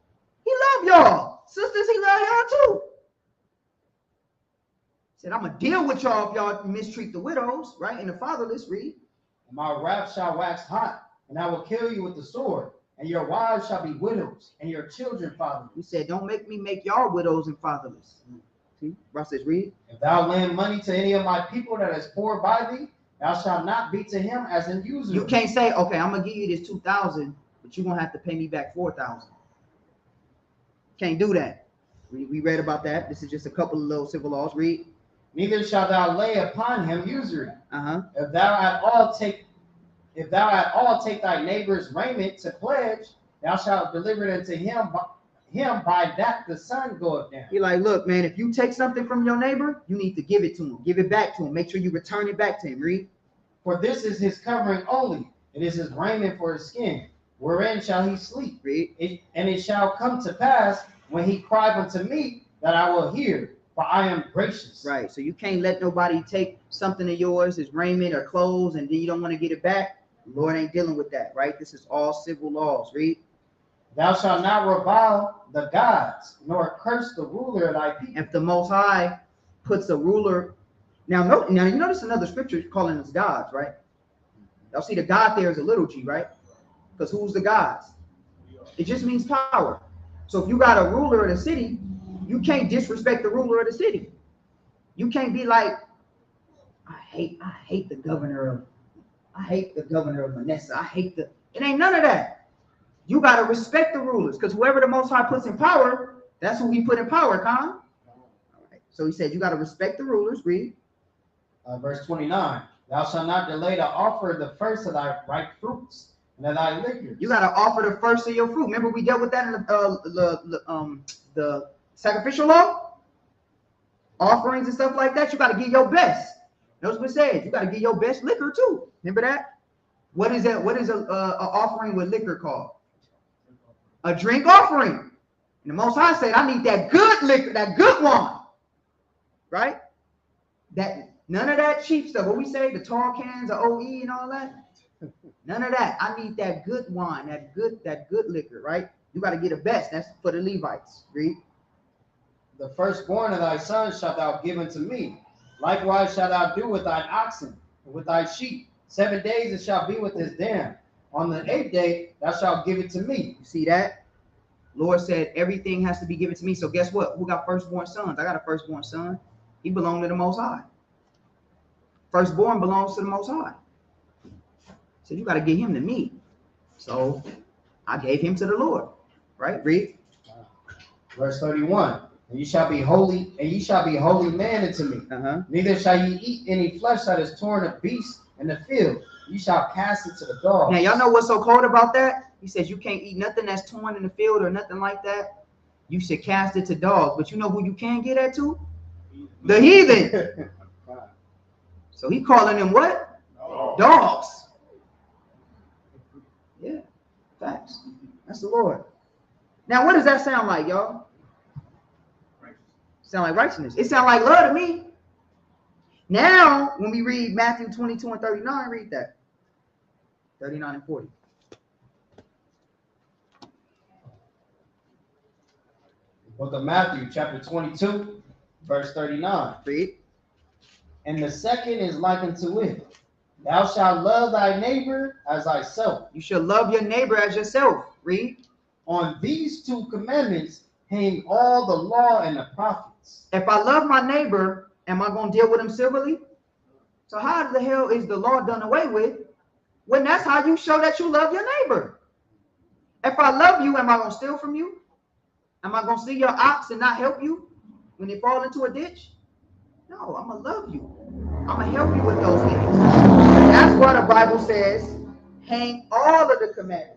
He loves y'all. Sisters, he loves y'all too. He said, I'm going to deal with y'all if y'all mistreat the widows, right? And the fatherless, read. And my wrath shall wax hot, and I will kill you with the sword. And your wives shall be widows, and your children fatherless. He said, don't make me make y'all widows and fatherless. See? Ross says, read. If thou lend money to any of my people that is poor by thee, thou shalt not be to him as an usurer. You can't say, okay, I'm going to give you this 2,000, but you're going to have to pay me back 4,000. Can't do that. We read about that. This is just a couple of little civil laws. Read. Neither shalt thou lay upon him usury. Uh-huh. If thou at all take thy neighbor's raiment to pledge, thou shalt deliver it unto him by that the sun goeth down. He like, look, man, if you take something from your neighbor, you need to give it to him. Give it back to him. Make sure you return it back to him. Read. For this is his covering only. It is his raiment for his skin. Wherein shall he sleep? Read. And it shall come to pass when he cry unto me that I will hear, for I am gracious. Right. So you can't let nobody take something of yours, his raiment or clothes, and then you don't want to get it back. The Lord ain't dealing with that, right? This is all civil laws. Read. Thou shalt not revile the gods, nor curse the ruler of thy people. If the Most High puts a ruler, now you notice another scripture calling us gods, right? Y'all see the God there is a little g, right? Because who's the gods? It just means power. So if you got a ruler of the city, you can't disrespect the ruler of the city. You can't be like, I hate the governor of Manasseh. It ain't none of that. You got to respect the rulers, because whoever the Most High puts in power, that's who he put in power, Con. All right. So he said, you got to respect the rulers. Read. Verse 29. Thou shalt not delay to offer the first of thy ripe fruits and of thy liquors. You got to offer the first of your fruit. Remember we dealt with that in the sacrificial law? Offerings and stuff like that. You got to give your best. Notice what it says. You got to give your best liquor too. Remember that? What is that? What is a offering with liquor called? A drink offering. And the Most High said, I need that good liquor, that good wine. Right? That none of that cheap stuff. What we say, the tall cans of OE and all that. None of that. I need that good wine, that good liquor, right? You got to get the best. That's for the Levites. Read. The firstborn of thy sons shalt thou give unto me. Likewise shalt thou do with thine oxen and with thy sheep. 7 days it shall be with his dam. On the 8th day thou shalt give it to me. You see that? Lord said everything has to be given to me. So guess what? Who got firstborn sons? I got a firstborn son. He belonged to the Most High. Firstborn belongs to the Most High. So you got to give him to me. So I gave him to the Lord. Right? Read. Verse 31. And ye shall be holy man unto me. Neither shall ye eat any flesh that is torn of beasts in the field. You shall cast it to the dogs. Now, y'all know what's so cold about that? He says you can't eat nothing that's torn in the field or nothing like that. You should cast it to dogs. But you know who you can get at too? The heathen. So he calling them what? Dogs. Yeah, facts. That's the Lord. Now, what does that sound like, y'all? Sound like righteousness. It sound like love to me. Now, when we read Matthew 22 and 39, read that. 39 and 40. Book of Matthew, chapter 22, verse 39. Read. And the second is like unto it. Thou shalt love thy neighbor as thyself. You should love your neighbor as yourself. Read. On these two commandments hang all the law and the prophets. If I love my neighbor, am I going to deal with him civilly? So how the hell is the law done away with when that's how you show that you love your neighbor? If I love you, am I going to steal from you? Am I going to see your ox and not help you when they fall into a ditch? No, I'm going to love you. I'm going to help you with those things. That's why the Bible says, hang all of the commandments.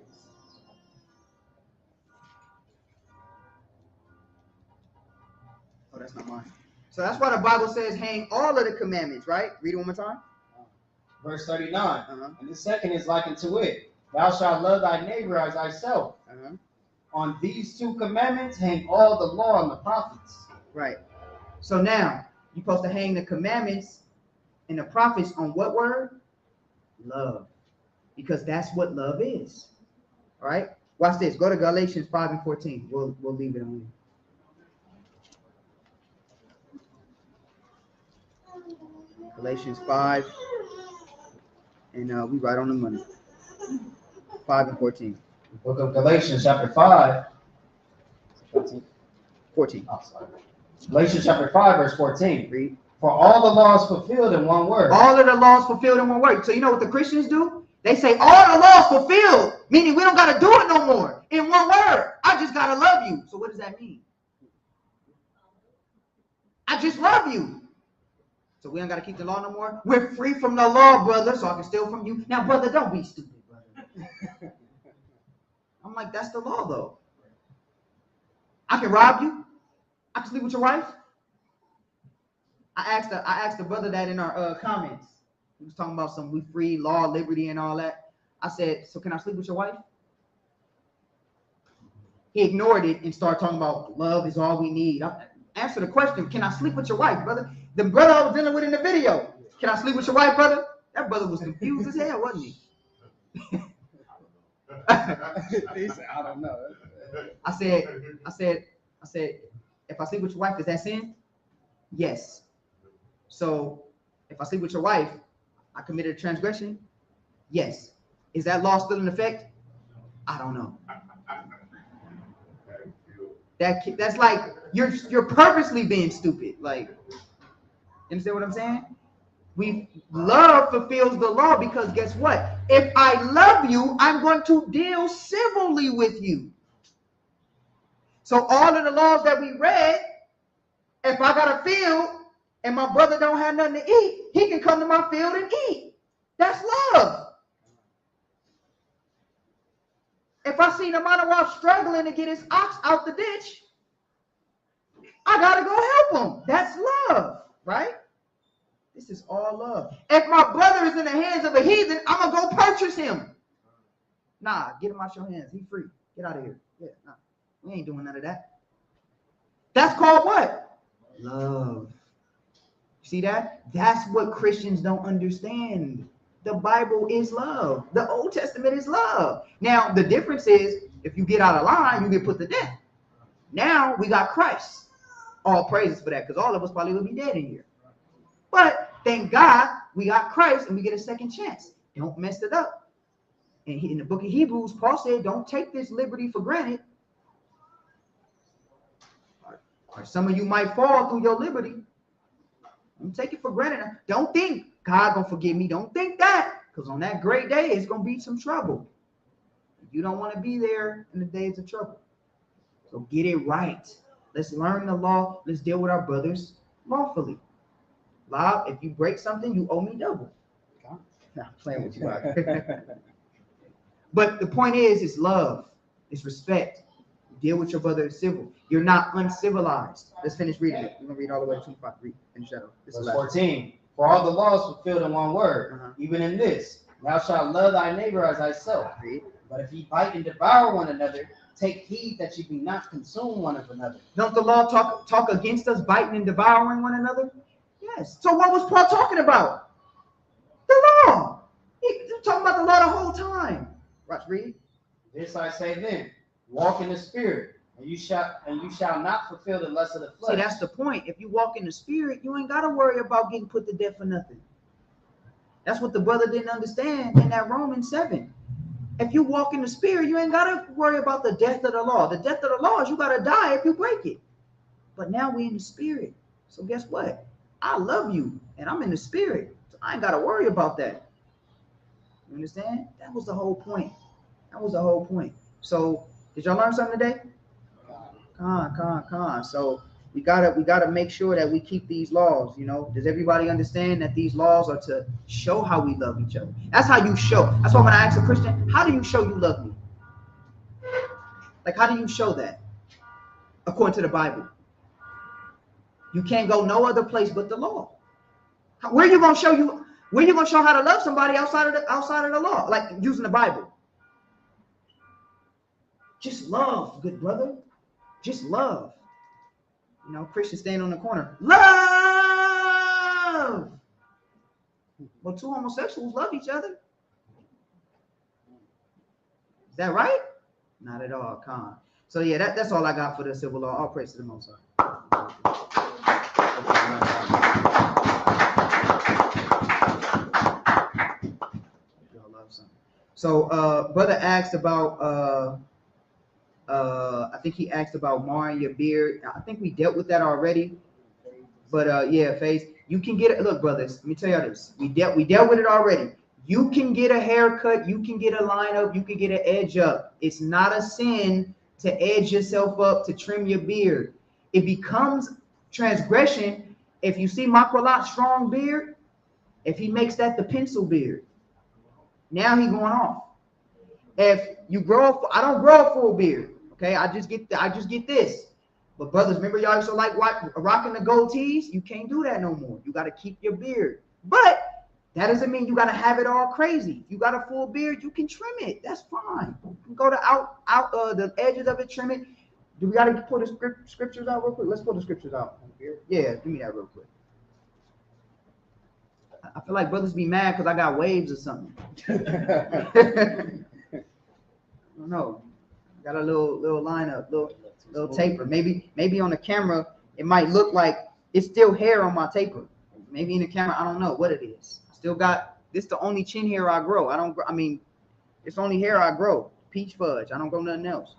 Oh, that's not mine. So that's why the Bible says, hang all of the commandments, right? Read it one more time. Verse 39. And the second is like unto it. Thou shalt love thy neighbor as thyself. On these two commandments hang all the law and the prophets. Right. So now, you're supposed to hang the commandments and the prophets on what word? Love. Because that's what love is. All right? Watch this. Go to Galatians 5 and 14. We'll leave it on here. Galatians 5, and we right on the money. 5 and 14. Book of Galatians, chapter 5. 14. Oh, sorry. Galatians chapter 5, verse 14. Read. For all the laws fulfilled in one word. All of the laws fulfilled in one word. So you know what the Christians do? They say all the laws fulfilled, meaning we don't got to do it no more. In one word, I just got to love you. So what does that mean? I just love you. So we don't got to keep the law no more. We're free from the law, brother, so I can steal from you. Now, brother, don't be stupid, brother. I'm like, that's the law, though. I can rob you. I can sleep with your wife. I asked the brother that in our comments. He was talking about some we free, law, liberty, and all that. I said, so can I sleep with your wife? He ignored it and started talking about love is all we need. Answer the question, can I sleep with your wife, brother? The brother I was dealing with in the video, can I sleep with your wife, brother? That brother was confused as hell, wasn't he? He said, I don't know. I said, if I sleep with your wife, is that sin? Yes. So if I sleep with your wife, I committed a transgression? Yes. Is that law still in effect? I don't know. That's like you're purposely being stupid. Like, you understand what I'm saying? Love fulfills the law because guess what? If I love you, I'm going to deal civilly with you. So all of the laws that we read, if I got a field and my brother don't have nothing to eat, he can come to my field and eat. That's love. If I see the Manawa struggling to get his ox out the ditch, I gotta go help him. That's love, right? This is all love. If my brother is in the hands of a heathen, I'm gonna go purchase him. Nah, get him out your hands. He's free. Get out of here. Yeah, nah, we ain't doing none of that. That's called what? Love. See that? That's what Christians don't understand. The Bible is love. The Old Testament is love. Now, the difference is if you get out of line, you get put to death. Now we got Christ. All praises for that, because all of us probably will be dead in here. But thank God we got Christ and we get a second chance. Don't mess it up. And in the book of Hebrews, Paul said, don't take this liberty for granted. Or some of you might fall through your liberty. Don't take it for granted. Don't think God gonna forgive me. Don't think that, because on that great day, it's gonna be some trouble. You don't want to be there in the days of trouble. So get it right. Let's learn the law. Let's deal with our brothers lawfully. Loud, if you break something, you owe me double. Nah, I'm playing with you. But the point is, it's love. It's respect. Deal with your brother as civil. You're not uncivilized. Let's finish reading it. We're going to read all the way to 25. Finish that up. Verse 14. For all the laws fulfilled in one word, even in this, thou shalt love thy neighbor as thyself. But if ye bite and devour one another, take heed that ye be not consumed one of another. Don't the law talk against us biting and devouring one another? Yes. So what was Paul talking about? The law. He was talking about the law the whole time. Watch, read. This I say then, walk in the spirit, and you shall not fulfill the lust of the flesh. See, that's the point. If you walk in the spirit, you ain't got to worry about getting put to death for nothing. That's what the brother didn't understand in that Romans 7. If you walk in the spirit, you ain't got to worry about the death of the law. The death of the law is you got to die if you break it. But now we in the spirit. So guess what? I love you, and I'm in the spirit. So I ain't got to worry about that. You understand? That was the whole point. That was the whole point. So did y'all learn something today? Come on. So we gotta make sure that we keep these laws. You know, does everybody understand that these laws are to show how we love each other? That's how you show. That's why when I ask a Christian, how do you show you love me? Like, how do you show that? According to the Bible. You can't go no other place but the law. Where are you gonna show how to love somebody outside of the law? Like using the Bible. Just love, good brother. Just love. You know, Christians stand on the corner. Love. Well, two homosexuals love each other. Is that right? Not at all, Con. So yeah, that's all I got for the civil law. All praise to the Most High. So brother asked about I think he asked about marring your beard. I think we dealt with that already. But yeah, Faith, you can get it. Look, brothers, let me tell you this. We dealt with it already. You can get a haircut, you can get a line up, you can get an edge up. It's not a sin to edge yourself up, to trim your beard. It becomes transgression if you see Makwalat's strong beard, if he makes that the pencil beard. Now he going off. If you grow, I don't grow a full beard. Okay, I just get this. But brothers, remember y'all used to like rocking the gold tees? You can't do that no more. You got to keep your beard. But that doesn't mean you got to have it all crazy. If you got a full beard, you can trim it. That's fine. You can go to the edges of it, trim it. Do we got to pull the scriptures out real quick? Let's pull the scriptures out. Yeah, give me that real quick. I feel like brothers be mad because I got waves or something. I don't know. Got a little lineup, little taper. Maybe on the camera it might look like it's still hair on my taper. Maybe in the camera I don't know what it is. Still got this. The only chin hair I grow. It's only hair I grow. Peach fudge. I don't grow nothing else.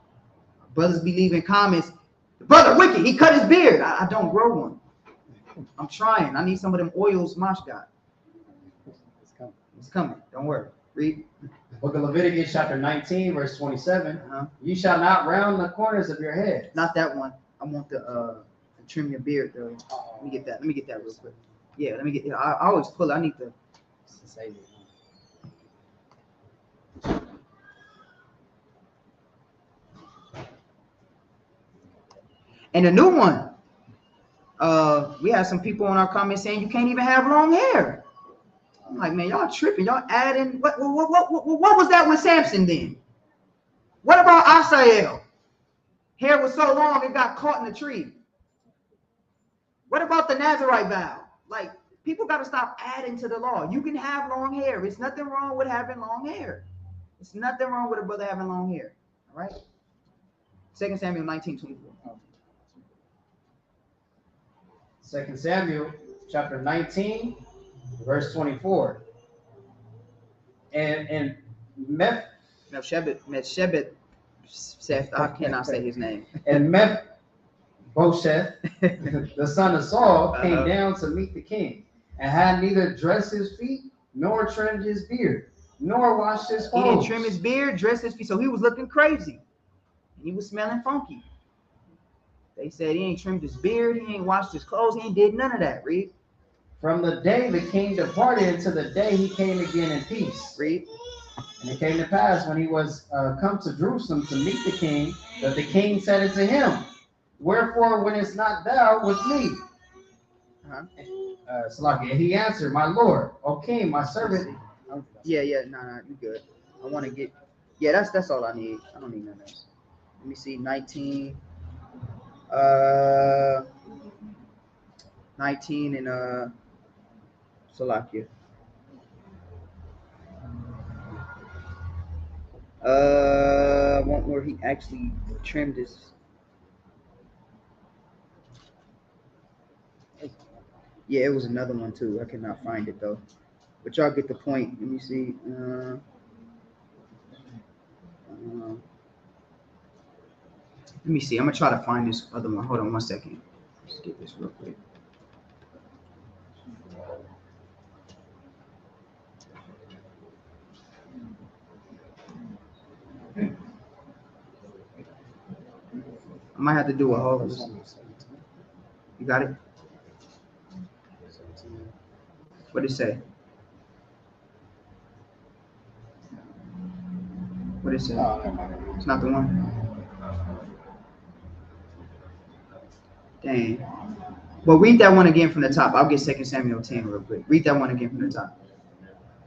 Brothers be leaving comments. Brother Wicked, he cut his beard. I don't grow one. I'm trying. I need some of them oils Mosh got. It's coming. Don't worry. Read. Book of Leviticus, chapter 19, verse 27. You shall not round the corners of your head. Not that one. I want the trim your beard though. Let me get that real quick. Yeah, let me get. I always pull it. I need to save it. And a new one. We had some people in our comments saying you can't even have long hair. I'm like, man, y'all tripping. Y'all adding what was that with Samson then? What about Asael? Hair was so long it got caught in the tree. What about the Nazarite vow? Like, people got to stop adding to the law. You can have long hair. There's nothing wrong with having long hair. It's nothing wrong with a brother having long hair. All right? 2 Samuel 19:24. 2 Samuel chapter 19, verse 24. And Mephibosheth, I cannot say his name. And Mephibosheth, the son of Saul, came down to meet the king, and had neither dressed his feet, nor trimmed his beard, nor washed his clothes. He didn't trim his beard, dress his feet, so he was looking crazy. He was smelling funky. They said he ain't trimmed his beard, he ain't washed his clothes, he ain't did none of that. Read. From the day the king departed until the day he came again in peace. Read. And it came to pass when he was come to Jerusalem to meet the king, that the king said unto him, wherefore winnest not thou with me? Salakia. And he answered, my lord, O king, my servant. Yeah, no, you good. I want to get, that's all I need. I don't need nothing else. Let me see, 19 and Salakia. One where he actually trimmed his. Yeah, it was another one too. I cannot find it though. But y'all get the point. Let me see. Let me see. I'm gonna try to find this other one. Hold on 1 second. Let's get this real quick. I might have to do a whole. You got it? What did it say? What did it say? It's not the one. Dang. Well, read that one again from the top. I'll get 2 Samuel 10 real quick. Read that one again from the top.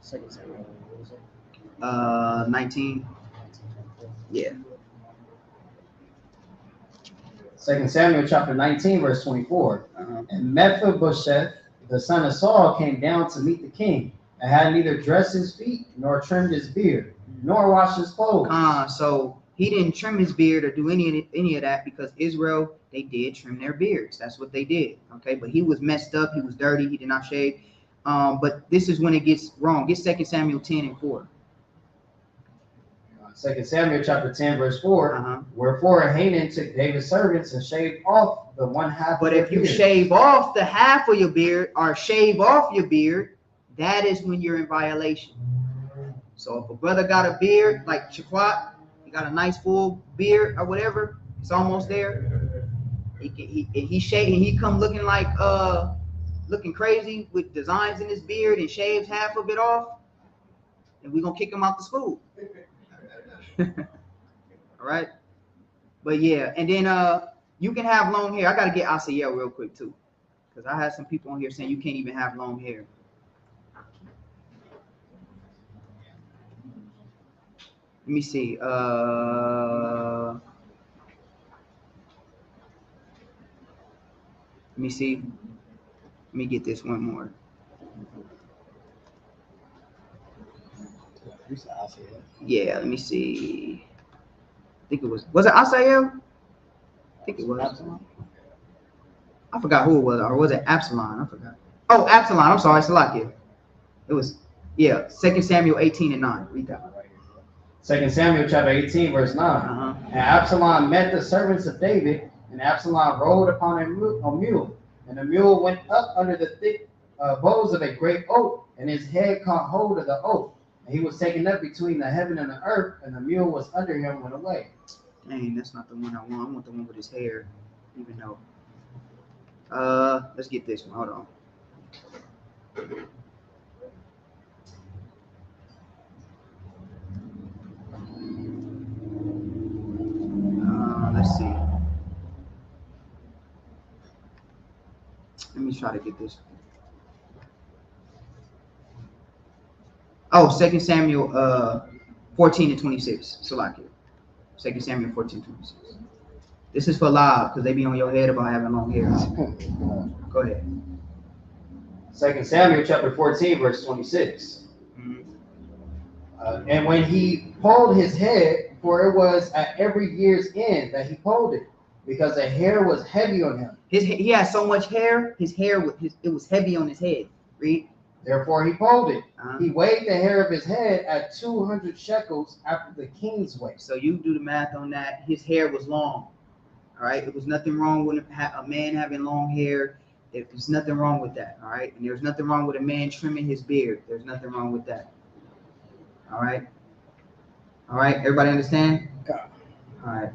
2 Samuel. 19. Yeah. 2 Samuel chapter 19, verse 24. And Mephibosheth, the son of Saul, came down to meet the king, and had neither dressed his feet, nor trimmed his beard, nor washed his clothes. So he didn't trim his beard or do any of that, because Israel, they did trim their beards. That's what they did. Okay, but he was messed up. He was dirty. He did not shave. But this is when it gets wrong. Get 2 Samuel 10 and 4. 2 Samuel chapter 10, verse 4. Wherefore Hanan took David's servants and shaved off the one half. But if you shave off the half of your beard or shave off your beard, that is when you're in violation. So if a brother got a beard like Shaquat, he got a nice full beard or whatever, it's almost there. He shave and he come looking like looking crazy with designs in his beard and shaves half of it off, and we're gonna kick him out the school. All right. But yeah, and then you can have long hair. I gotta get Asael real quick too, because I had some people on here saying you can't even have long hair. Let me see. Let me see. Let me get this one more. Yeah, let me see. I think it was it Asael? I think it was. I forgot who it was, or was it Absalom? I forgot. Oh, Absalom. I'm sorry, Salakia. It was, yeah, 2 Samuel 18:9. Read that one right here. 2 Samuel chapter 18, verse 9. And Absalom met the servants of David, and Absalom rode upon a mule, and the mule went up under the thick boughs of a great oak, and his head caught hold of the oak. And he was taken up between the heaven and the earth, and the mule was under him and went away. Dang, that's not the one I want. I want the one with his hair, even though. Let's get this one. Hold on. Let's see. Let me try to get this. Oh, 2 Samuel 14:26. Salakia. 2 Samuel 14:26. This is for live because they be on your head about having long hair. Go ahead. 2 Samuel chapter 14, verse 26. And when he pulled his head, for it was at every year's end that he pulled it, because the hair was heavy on him. He had so much hair, it was heavy on his head. Read. Therefore he pulled it. He weighed the hair of his head at 200 shekels after the king's weight. So you do the math on that. His hair was long. All right. It was nothing wrong with a man having long hair. There's nothing wrong with that. All right. And there's nothing wrong with a man trimming his beard. There's nothing wrong with that. All right. All right. Everybody understand? All right.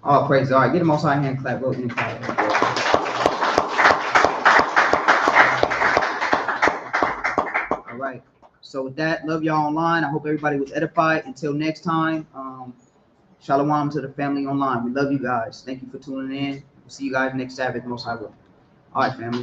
All praise. All right. Get the Most High hand clap. Real clap. All right. So with that, love y'all online. I hope everybody was edified. Until next time, shalom to the family online. We love you guys. Thank you for tuning in. We'll see you guys next Sabbath, Most High will. All right, family.